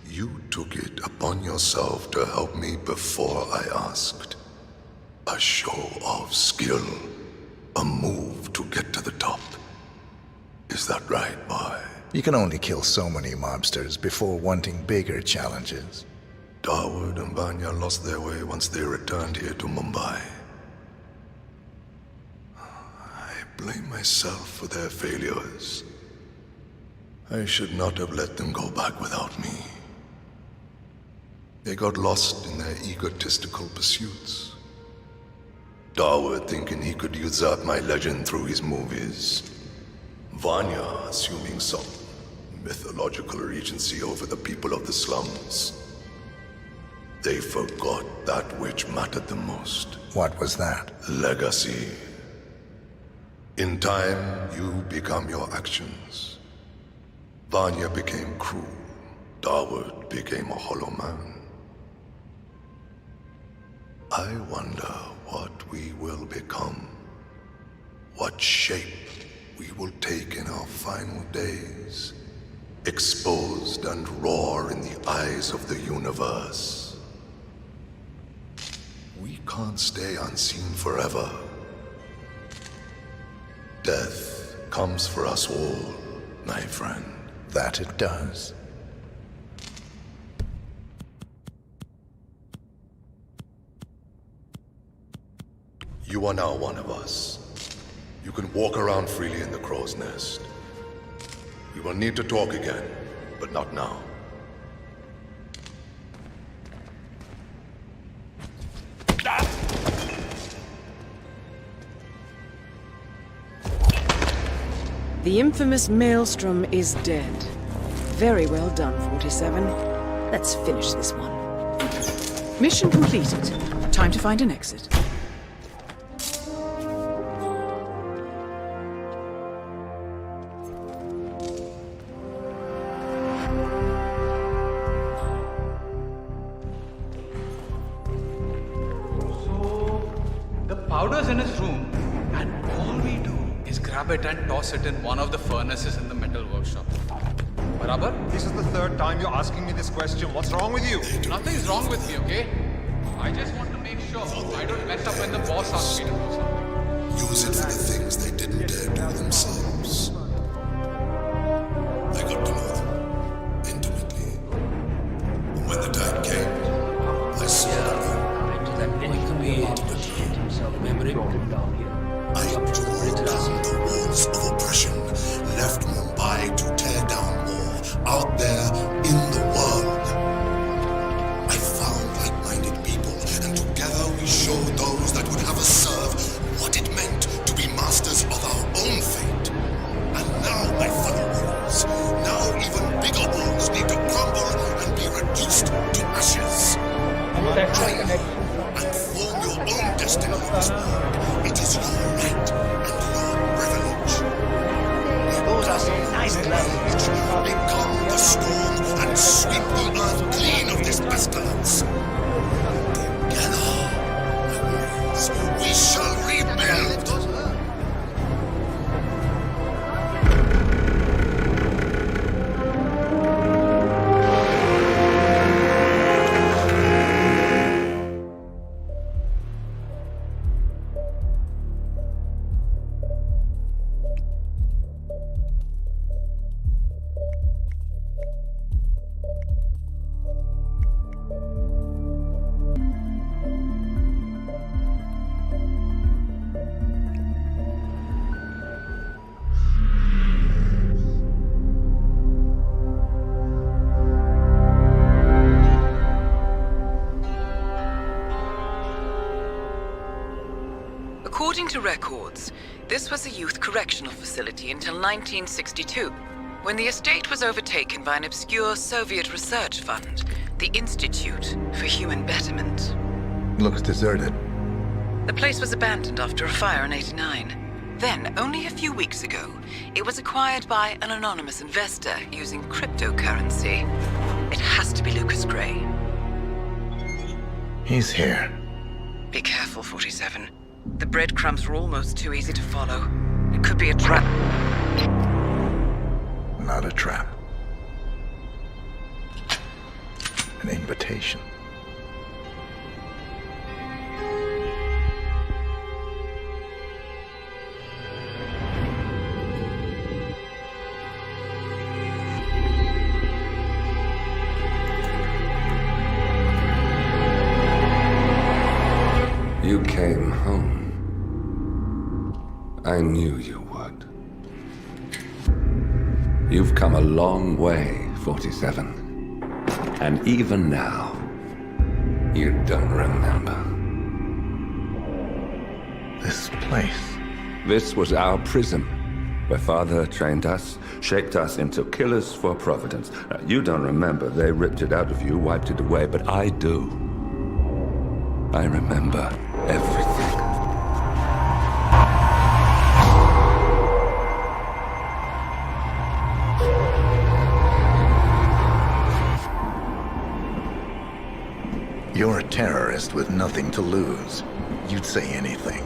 You took it upon yourself to help me before I asked. A show of skill. A move to get to the top. Is that right, boy? You can only kill so many mobsters before wanting bigger challenges. Dawood and Vanya lost their way once they returned here to Mumbai. I blame myself for their failures. I should not have let them go back without me. They got lost in their egotistical pursuits. Dawood thinking he could usurp my legend through his movies. Vanya assuming some mythological regency over the people of the slums. They forgot that which mattered the most. What was that? Legacy. In time, you become your actions. Vanya became cruel. Dawood became a hollow man. I wonder what we will become. What shape we will take in our final days. Exposed and raw in the eyes of the universe. We can't stay unseen forever. Death comes for us all, my friend. That it does. You are now one of us. You can walk around freely in the crow's nest. We will need to talk again, but not now. The infamous Maelstrom is dead. Very well done, 47. Let's finish this one. Mission completed. Time to find an exit. Powder's in his room, and all we do is grab it and toss it in one of the furnaces in the metal workshop. Barabar? This is the third time you're asking me this question. What's wrong with you? Nothing's wrong with me, okay? I just want to make sure I don't mess up when the boss asks me to do something. Use it for the things they didn't dare do themselves. I got to know them intimately. And when the time came, I saw them. Memory. I tore down the walls of oppression, left Mumbai to tear down more out there in the world. I found like-minded people, and together we showed those that would have us serve what it meant to be masters of our own fate. And now, my fellow walls, now even bigger walls need to crumble and be reduced to ashes. Join me and form your own destiny in this world. It is your right and your privilege. Those are some nice clouds. Become the storm and sweep the earth clean of this pestilence. Together, my warriors, we shall rebuild. According to records, this was a youth correctional facility until 1962, when the estate was overtaken by an obscure Soviet research fund, the Institute for Human Betterment. Looks deserted. The place was abandoned after a fire in '89. Then, only a few weeks ago, it was acquired by an anonymous investor using cryptocurrency. It has to be Lucas Gray. He's here. Be careful, 47. The breadcrumbs were almost too easy to follow. It could be a trap. Not a trap. An invitation. You came home. I knew you would. You've come a long way, 47. And even now, you don't remember. This place. This was our prison, where Father trained us, shaped us into killers for Providence. Now, you don't remember. They ripped it out of you, wiped it away, but I do. I remember everything. You're a terrorist with nothing to lose. You'd say anything.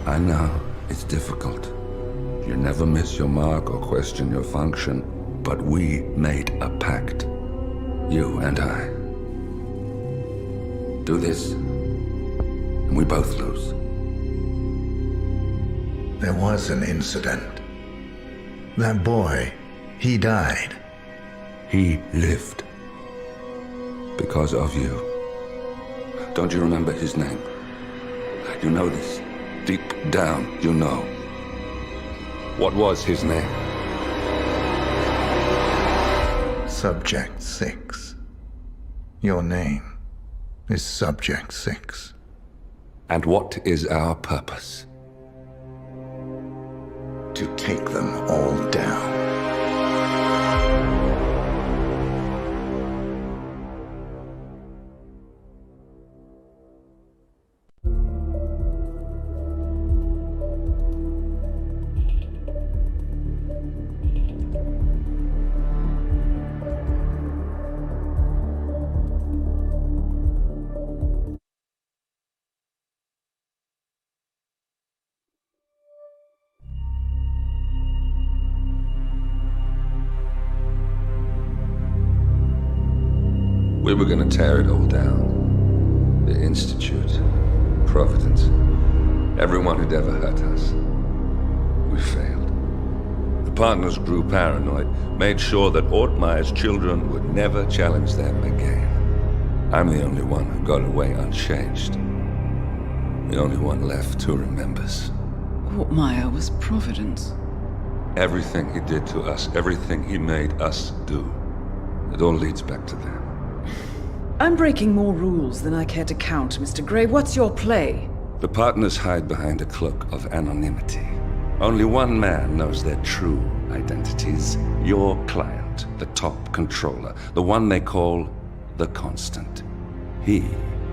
I know, it's difficult. You never miss your mark or question your function, but we made a pact. You and I. Do this, and we both lose. There was an incident. That boy, he died. He lived. Because of you. Don't you remember his name? You know this. Deep down, you know. What was his name? Subject 6. Your name is Subject 6. And what is our purpose? To take them all down. We were gonna tear it all down. The Institute, Providence, everyone who'd ever hurt us. We failed. The partners grew paranoid, made sure that Ortmeyer's children would never challenge them again. I'm the only one who got away unchanged. The only one left who remembers. Ortmeyer was Providence. Everything he did to us, everything he made us do, it all leads back to them. I'm breaking more rules than I care to count, Mr. Gray. What's your play? The partners hide behind a cloak of anonymity. Only one man knows their true identities. Your client, the top controller, the one they call the Constant. He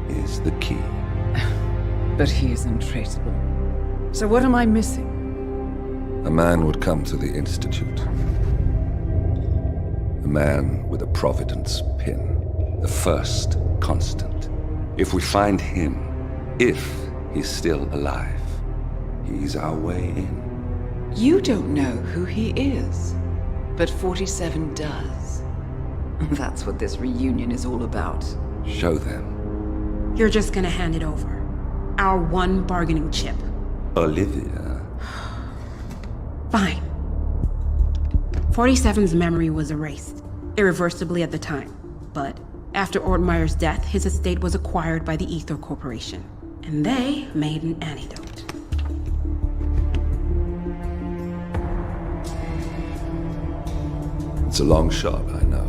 is the key. But he is untraceable. So what am I missing? A man would come to the Institute. A man with a Providence pin. The first Constant. If we find him, if he's still alive, he's our way in. You don't know who he is, but 47 does. That's what this reunion is all about. Show them. You're just gonna hand it over. Our one bargaining chip. Olivia. Fine. 47's memory was erased, irreversibly at the time, but after Ortmeyer's death, his estate was acquired by the Ether Corporation, and they made an antidote. It's a long shot, I know.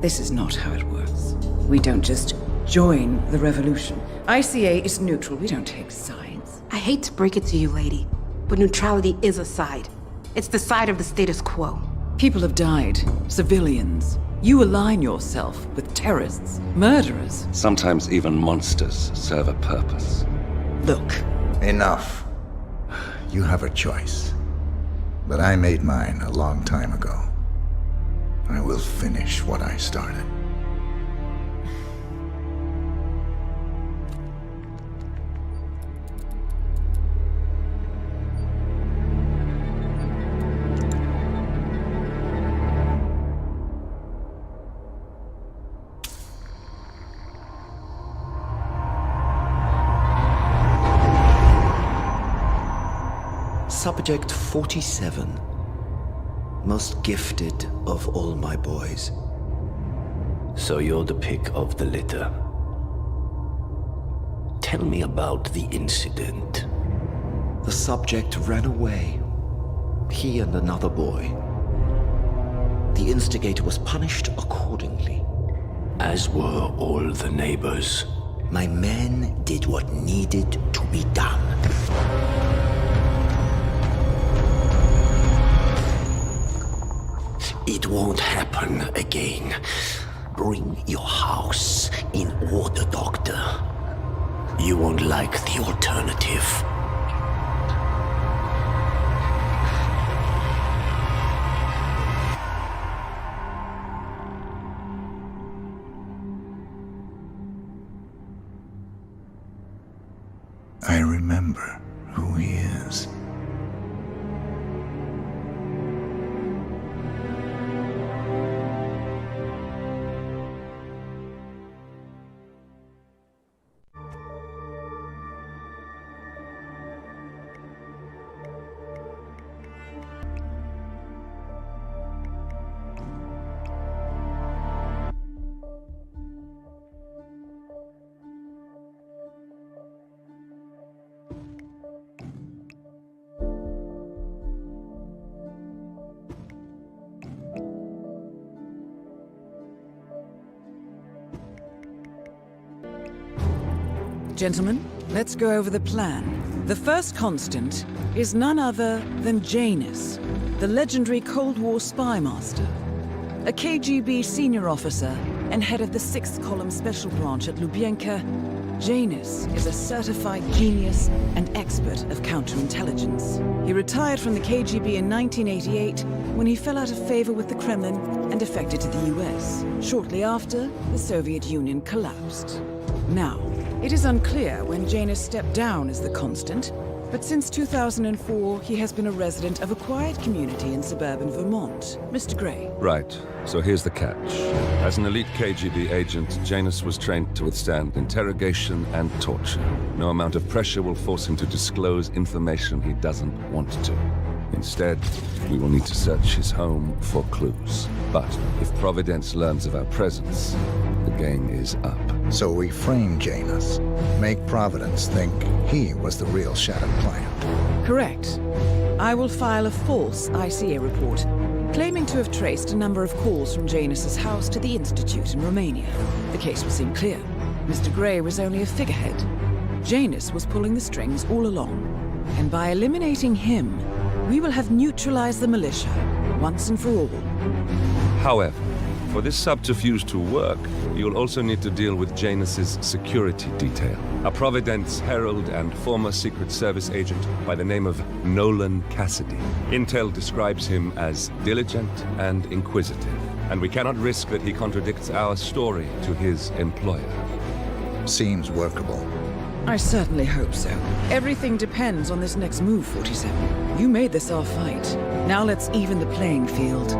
This is not how it works. We don't just join the revolution. ICA is neutral. We don't take sides. I hate to break it to you, lady, but neutrality is a side. It's the side of the status quo. People have died. Civilians. You align yourself with terrorists, murderers. Sometimes even monsters serve a purpose. Look. Enough. You have a choice. But I made mine a long time ago. I will finish what I started. Subject 47. Most gifted of all my boys. So you're the pick of the litter. Tell me about the incident. The subject ran away. He and another boy. The instigator was punished accordingly. As were all the neighbors. My men did what needed to be done. It won't happen again. Bring your house in order, Doctor. You won't like the alternative. I remember who he is. Gentlemen, let's go over the plan. The first constant is none other than Janus, the legendary Cold War spy master, a KGB senior officer and head of the 6th Column Special Branch at Lubyanka. Janus is a certified genius and expert of counterintelligence. He retired from the KGB in 1988 when he fell out of favor with the Kremlin and defected to the US. Shortly after, the Soviet Union collapsed. Now, it is unclear when Janus stepped down as the constant, but since 2004, he has been a resident of a quiet community in suburban Vermont. Mr. Gray. Right. So here's the catch. As an elite KGB agent, Janus was trained to withstand interrogation and torture. No amount of pressure will force him to disclose information he doesn't want to. Instead, we will need to search his home for clues. But if Providence learns of our presence, the game is up. So we frame Janus, make Providence think he was the real shadow client. Correct. I will file a false ICA report, claiming to have traced a number of calls from Janus's house to the Institute in Romania. The case will seem clear. Mr. Gray was only a figurehead. Janus was pulling the strings all along. And by eliminating him, we will have neutralized the militia, once and for all. However, for this subterfuge to work, you'll also need to deal with Janus's security detail. A Providence herald and former Secret Service agent by the name of Nolan Cassidy. Intel describes him as diligent and inquisitive, and we cannot risk that he contradicts our story to his employer. Seems workable. I certainly hope so. Everything depends on this next move, 47. You made this our fight. Now let's even the playing field.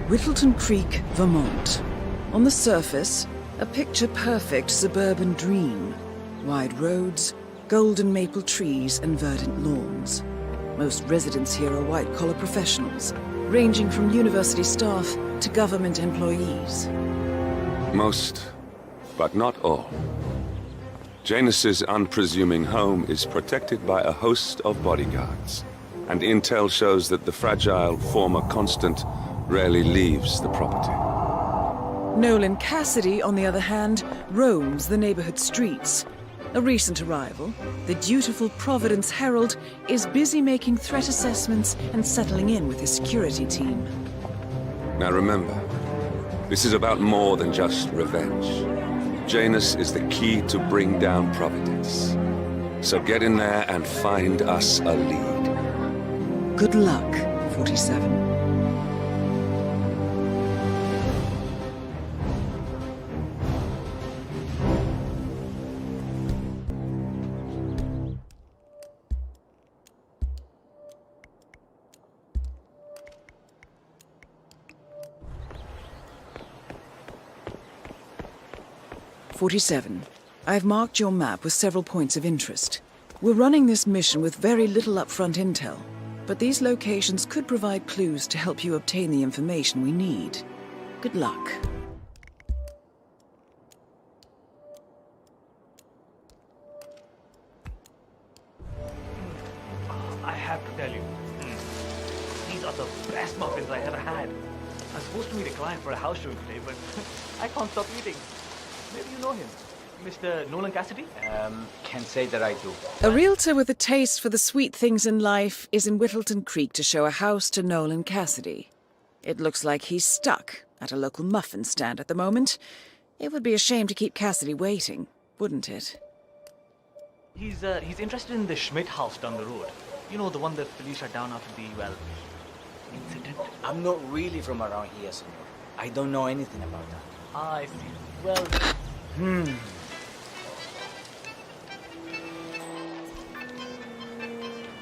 Whittleton Creek, Vermont. On the surface, a picture-perfect suburban dream. Wide roads, golden maple trees, and verdant lawns. Most residents here are white-collar professionals, ranging from university staff to government employees. Most, but not all. Janus's unpresuming home is protected by a host of bodyguards, and intel shows that the fragile former constant rarely leaves the property. Nolan Cassidy, on the other hand, roams the neighborhood streets. A recent arrival, the dutiful Providence Herald is busy making threat assessments and settling in with his security team. Now remember, this is about more than just revenge. Janus is the key to bring down Providence. So get in there and find us a lead. Good luck, 47. I've marked your map with several points of interest. We're running this mission with very little upfront intel, but these locations could provide clues to help you obtain the information we need. Good luck. I have to tell you, these are the best muffins I ever had. I'm supposed to meet a client for a house showing today, but I can't stop eating. Maybe you know him. Mr. Nolan Cassidy? Can't say that I do. A realtor with a taste for the sweet things in life is in Whittleton Creek to show a house to Nolan Cassidy. It looks like he's stuck at a local muffin stand at the moment. It would be a shame to keep Cassidy waiting, wouldn't it? He's interested in the Schmidt house down the road. You know, the one that police shut down after the, incident? I'm not really from around here, senor. I don't know anything about that. Ah, I see. Well...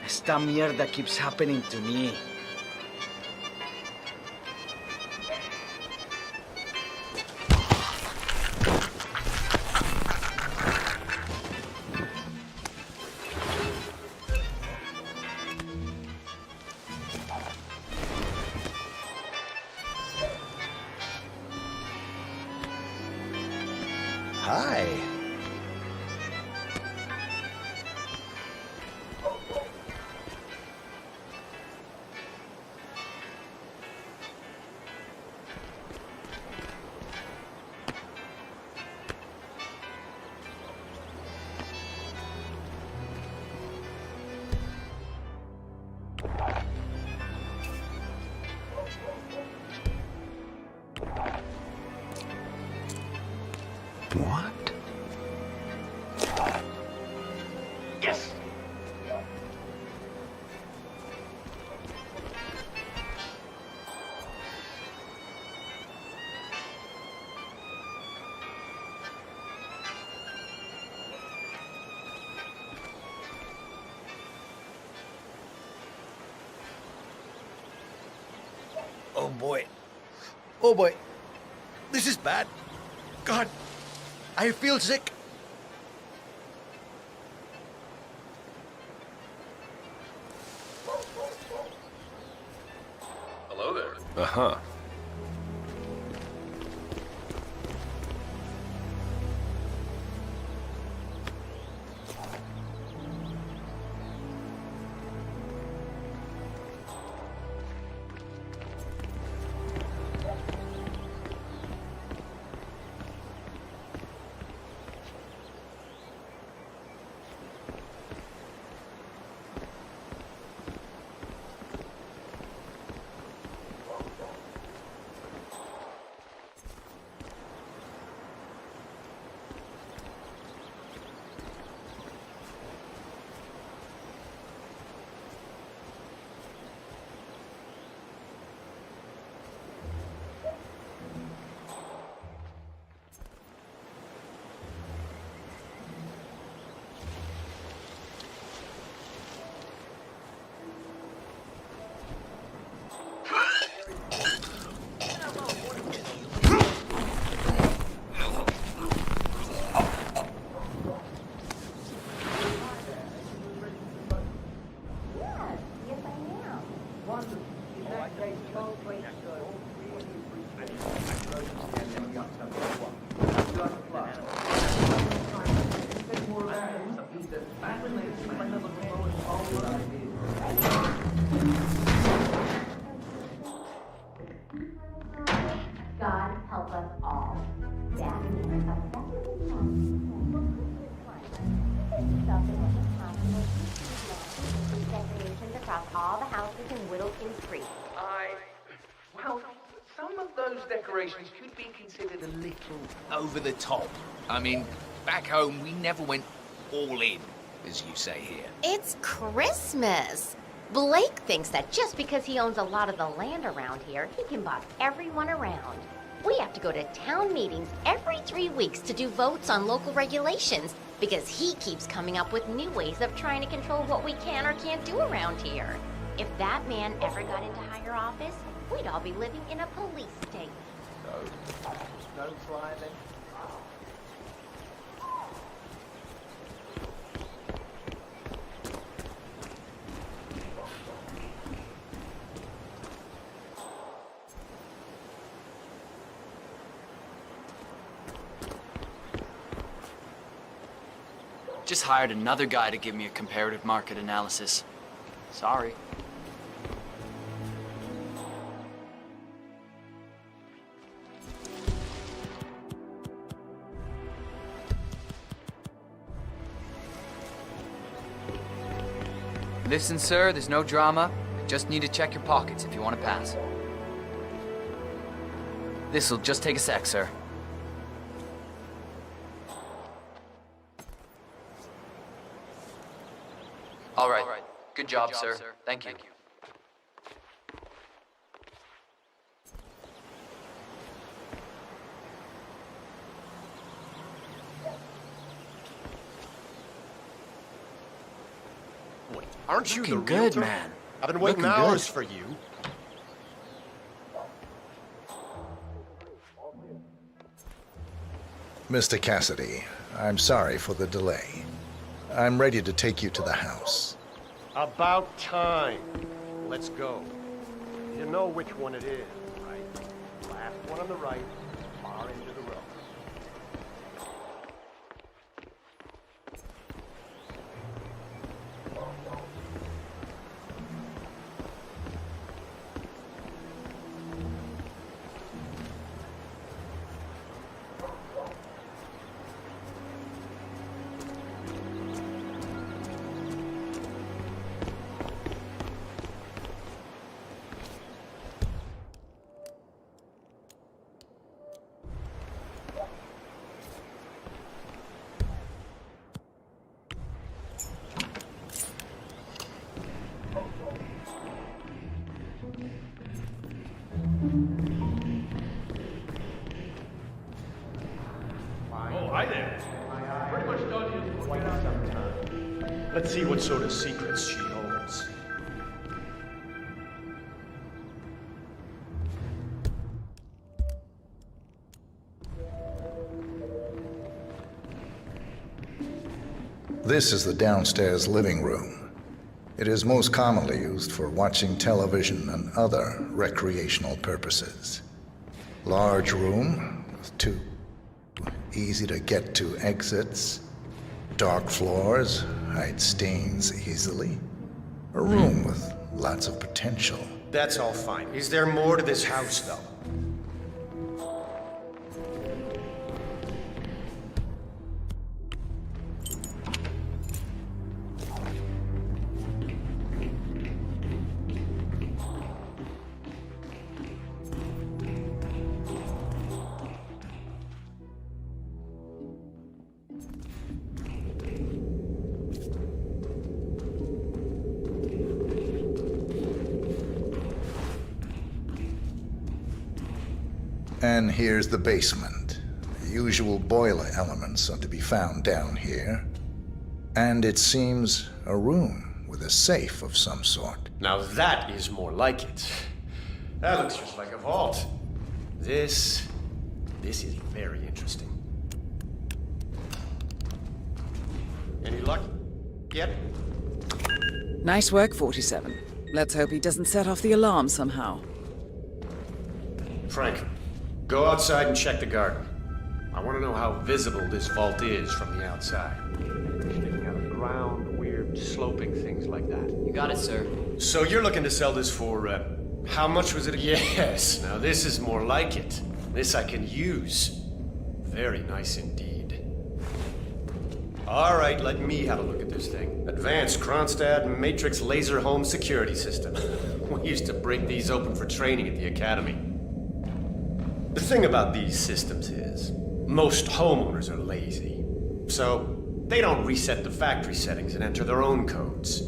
Esta mierda keeps happening to me. Hi. What? Yes! Oh boy. Oh boy. This is bad. God. I feel sick. Hello there. Uh-huh. off all the houses in Whittleston Street. Well, some of those decorations could be considered a little over the top. I mean, back home, we never went all in, as you say here. It's Christmas. Blake thinks that just because he owns a lot of the land around here, he can boss everyone around. We have to go to town meetings every 3 weeks to do votes on local regulations because he keeps coming up with new ways of trying to control what we can or can't do around here. If that man ever got into higher office, we'd all be living in a police state. No driving. Just hired another guy to give me a comparative market analysis. Sorry. Listen, sir, there's no drama. Just need to check your pockets if you want to pass. This'll just take a sec, sir. All right. Good job, sir. Thank you. Wait, aren't you the Looking good, realtor? man. I've been waiting Looking hours good. for you. Mr. Cassidy, I'm sorry for the delay. I'm ready to take you to the house. About time. Let's go. You know which one it is, right? Last one on the right, far into the road. Oh, hi there. Pretty much done here for Quite some time. Let's see what sort of secrets she holds. This is the downstairs living room. It is most commonly used for watching television and other recreational purposes. Large room with two easy-to-get-to exits. Dark floors hide stains easily. A room with lots of potential. That's all fine. Is there more to this house, though? And here's the basement. The usual boiler elements are to be found down here. And it seems a room with a safe of some sort. Now that is more like it. That looks just like a vault. This is very interesting. Any luck yet? Nice work, 47. Let's hope he doesn't set off the alarm somehow. Frank, go outside and check the garden. I want to know how visible this vault is from the outside. Sticking out of the ground, weird sloping things like that. You got it, sir. So you're looking to sell this for, how much was it? Yes, now this is more like it. This I can use. Very nice indeed. All right, let me have a look at this thing. Advanced Kronstadt Matrix Laser Home Security System. We used to break these open for training at the academy. The thing about these systems is, most homeowners are lazy. So, they don't reset the factory settings and enter their own codes.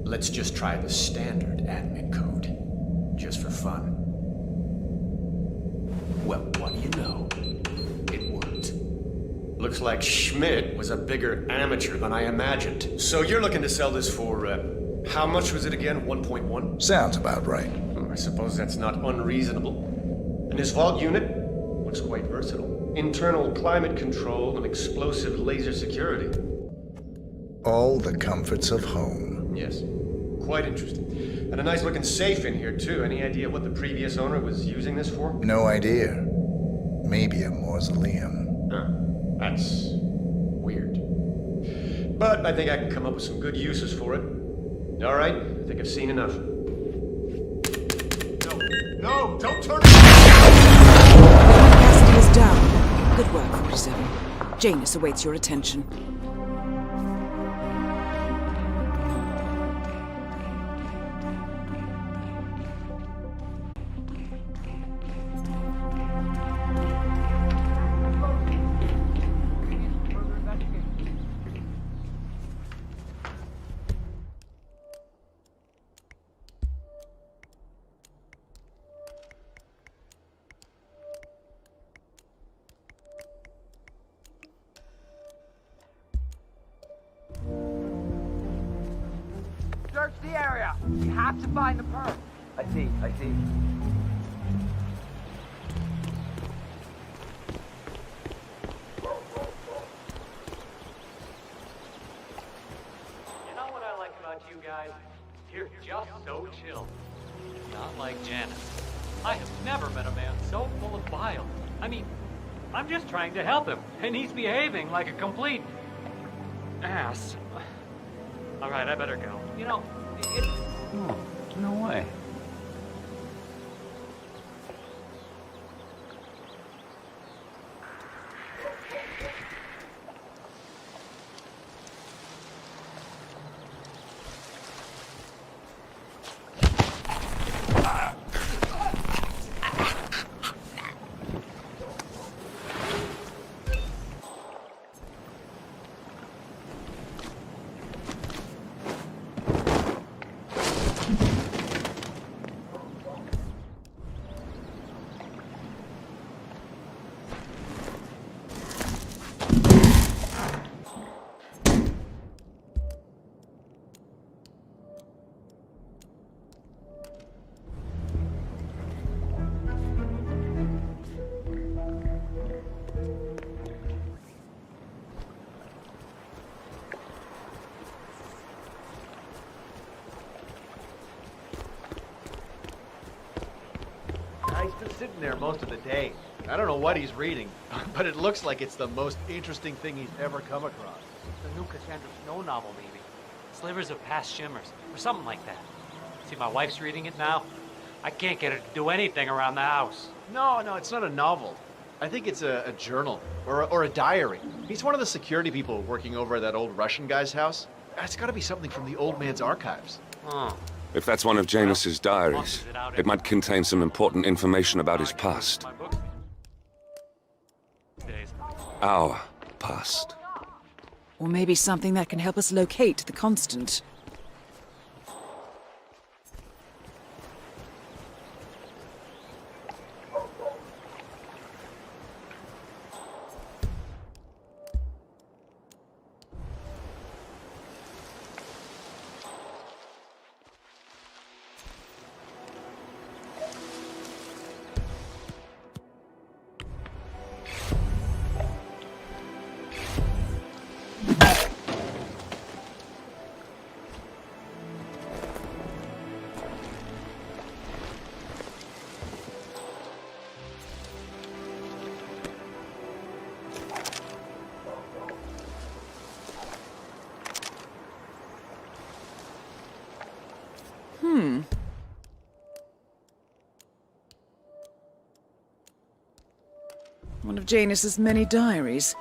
Let's just try the standard admin code. Just for fun. Well, what do you know? It worked. Looks like Schmidt was a bigger amateur than I imagined. So you're looking to sell this for, how much was it again? 1.1? Sounds about right. I suppose that's not unreasonable. And this vault unit looks quite versatile. Internal climate control and explosive laser security. All the comforts of home. Yes. Quite interesting. And a nice looking safe in here, too. Any idea what the previous owner was using this for? No idea. Maybe a mausoleum. That's weird. But I think I can come up with some good uses for it. All right, I think I've seen enough. No, don't turn it! Capacity is down. Good work, 47. Janus awaits your attention. Search the area. You have to find the perp. I see. You know what I like about you guys? You're just so chill. Not like Janice. I have never met a man so full of bile. I mean, I'm just trying to help him, and he's behaving like a complete ass. All right, I better go. You know, no way. He's been sitting there most of the day. I don't know what he's reading, but it looks like it's the most interesting thing he's ever come across. The new Cassandra Snow novel, maybe. Slivers of Past Shimmers, or something like that. See, my wife's reading it now. I can't get her to do anything around the house. No, it's not a novel. I think it's a journal, or a diary. He's one of the security people working over at that old Russian guy's house. It's gotta be something from the old man's archives. Oh. If that's one of Janus's diaries, it might contain some important information about his past. Our past. Or maybe something that can help us locate the Constant. One of Janus's many diaries.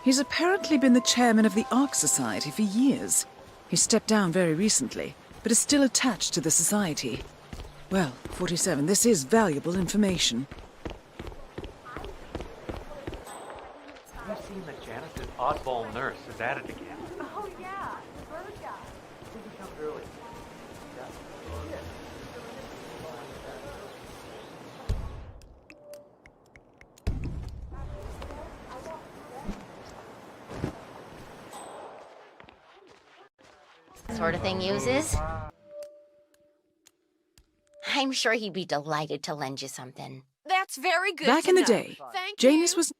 He's apparently been the chairman of the Ark Society for years. He stepped down very recently, but is still attached to the society. Well, 47, this is valuable information. I've seen that Janice's oddball nurse is at it again. Oh, yeah, the bird guy. I think he comes early. Sort of thing uses? I'm sure he'd be delighted to lend you something. That's very good. Back in the day, Janus was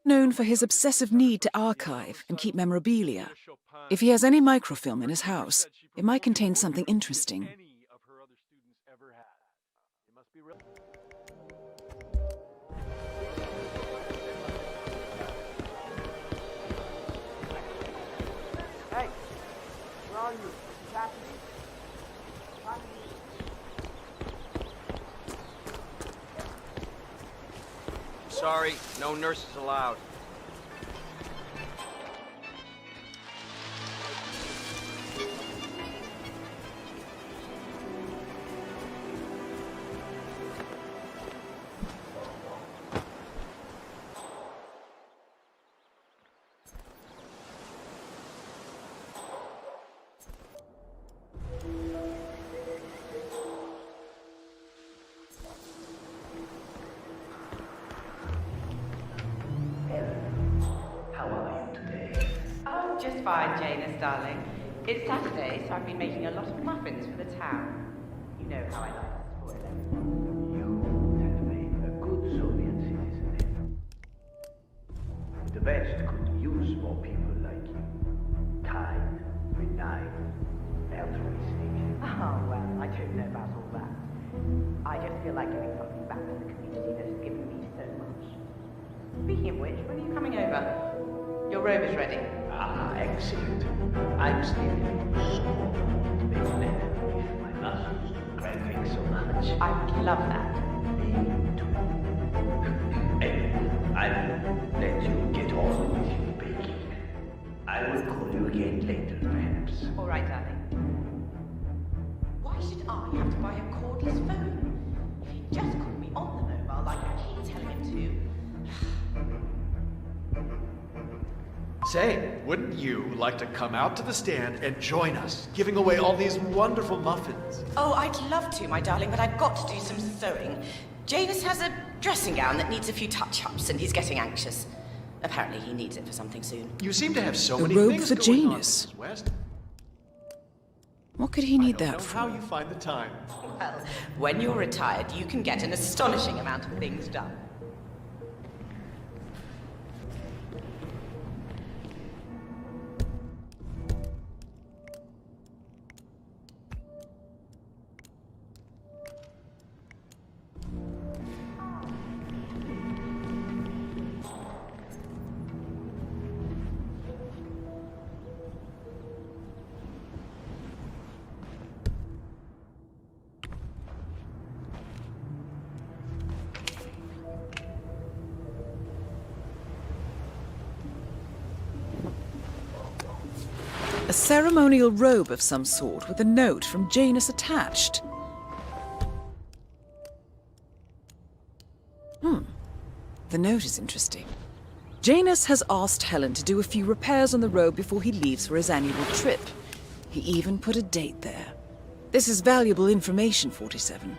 known for his obsessive need to archive and keep memorabilia. If he has any microfilm in his house, it might contain something interesting. Hey, where are you? Sorry, no nurses allowed. Just fine, Janus, darling. It's Saturday, so I've been making a lot of muffins for the town. You know how I like to spoil everything. You have made a good Soviet citizen. The West could use more people like you. Kind, benign, altruistic. Oh, well, I don't know about all that. I just feel like giving something back to the community that has given me so much. Speaking of which, when are you coming over? Your robe is ready. Ah, excellent. I'm still in the with my muscles cramping so much. I would love that. Me too. Anyway, I'll let you get on with your baking. I will call you again later, perhaps. All right, darling. Why should I have to buy a cordless phone? If he'd just call me on the mobile like I keep telling him to. Say, wouldn't you like to come out to the stand and join us, giving away all these wonderful muffins? Oh, I'd love to, my darling, but I've got to do some sewing. Janus has a dressing gown that needs a few touch-ups, and he's getting anxious. Apparently he needs it for something soon. You seem to have so A many robe things for going on, Janus. Mrs. West. What could he need I that don't know for? how you find the time. Well, when you're retired, you can get an astonishing amount of things done. A ceremonial robe of some sort with a note from Janus attached. The note is interesting. Janus has asked Helen to do a few repairs on the robe before he leaves for his annual trip. He even put a date there. This is valuable information, 47.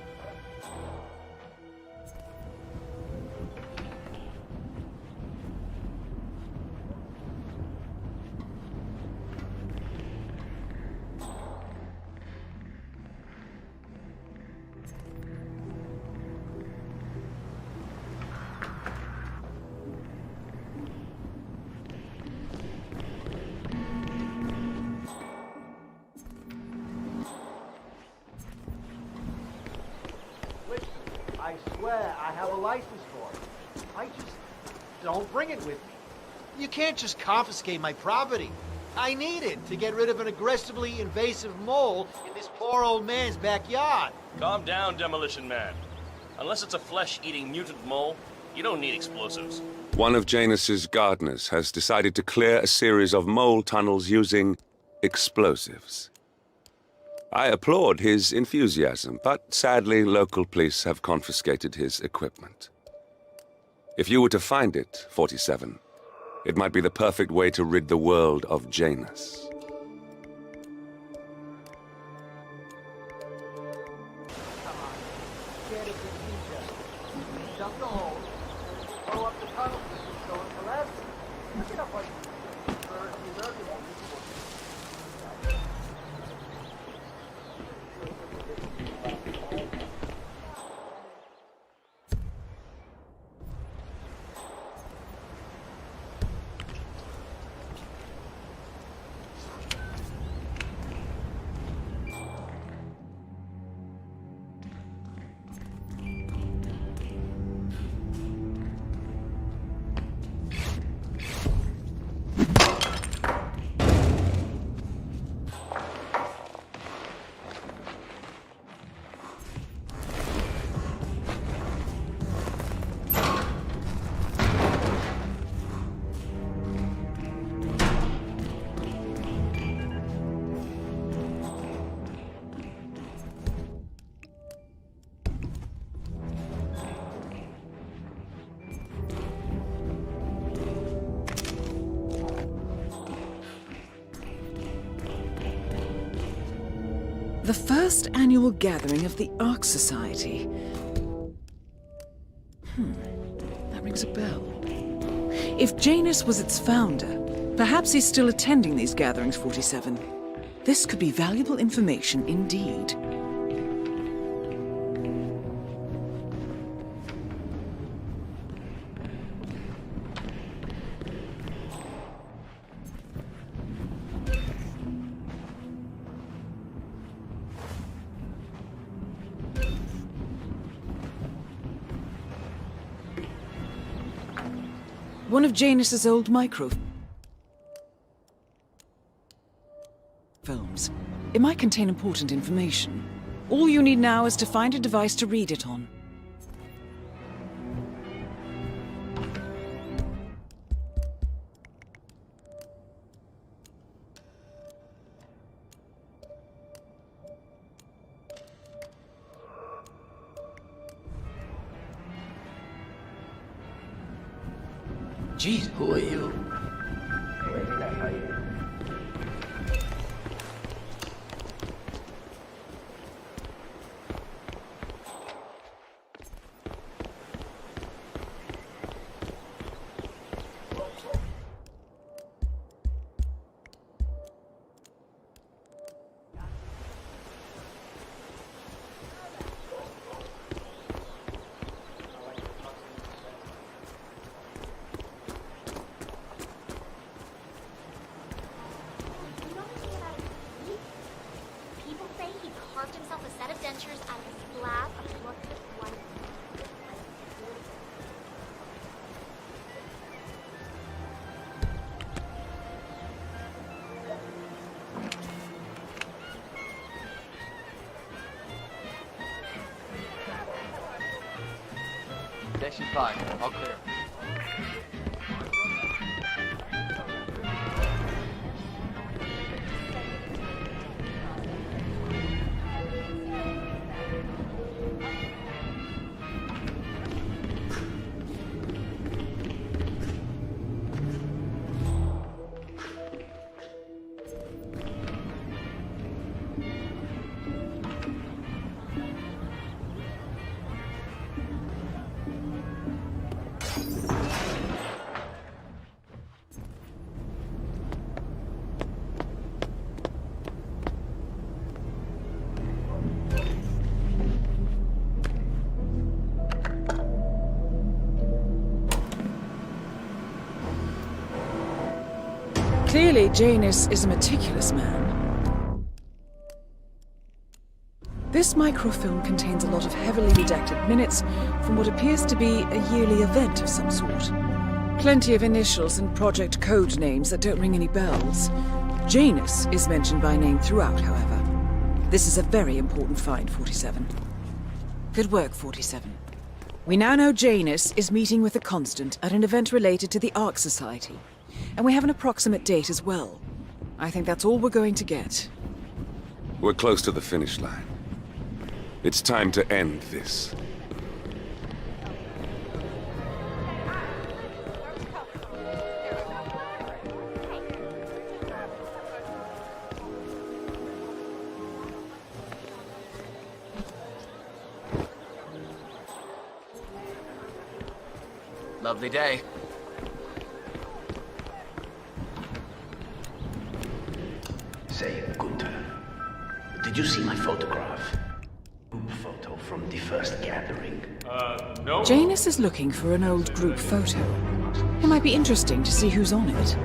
I swear I have a license for it. I just don't bring it with me. You can't just confiscate my property. I need it to get rid of an aggressively invasive mole in this poor old man's backyard. Calm down, Demolition Man. Unless it's a flesh-eating mutant mole, you don't need explosives. One of Janus's gardeners has decided to clear a series of mole tunnels using explosives. I applaud his enthusiasm, but sadly, local police have confiscated his equipment. If you were to find it, 47, it might be the perfect way to rid the world of Janus. Dump the hole. Blow up the tunnel. Go in the left. Look it up like the American one. The first annual gathering of the Ark Society. That rings a bell. If Janus was its founder, perhaps he's still attending these gatherings, 47. This could be valuable information indeed. One of Janus's old microfilms. It might contain important information. All you need now is to find a device to read it on. Jeez, who are you? Station 5, all clear. Clearly, Janus is a meticulous man. This microfilm contains a lot of heavily redacted minutes from what appears to be a yearly event of some sort. Plenty of initials and project code names that don't ring any bells. Janus is mentioned by name throughout, however. This is a very important find, 47. Good work, 47. We now know Janus is meeting with the Constant at an event related to the Ark Society. And we have an approximate date as well. I think that's all we're going to get. We're close to the finish line. It's time to end this. Lovely day. Say, Gunther, did you see my photograph? Group photo from the first gathering. No. Janus is looking for an old group photo. It might be interesting to see who's on it.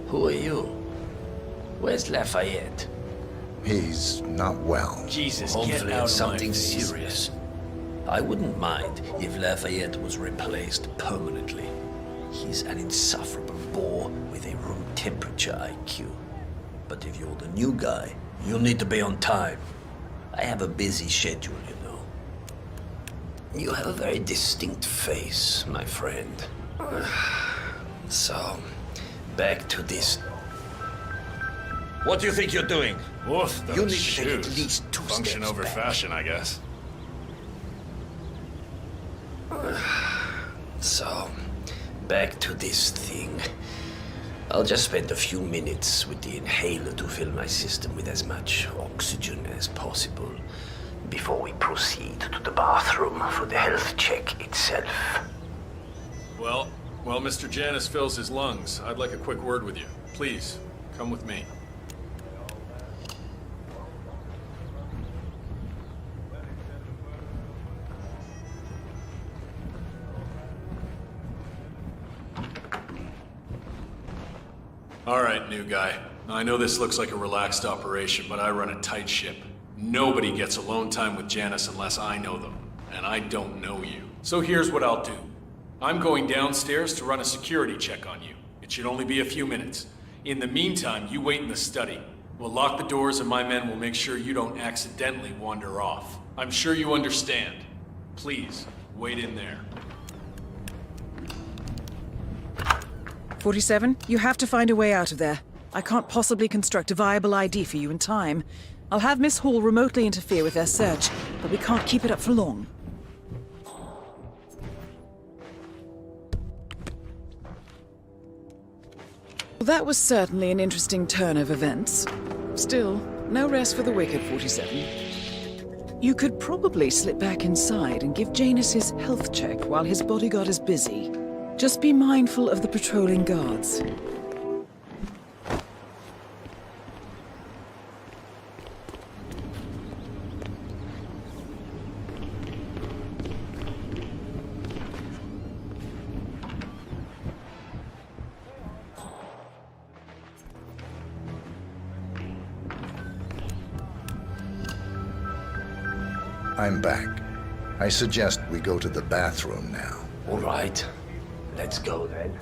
Who are you? Where's Lafayette? He's not well. Jesus, hopefully it's something serious. I wouldn't mind if Lafayette was replaced permanently. He's an insufferable bore with a room temperature IQ. But if you're the new guy, you'll need to be on time. I have a busy schedule, you know. You have a very distinct face, my friend. So, back to this. What do you think you're doing? Woof, You those need to take at shoes. least 2 Function steps over back. fashion, I guess. So, back to this thing. I'll just spend a few minutes with the inhaler to fill my system with as much oxygen as possible before we proceed to the bathroom for the health check itself. Well, while Mr. Janus fills his lungs, I'd like a quick word with you. Please, come with me. All right, new guy. I know this looks like a relaxed operation, but I run a tight ship. Nobody gets alone time with Janus unless I know them, and I don't know you. So here's what I'll do. I'm going downstairs to run a security check on you. It should only be a few minutes. In the meantime, you wait in the study. We'll lock the doors and my men will make sure you don't accidentally wander off. I'm sure you understand. Please, wait in there. 47, you have to find a way out of there. I can't possibly construct a viable ID for you in time. I'll have Miss Hall remotely interfere with their search, but we can't keep it up for long. Well, that was certainly an interesting turn of events. Still, no rest for the wicked, 47. You could probably slip back inside and give Janus his health check while his bodyguard is busy. Just be mindful of the patrolling guards. I'm back. I suggest we go to the bathroom now. All right, let's go then.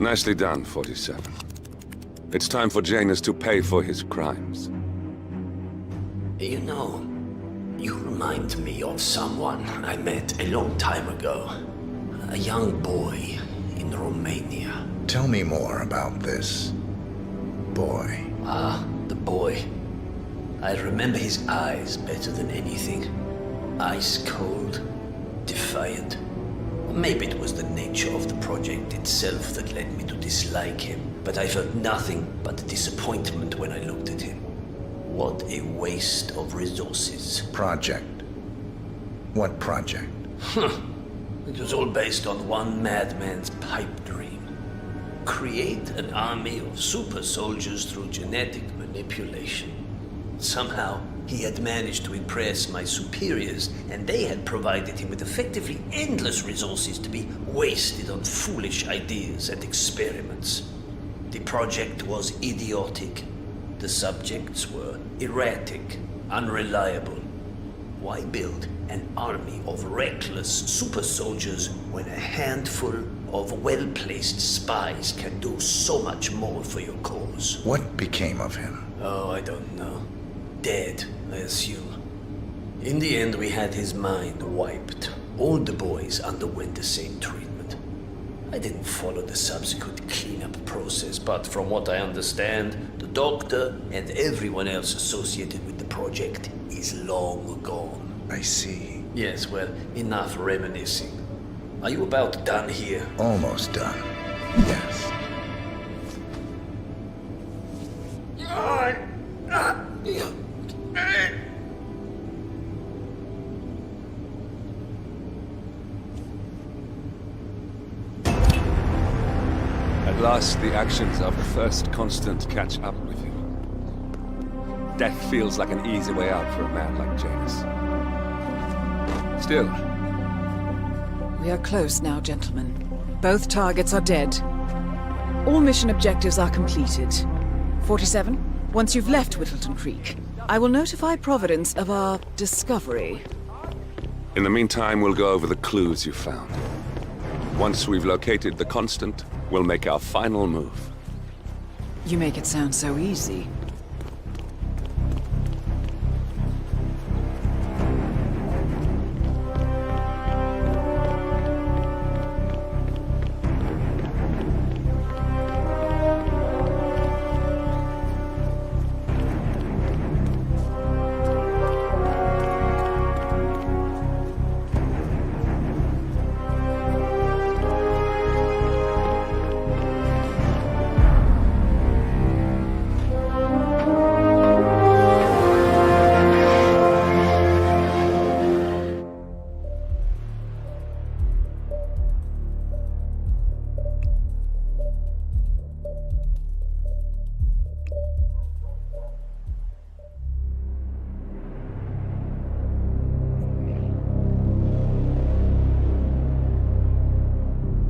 Nicely done, 47. It's time for Janus to pay for his crimes. You know, you remind me of someone I met a long time ago. A young boy in Romania. Tell me more about this boy. Ah, the boy. I remember his eyes better than anything. Ice cold, defiant. Maybe it was the nature of the project itself that led me to dislike him, but I felt nothing but disappointment when I looked at him. What a waste of resources. Project? What project? It was all based on one madman's pipe dream. Create an army of super soldiers through genetic manipulation. Somehow, he had managed to impress my superiors, and they had provided him with effectively endless resources to be wasted on foolish ideas and experiments. The project was idiotic. The subjects were erratic, unreliable. Why build an army of reckless super soldiers when a handful of well-placed spies can do so much more for your cause? What became of him? Oh, I don't know. Dead, I assume. In the end, we had his mind wiped. All the boys underwent the same treatment. I didn't follow the subsequent cleanup process, but from what I understand, the doctor and everyone else associated with the project is long gone. I see. Yes, well, enough reminiscing. Are you about done here? Almost done. Yes. At last, the actions of the first constant catch up with you. Death feels like an easy way out for a man like Janus. Still. We are close now, gentlemen. Both targets are dead. All mission objectives are completed. 47, once you've left Whittleton Creek, I will notify Providence of our discovery. In the meantime, we'll go over the clues you found. Once we've located the constant, we'll make our final move. You make it sound so easy.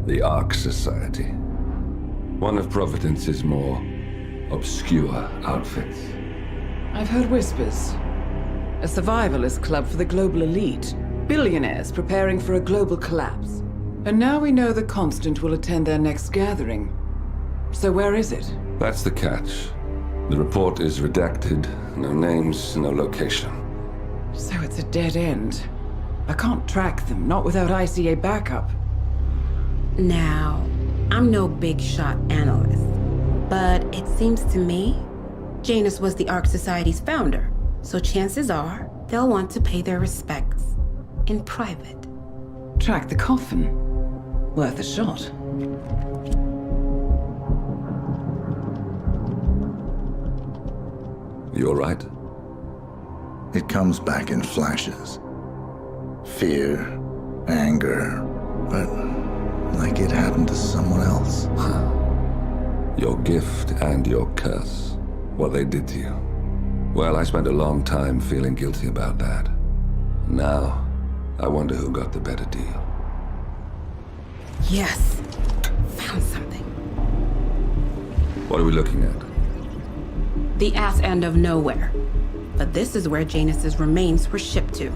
The Ark Society. One of Providence's more obscure outfits. I've heard whispers. A survivalist club for the global elite. Billionaires preparing for a global collapse. And now we know the Constant will attend their next gathering. So where is it? That's the catch. The report is redacted. No names, no location. So it's a dead end. I can't track them, not without ICA backup. Now, I'm no big shot analyst, but it seems to me Janus was the Ark Society's founder, so chances are they'll want to pay their respects in private. Track the coffin. Worth a shot. You all right? It comes back in flashes. Fear, anger, but like it happened to someone else. Your gift and your curse. What they did to you. Well, I spent a long time feeling guilty about that. Now, I wonder who got the better deal. Yes. Found something. What are we looking at? The ass end of nowhere. But this is where Janus's remains were shipped to.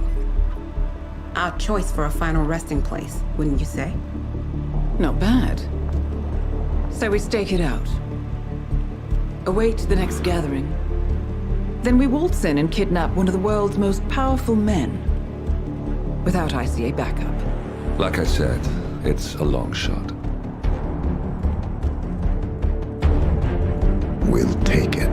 Odd choice for a final resting place, wouldn't you say? Not bad. So we stake it out. Await the next gathering. Then we waltz in and kidnap one of the world's most powerful men. Without ICA backup. Like I said, it's a long shot. We'll take it.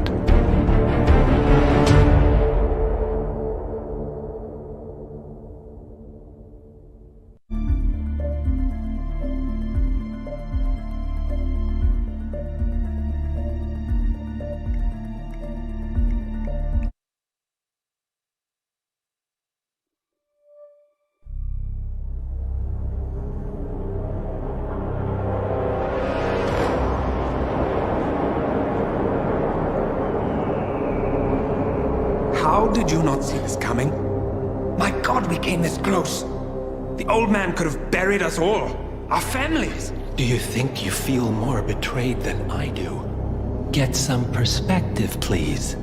How did you not see this coming? My God, we came this close. The old man could have buried us all. Our families. Do you think you feel more betrayed than I do? Get some perspective, please.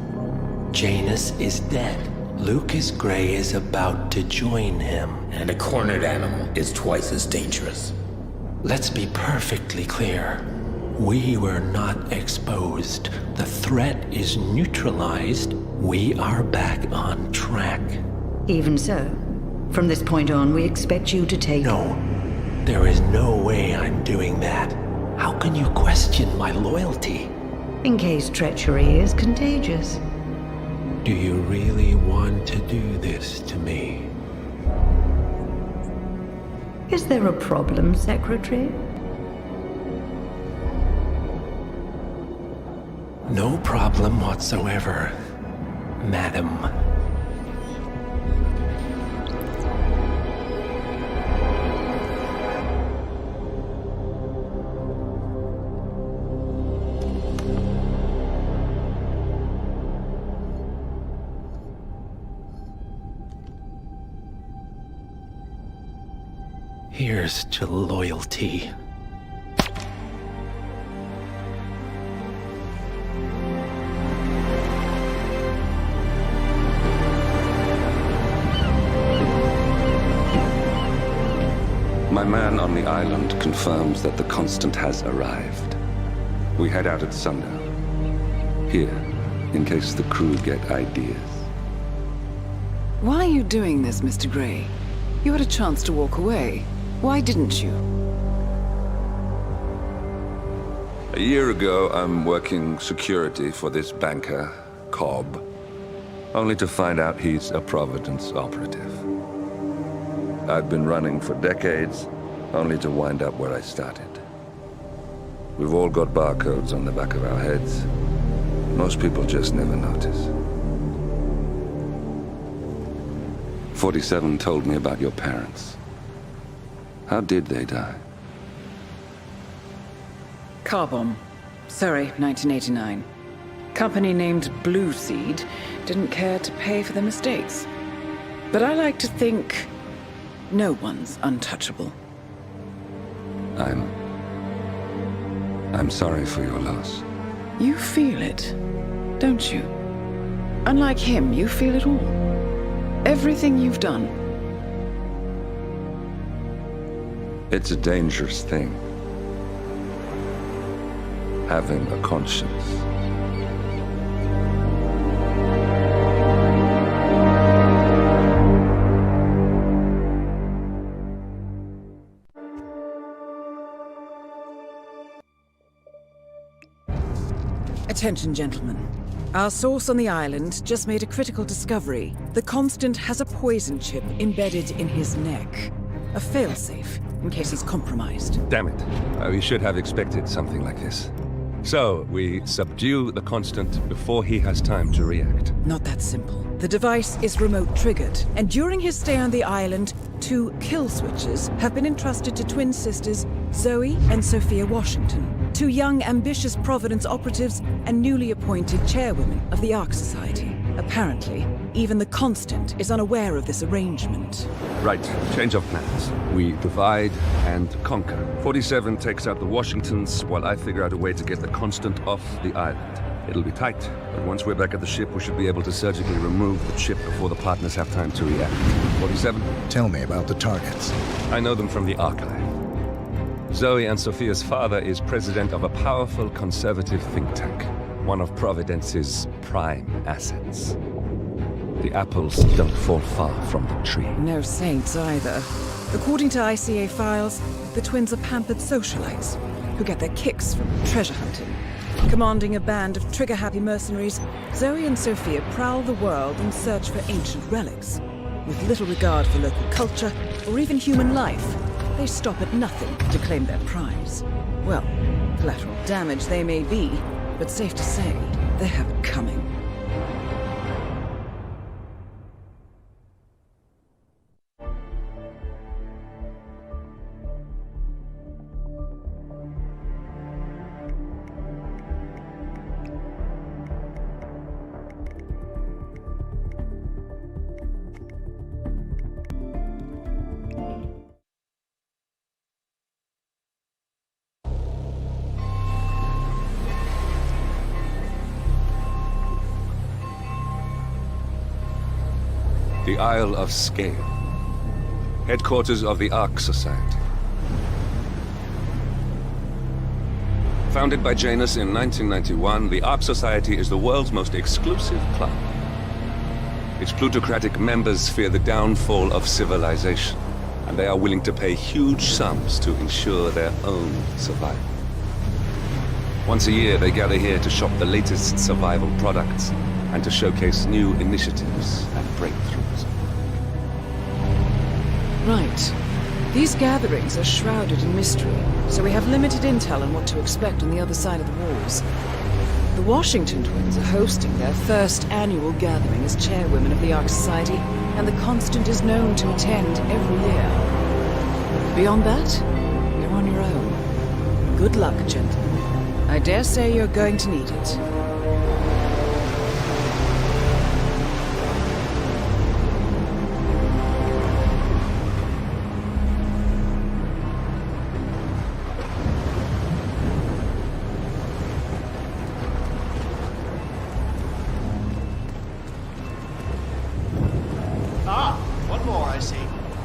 Janus is dead. Lucas Gray is about to join him. And a cornered animal is twice as dangerous. Let's be perfectly clear. We were not exposed. The threat is neutralized. We are back on track. Even so, from this point on, we expect you to take... No. There is no way I'm doing that. How can you question my loyalty? In case treachery is contagious. Do you really want to do this to me? Is there a problem, Secretary? No problem whatsoever, Madam. Here's to loyalty. My man on the island confirms that the Constant has arrived. We head out at sundown. Here, in case the crew get ideas. Why are you doing this, Mr. Gray? You had a chance to walk away. Why didn't you? A year ago, I'm working security for this banker, Cobb, only to find out he's a Providence operative. I've been running for decades, only to wind up where I started. We've all got barcodes on the back of our heads. Most people just never notice. 47 told me about your parents. How did they die? Car bomb. Surrey, 1989. Company named Blue Seed didn't care to pay for their mistakes. But I like to think no one's untouchable. I'm sorry for your loss. You feel it, don't you? Unlike him, you feel it all. Everything you've done. It's a dangerous thing. Having a conscience. Attention, gentlemen. Our source on the island just made a critical discovery. The Constant has a poison chip embedded in his neck. A failsafe, in case he's compromised. Damn it. We should have expected something like this. So, we subdue the Constant before he has time to react. Not that simple. The device is remote triggered, and during his stay on the island, 2 kill switches have been entrusted to twin sisters Zoe and Sophia Washington, 2 young, ambitious Providence operatives and newly appointed chairwomen of the Ark Society. Apparently, even the Constant is unaware of this arrangement. Right, change of plans. We divide and conquer. 47 takes out the Washingtons, while I figure out a way to get the Constant off the island. It'll be tight, but once we're back at the ship, we should be able to surgically remove the chip before the partners have time to react. 47? Tell me about the targets. I know them from the archive. Zoe and Sophia's father is president of a powerful conservative think tank, one of Providence's prime assets. The apples don't fall far from the tree. No saints either. According to ICA files, the twins are pampered socialites who get their kicks from treasure hunting. Commanding a band of trigger-happy mercenaries, Zoe and Sophia prowl the world in search for ancient relics. With little regard for local culture or even human life, they stop at nothing to claim their prize. Well, collateral damage they may be, but safe to say, they have it coming. The Isle of Scale, headquarters of the Ark Society. Founded by Janus in 1991, the Ark Society is the world's most exclusive club. Its plutocratic members fear the downfall of civilization, and they are willing to pay huge sums to ensure their own survival. Once a year, they gather here to shop the latest survival products and to showcase new initiatives and breakthroughs. Right. These gatherings are shrouded in mystery, so we have limited intel on what to expect on the other side of the walls. The Washington twins are hosting their first annual gathering as chairwomen of the Ark Society, and the Constant is known to attend every year. Beyond that, you're on your own. Good luck, gentlemen. I dare say you're going to need it.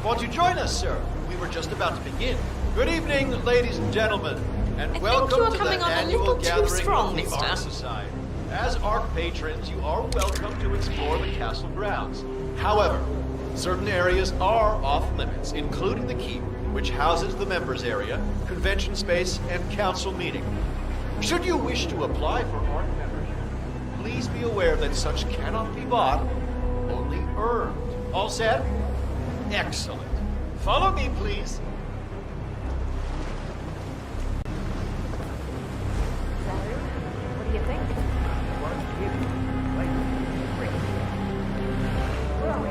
Won't you join us, sir? We were just about to begin. Good evening, ladies and gentlemen, and welcome to the annual gathering of the Ark Society. As Ark patrons, you are welcome to explore the castle grounds. However, certain areas are off limits, including the keep, which houses the members area, convention space, and council meeting. Should you wish to apply for Ark membership, please be aware that such cannot be bought, only earned. All set? Excellent. Follow me, please. What do you think? Where are we?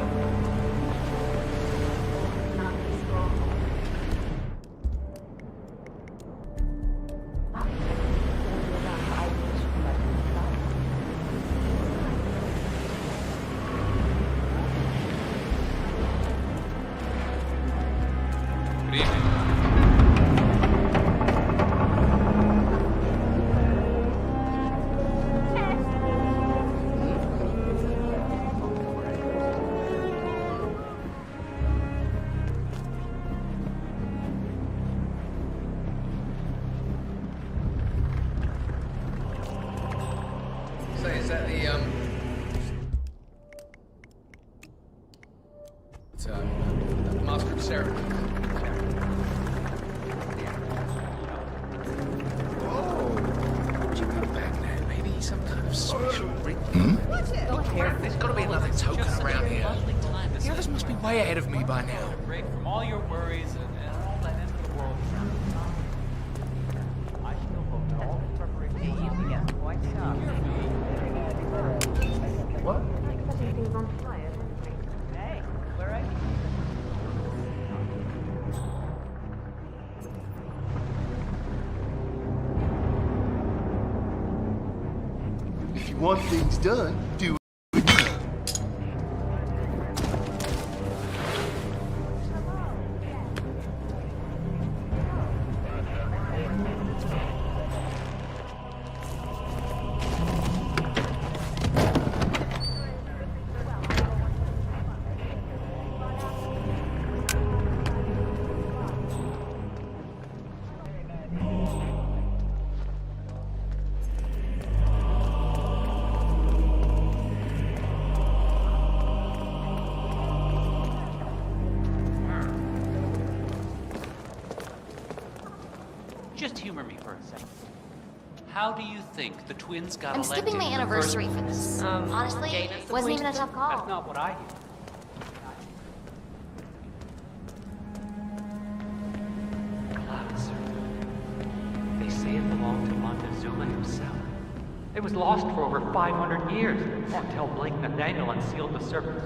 Good evening. Say, is that the, it's, Master of Ceremony. Some kind of special ritual. There's got to be another token around here. The others must be way ahead of me by now. Break from all your worries and all that end of the world. I still hope that all this preparation is easy and quite What? Everything's on fire. Hey, where are you? If you want things done, do it. just humor me for a second. How do you think the twins got I'm elected? skipping my in the first anniversary for this. Honestly, it wasn't even a tough call. That's not what I hear. Clouds. They say it belonged to Montezuma himself. It was lost for over 500 years until Blake Nathaniel unsealed the serpent.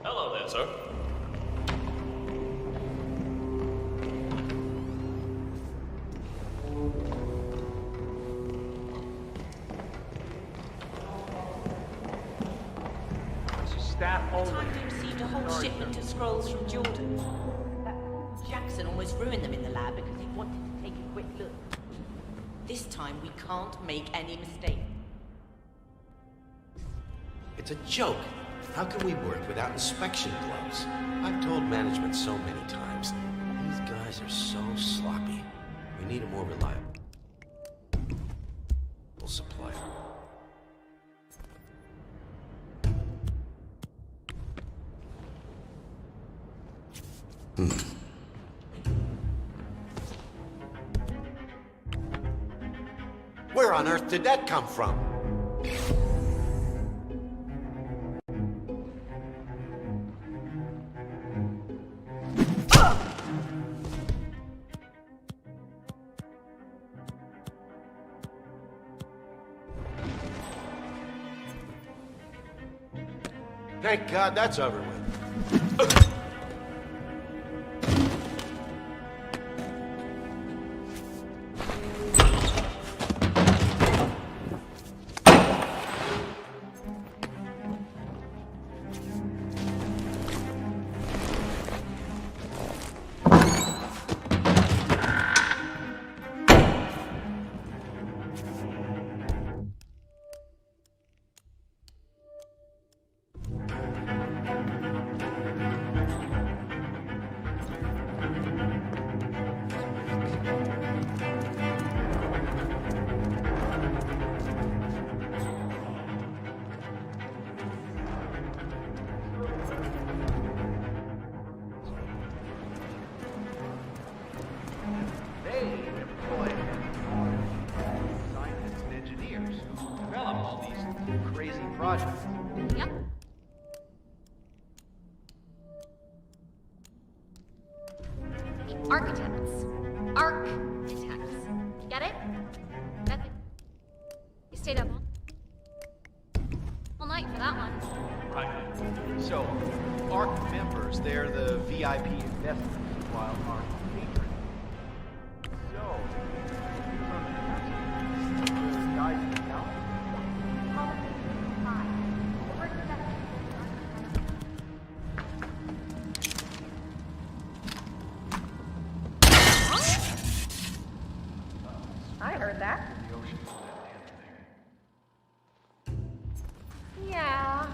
Hello there, sir. Staff only. Time we received a whole shipment of scrolls from Jordan. That Jackson almost ruined them in the lab because he wanted to take a quick look. This time we can't make any mistakes. It's a joke. How can we work without inspection gloves? I've told management so many times. These guys are so sloppy. We need a more reliable supplier. Where on earth did that come from? Thank God that's over with. project. Yep. Architects. Architects. Get it? That's it. You stayed up all night for that one. Right. So, ARC members, they're the VIP investors, while ARC patrons. So, guys in the town? I heard that. Yeah.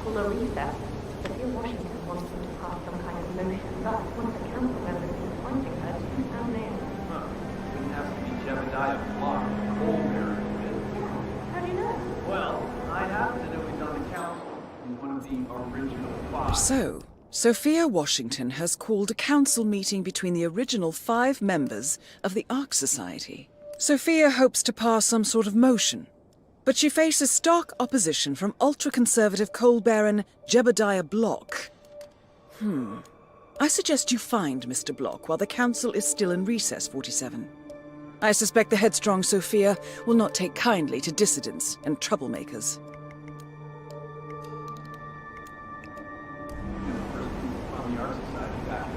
call a recess. Sophia Washington wants them to pass some kind of motion, thus one of the council members is appointing her to the town mayor. Huh. Wouldn't have to be Jebediah Block, Colbert. How do you know? Well, I happen to know he's on the council in one of the original 5. So, Sophia Washington has called a council meeting between the original 5 members of the Ark Society. Sophia hopes to pass some sort of motion, but she faces stark opposition from ultra-conservative coal baron Jebediah Block. I suggest you find Mr. Block while the council is still in recess, 47. I suspect the headstrong Sophia will not take kindly to dissidents and troublemakers. On the Ark Society back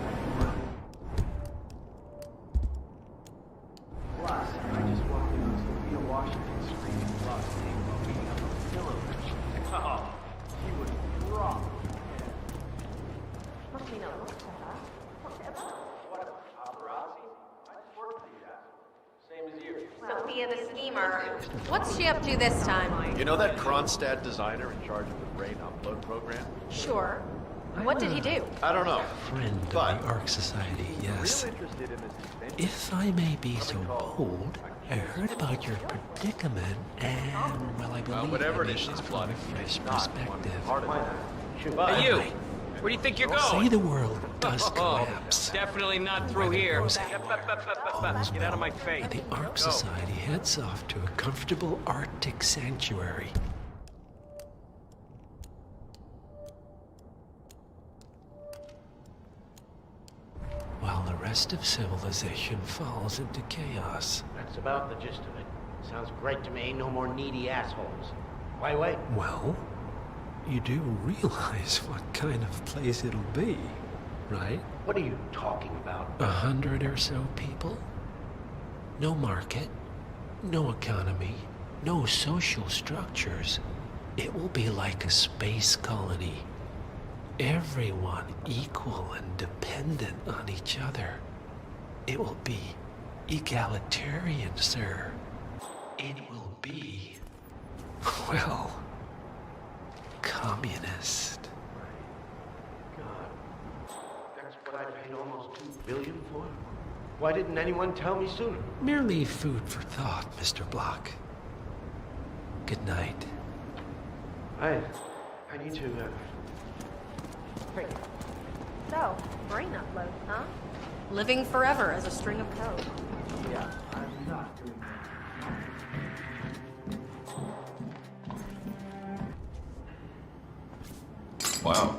plus, I just walked in on Sophia Washington screaming plus name while beating up on the pillow. Oh, she was rough. Must be not lost to her. What's it about? What, paparazzi? I just work for you guys. Same as you. Sophia the schemer. What's she up to this time? You know that Kronstadt designer in charge of the brain upload program? Sure. What did he do? I don't know. Friend of the Ark Society, yes. If I may be so bold, I heard about your predicament, and, well, I believe whatever I it is she's plotting, a fresh perspective. Hey, you! Where do you think you're going? Say the world does collapse. Definitely not through here. Get out of my face. And the Ark Society heads off to a comfortable Arctic sanctuary. While the rest of civilization falls into chaos. That's about the gist of it. Sounds great to me. No more needy assholes. Why wait? Well, you do realize what kind of place it'll be, right? What are you talking about? 100 or so people? No market, no economy, no social structures. It will be like a space colony. Everyone equal and dependent on each other. It will be egalitarian, sir. It will be, well, communist. God, that's what I paid almost $2 billion for? Why didn't anyone tell me sooner? Merely food for thought, Mr. Block. Good night. I need to, So, brain upload, huh? Living forever as a string of code. Yeah, I'm not doing that. Wow.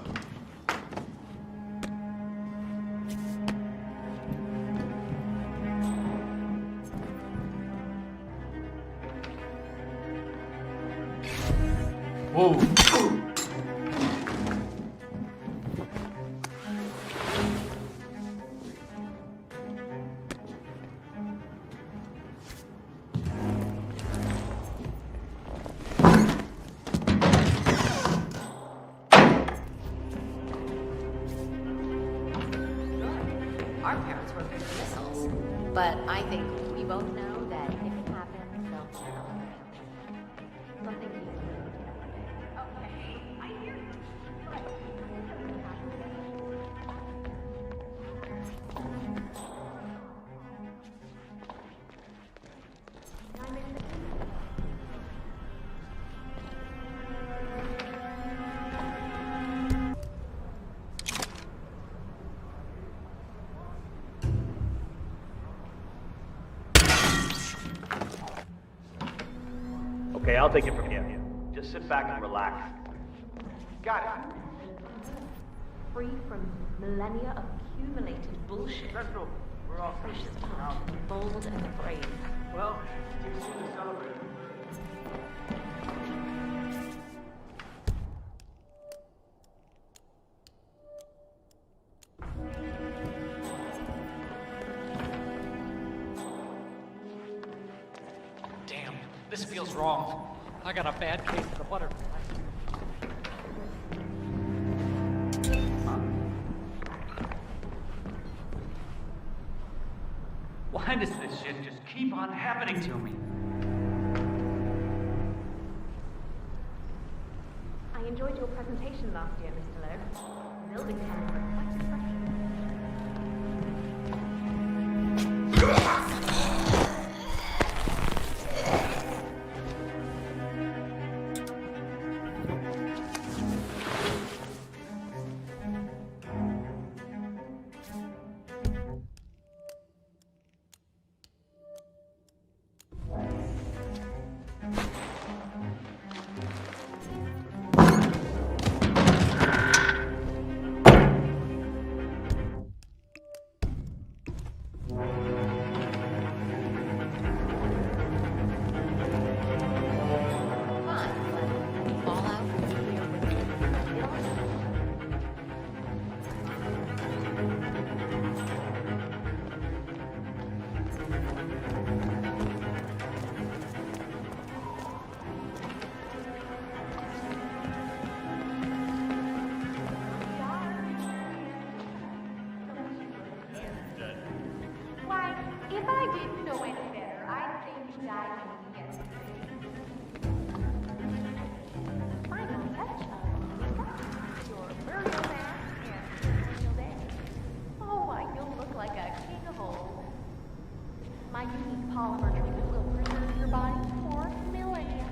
Whoa. Our parents were good at missiles. But I think we both know that if it happens, they'll turn around. Something you can do. Okay, I hear you. But Okay, I'll take it from here. Just sit back and relax. Got it. Free from millennia of accumulated bullshit. Central, we're all Fresh start, bold and brave. Well, too soon to celebrate. Damn, this feels wrong. I got a bad case of the butterfly. Why does this shit just keep on happening to me? I enjoyed your presentation completion last year, Mr. Lowe. Building tenants are quite impressive. If I didn't know any better, I'd say you died yesterday. Final touch of your burial mask and ceremonial day. Oh, why, you'll look like a king of old. My unique polymer treatment will preserve your body for millennia.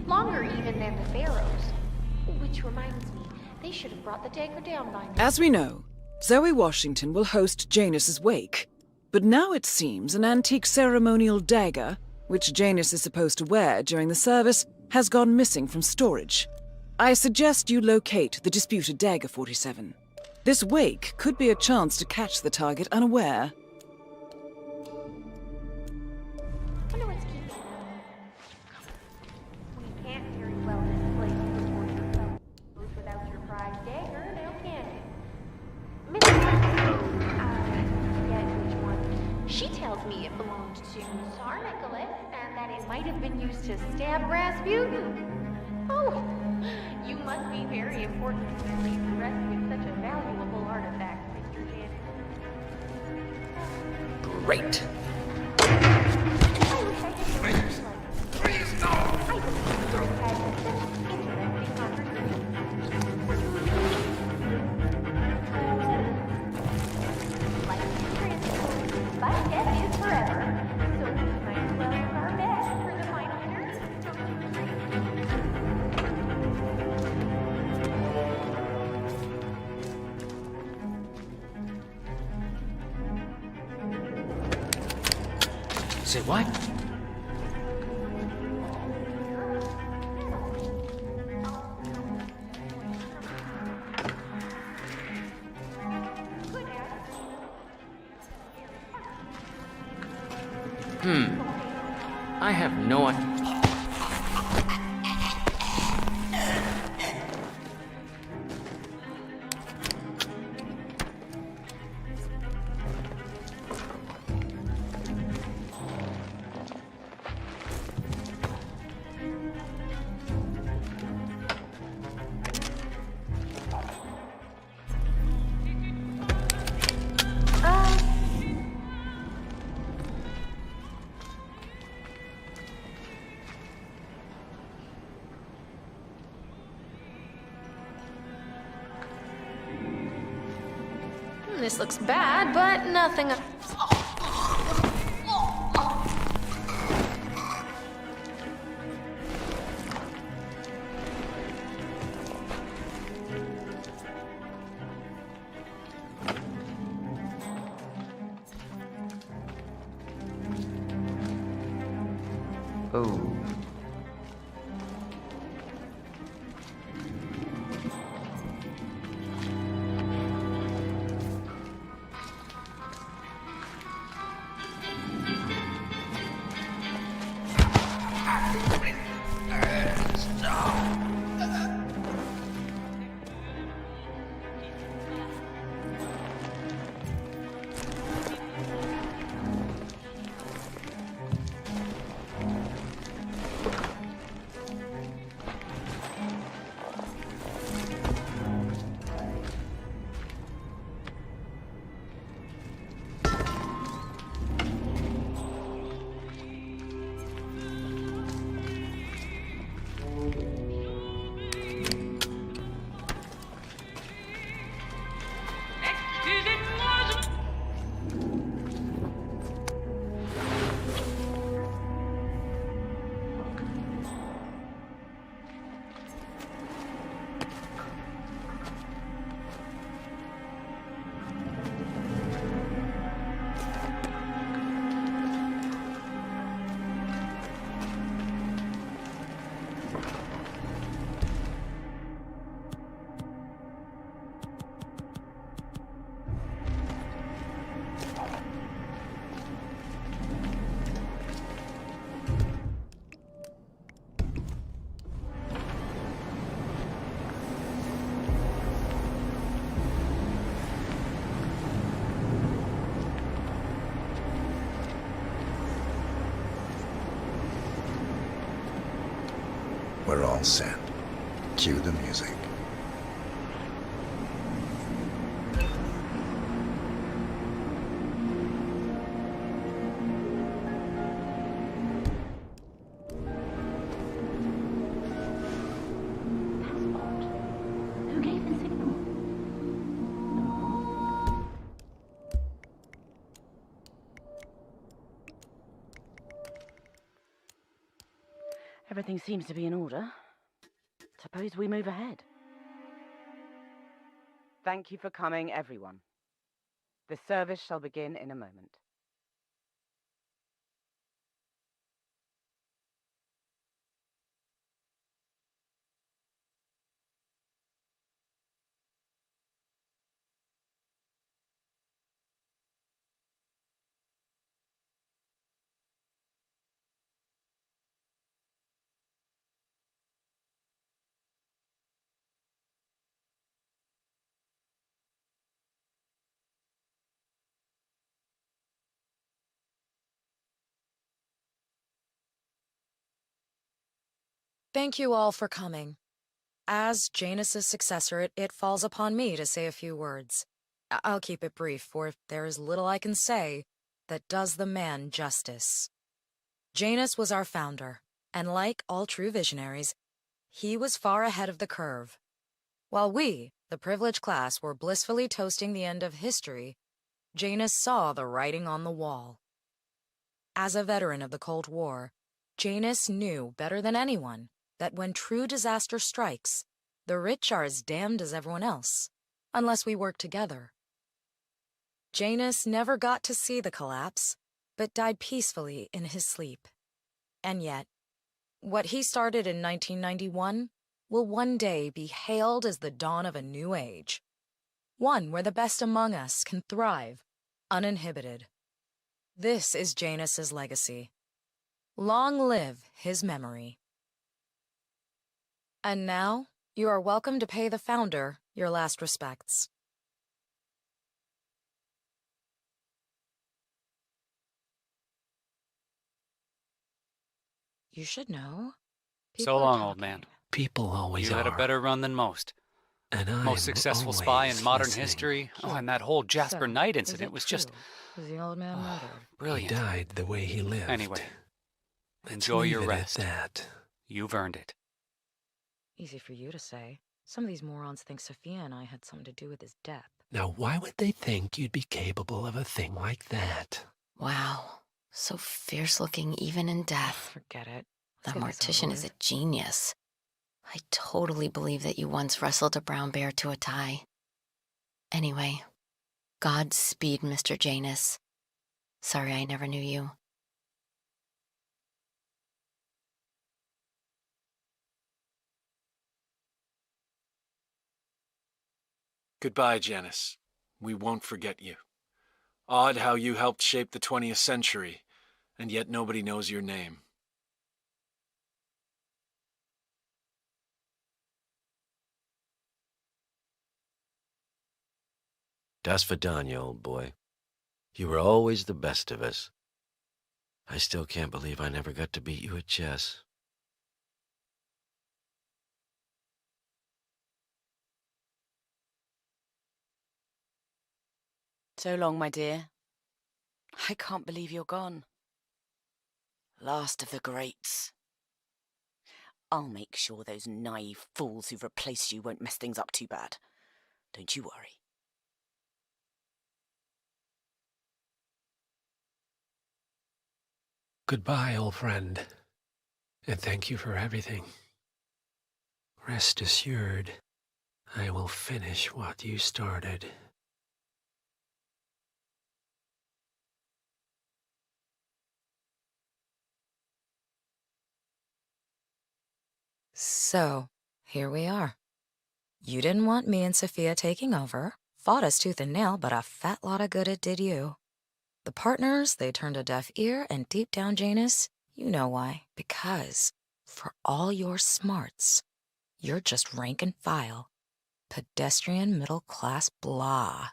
Longer even than the pharaohs. Which reminds me, they should have brought the dagger down by now. As we know, Zoe Washington will host Janus's wake. But now it seems an antique ceremonial dagger, which Janus is supposed to wear during the service, has gone missing from storage. I suggest you locate the disputed dagger 47. This wake could be a chance to catch the target unaware. Wonder what's keeping you. We can't very well display you before yourself without your prized dagger, now can you? Miss She tells me it belonged to Tsar Nicholas, and that it might have been used to stab Rasputin. Oh, you must be very important to leave the rest with such a valuable artifact, Mr. Janus. Great. I wish I could be like. Please, no! I believe you both had such interesting conversations. But death is forever, so we might as well look our best for the final journey. Say what? I have no idea. This looks bad, but nothing. Oh. all set. Cue the music. Who gave the signal? Everything seems to be in order. Suppose we move ahead. Thank you for coming, everyone. The service shall begin in a moment. Thank you all for coming. As Janus's successor, it falls upon me to say a few words. I'll keep it brief, for there is little I can say that does the man justice. Janus was our founder, and like all true visionaries, he was far ahead of the curve. While we, the privileged class, were blissfully toasting the end of history, Janus saw the writing on the wall. As a veteran of the Cold War, Janus knew better than anyone that when true disaster strikes, the rich are as damned as everyone else, unless we work together. Janus never got to see the collapse, but died peacefully in his sleep. And yet, what he started in 1991 will one day be hailed as the dawn of a new age. One where the best among us can thrive, uninhibited. This is Janus's legacy. Long live his memory. And now, you are welcome to pay the founder your last respects. You should know. So long, old man. People always You had a are. better run than most. And I'm Most successful spy in always modern listening. history. Oh, and that whole Jasper So, Knight is incident it was true? just Was the old man murdered? brilliant. He died the way he lived. Anyway, Let's enjoy leave your it rest. At that. You've earned it. Easy for you to say. Some of these morons think Sophia and I had something to do with his death. Now, why would they think you'd be capable of a thing like that? Wow. So fierce-looking even in death. Forget it. That Let's get this mortician over is a with. genius. I totally believe that you once wrestled a brown bear to a tie. Anyway, Godspeed, Mr. Janus. Sorry I never knew you. Goodbye, Janice. We won't forget you. Odd how you helped shape the 20th century, and yet nobody knows your name. Das Vidania, old boy. You were always the best of us. I still can't believe I never got to beat you at chess. So long, my dear. I can't believe you're gone. Last of the greats. I'll make sure those naive fools who've replaced you won't mess things up too bad. Don't you worry. Goodbye, old friend. And thank you for everything. Rest assured, I will finish what you started. So, here we are. You didn't want me and Sophia taking over, fought us tooth and nail, but a fat lot of good it did you. The partners, they turned a deaf ear, and deep down, Janus, you know why. Because, for all your smarts, you're just rank and file. Pedestrian middle-class blah.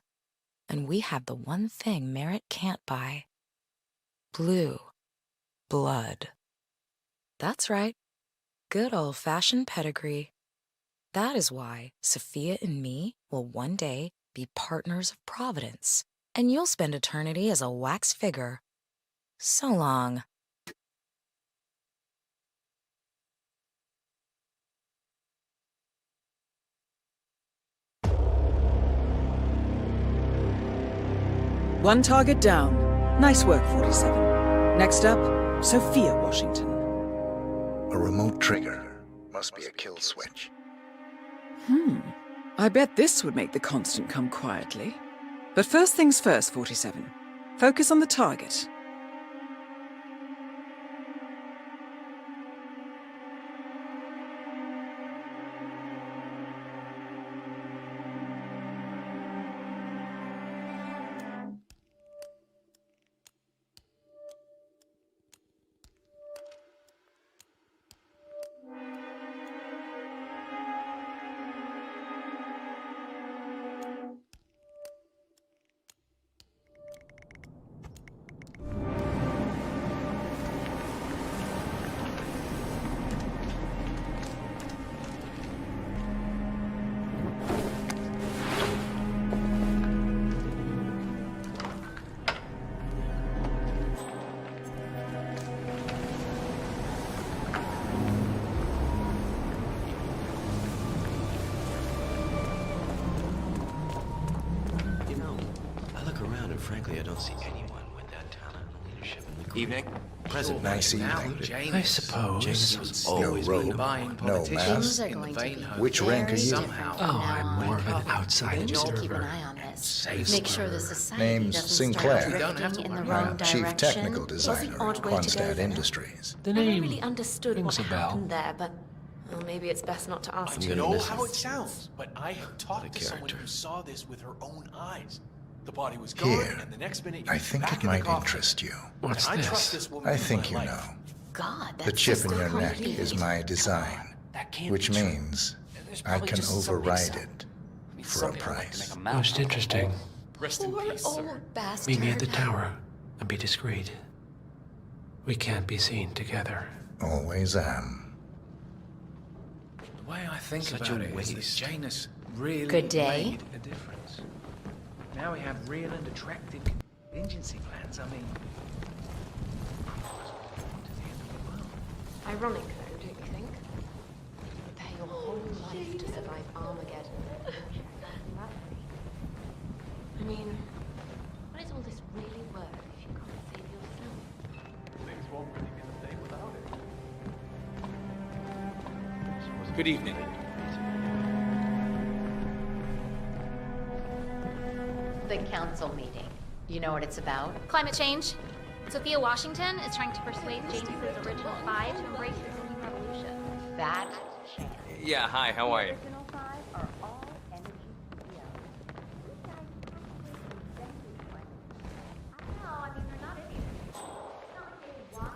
And we have the one thing merit can't buy. Blue blood. That's right. Good old-fashioned pedigree. That is why Sophia and me will one day be partners of Providence, and you'll spend eternity as a wax figure. So long. One target down. Nice work, 47. Next up, Sophia Washington. A remote trigger. Must be a kill switch. I bet this would make the Constant come quietly. But first things first, 47. Focus on the target. Frankly, I don't see anyone with that talent and leadership in the group. Evening. Present. Nice evening. I suppose. James was No always robe, buying no mask. Which rank are you? Oh, I'm more of an outside Keep an observer. eye on this. Make sure the society Name's doesn't Sinclair. start drifting in the wrong I'm direction. Chief Technical Was the Designer odd at way to go Quanstad there? Industries. The I never name really understood what rings a bell. happened there, but well, maybe it's best not to ask. I'm I gonna know miss how it. it sounds, but I have talked to someone character. who saw this with her own eyes. The body was gone, Here, and the next minute I think it might interest you. What's I trust this? this woman I with think my you life. know. God, that's The chip so in your neck complicated. is my design, which means I can override it for a price. Most interesting. Rest in Poor peace, old sir. bastard. Meet me at the tower and be discreet. We can't be seen together. Always am. The way I think Such about a it is that waste. Janus really Good day. made a difference. Now we have real and attractive contingency plans. I mean, Ironic, though, don't you think? Prepare your whole life to survive Armageddon. I mean, what is all this really worth if you can't save yourself? Things won't really be the same without it. Good evening. The council meeting. You know what it's about? Climate change. Sophia Washington is trying to persuade James's original five to embrace this new revolution. That Yeah, hi, how are you? original five are all energy No, I mean, they're not idiots. It's not like they want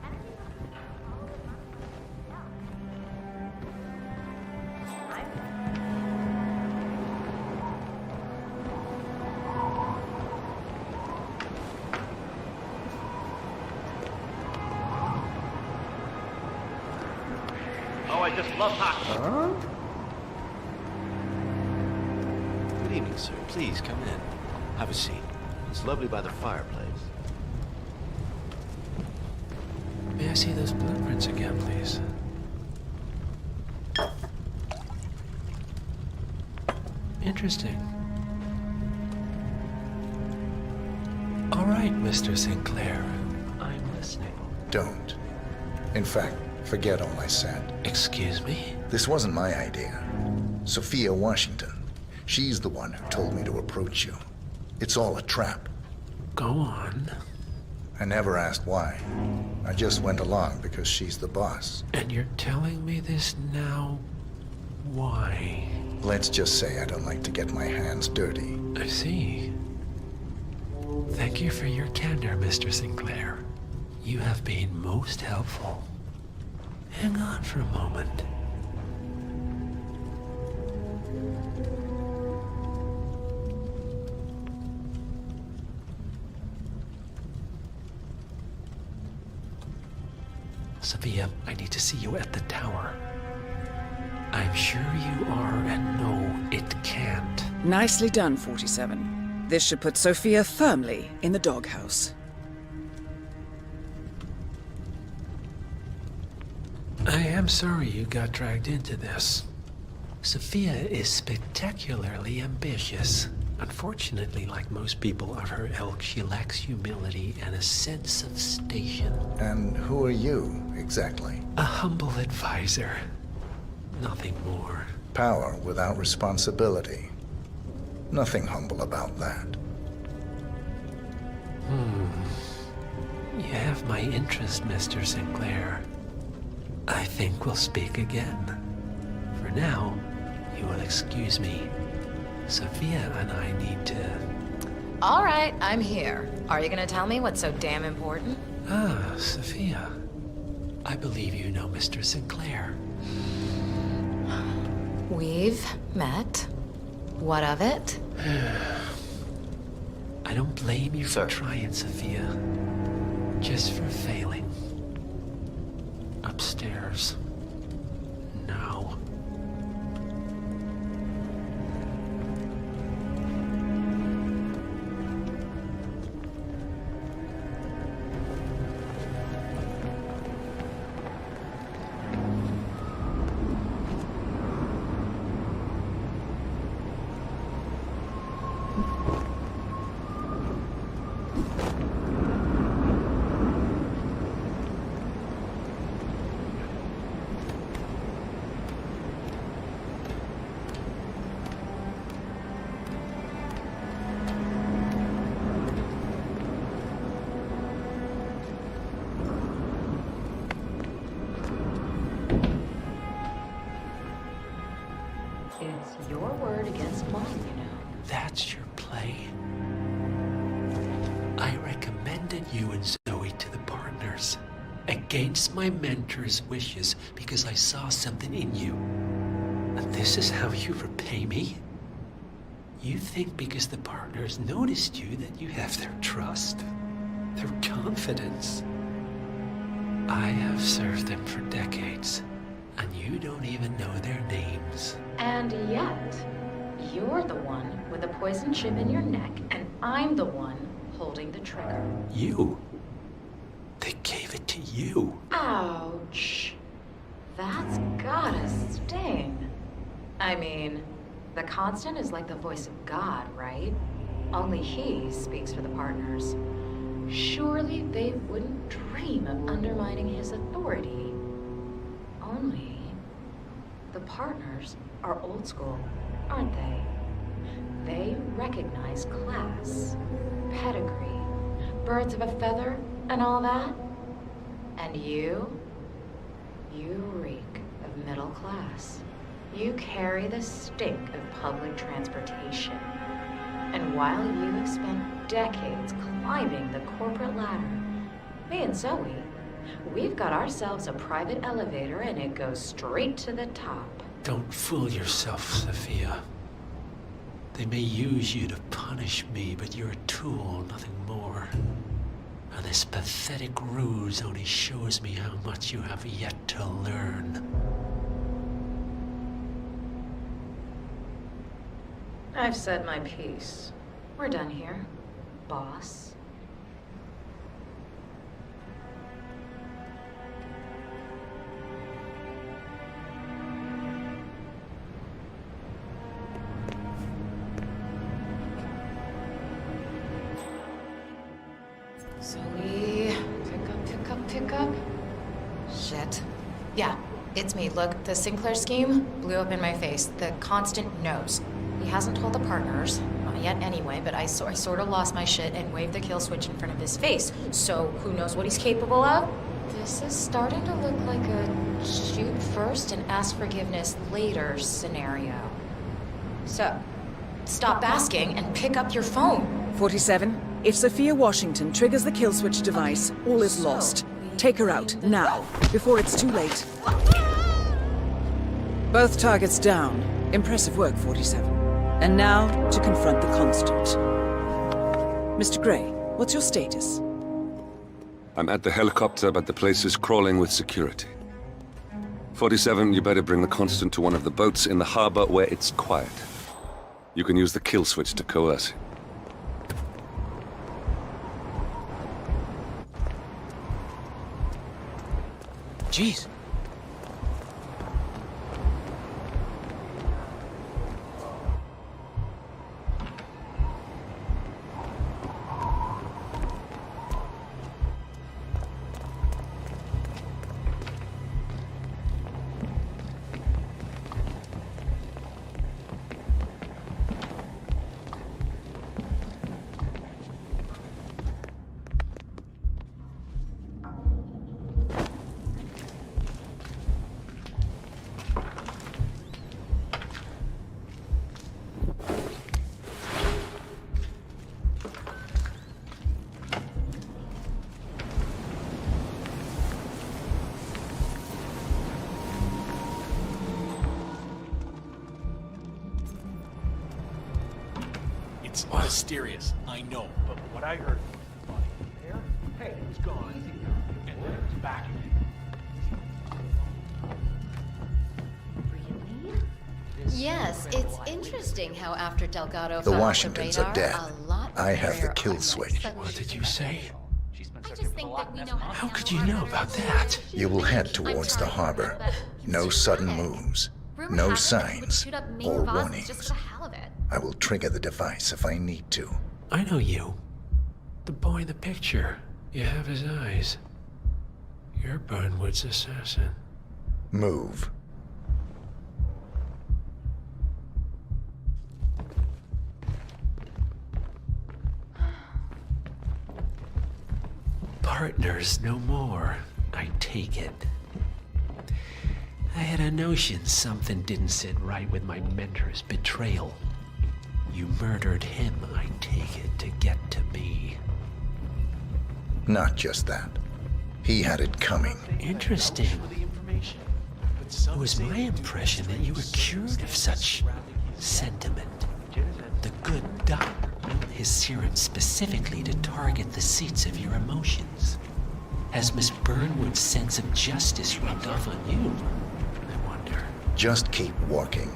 energy companies follow the Oh, I just love hockey. Good evening, sir. Please come in. Have a seat. It's lovely by the fireplace. May I see those blueprints again, please? Interesting. All right, Mr. Sinclair. I'm listening. Don't. In fact, forget all I said. Excuse me? This wasn't my idea. Sophia Washington. She's the one who told me to approach you. It's all a trap. Go on. I never asked why. I just went along because she's the boss. And you're telling me this now? Why? Let's just say I don't like to get my hands dirty. I see. Thank you for your candor, Mr. Sinclair. You have been most helpful. Hang on for a moment. Sophia, I need to see you at the tower. I'm sure you are, and no, it can't. Nicely done, 47. This should put Sophia firmly in the doghouse. I am sorry you got dragged into this. Sophia is spectacularly ambitious. Unfortunately, like most people of her ilk, she lacks humility and a sense of station. And who are you, exactly? A humble advisor. Nothing more. Power without responsibility. Nothing humble about that. You have my interest, Mr. Sinclair. I think we'll speak again. For now, you will excuse me. Sophia and I need to... All right, I'm here. Are you gonna tell me what's so damn important? Ah, Sophia. I believe you know Mr. Sinclair. We've met. What of it? I don't blame you for trying, Sophia. Just for failing. Upstairs. Now. It's your word against mine, you know. That's your play. I recommended you and Zoe to the partners. Against my mentor's wishes because I saw something in you. And this is how you repay me? You think because the partners noticed you that you have their trust, their confidence. I have served them for decades, and you don't even know their names. And yet, you're the one with a poison chip in your neck, and I'm the one holding the trigger. You? They gave it to you. Ouch. That's gotta sting. I mean, the Constant is like the voice of God, right? Only he speaks for the partners. Surely they wouldn't dream of undermining his authority. Only the partners are old school, aren't they? They recognize class, pedigree, birds of a feather, and all that. And you reek of middle class. You carry the stink of public transportation. And while you have spent decades climbing the corporate ladder, me and Zoe, we've got ourselves a private elevator and it goes straight to the top. Don't fool yourself, Sophia. They may use you to punish me, but you're a tool, nothing more. And this pathetic ruse only shows me how much you have yet to learn. I've said my piece. We're done here, boss. Zoe, pick up. Shit. Yeah, it's me. Look, the Sinclair scheme blew up in my face. The Constant knows. He hasn't told the partners, not yet anyway, but I sort of lost my shit and waved the kill switch in front of his face. So who knows what he's capable of? This is starting to look like a shoot first and ask forgiveness later scenario. So, stop asking and pick up your phone. 47. If Sophia Washington triggers the kill switch device, all is lost. Take her out, now, before it's too late. Both targets down. Impressive work, 47. And now, to confront the Constant. Mr. Gray, what's your status? I'm at the helicopter, but the place is crawling with security. 47, you better bring the Constant to one of the boats in the harbor where it's quiet. You can use the kill switch to coerce him. Jeez. It's mysterious, I know, but what I heard was the body was there, hey, it was gone, and then it was back again. Yes, it's interesting how after Delgado The fell off Washingtons radar, are dead. a lot I have the rarer kill unmet switch. What did you say? I just think that we know how to How could you know about that? You will head towards the harbor. No sudden moves. No signs or warnings. I will trigger the device if I need to. I know you. The boy in the picture. You have his eyes. You're Burnwood's assassin. Move. Partners no more, I take it. I had a notion something didn't sit right with my mentor's betrayal. You murdered him, I take it, to get to me. Not just that. He had it coming. Interesting. It was my impression that you were cured of such sentiment. The good doctor built his serum specifically to target the seats of your emotions. Has Miss Burnwood's sense of justice rubbed off on you? I wonder. Just keep walking.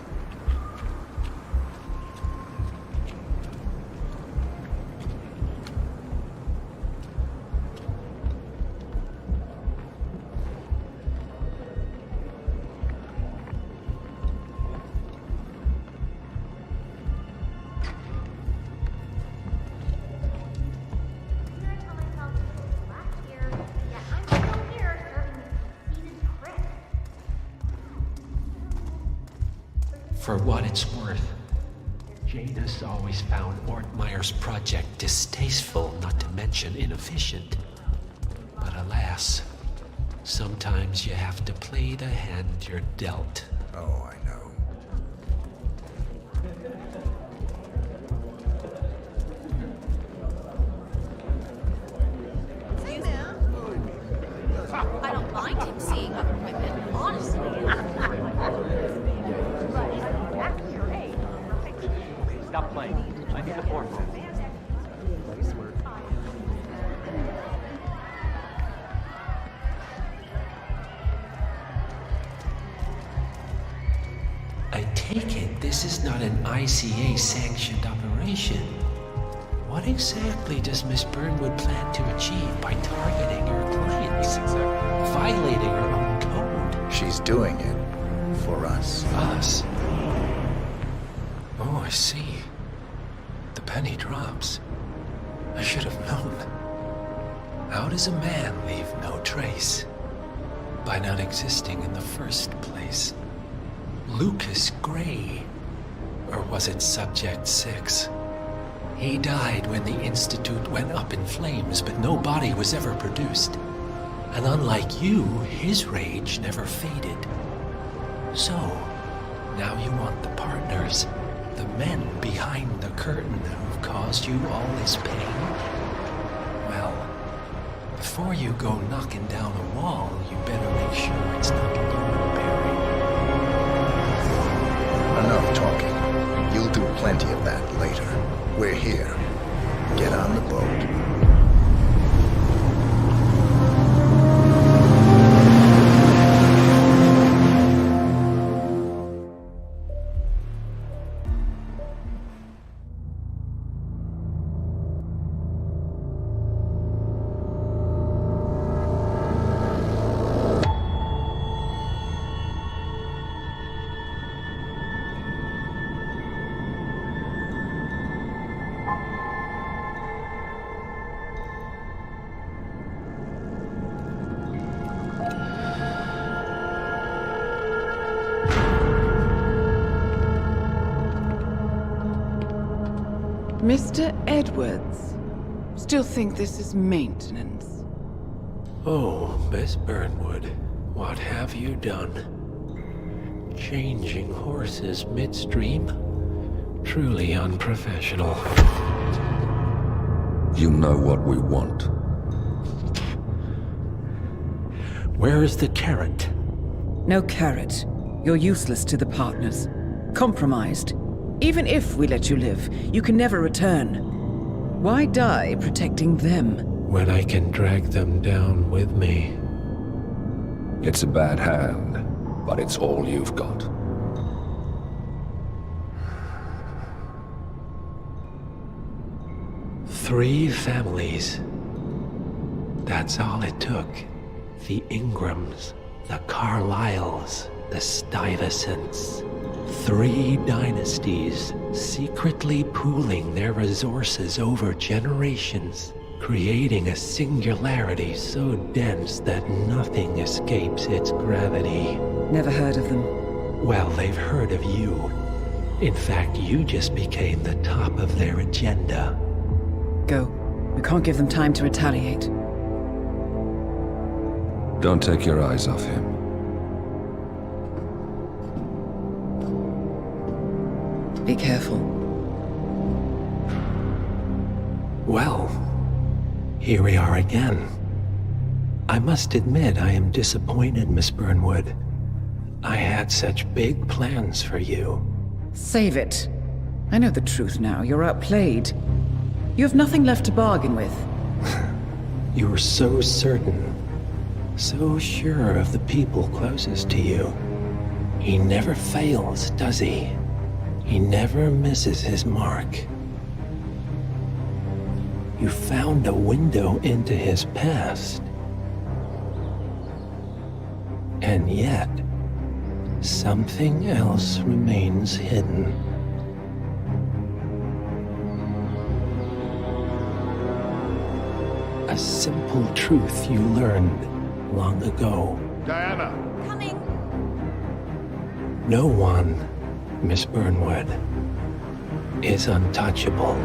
For what it's worth, Janus always found Ortmeyer's project distasteful, not to mention inefficient. But alas, sometimes you have to play the hand you're dealt. Oh, I know. I don't mind him seeing other women, honestly. Stop playing. I need the board. I take it this is not an ICA-sanctioned operation. What exactly does Miss Burnwood plan to achieve by targeting her clients? Violating her own code? She's doing it for us. Us? Oh, I see. The penny drops. I should have known. How does a man leave no trace? By not existing in the first place. Lucas Gray. Or was it Subject 6? He died when the Institute went up in flames, but no body was ever produced. And unlike you, his rage never faded. So, now you want the partners, the men behind the curtain who've caused you all this pain? Well, before you go knocking down a wall, you better make sure it's not Lowenberry. Enough talking. You'll do plenty of that later. We're here. Get on the boat. Mr. Edwards. Still think this is maintenance? Oh, Miss Burnwood, what have you done? Changing horses midstream? Truly unprofessional. You know what we want. Where is the carrot? No carrot. You're useless to the partners. Compromised. Even if we let you live, you can never return. Why die protecting them? When I can drag them down with me. It's a bad hand, but it's all you've got. Three families. That's all it took. The Ingrams, the Carlyles, the Stuyvesants. 3 dynasties, secretly pooling their resources over generations, creating a singularity so dense that nothing escapes its gravity. Never heard of them. Well, they've heard of you. In fact, you just became the top of their agenda. Go. We can't give them time to retaliate. Don't take your eyes off him. Be careful. Well, here we are again. I must admit I am disappointed, Miss Burnwood. I had such big plans for you. Save it. I know the truth now. You're outplayed. You have nothing left to bargain with. You were so certain, so sure of the people closest to you. He never fails, does he? He never misses his mark. You found a window into his past. And yet, something else remains hidden. A simple truth you learned long ago. Diana! Coming! No one, Miss Burnwood, is untouchable.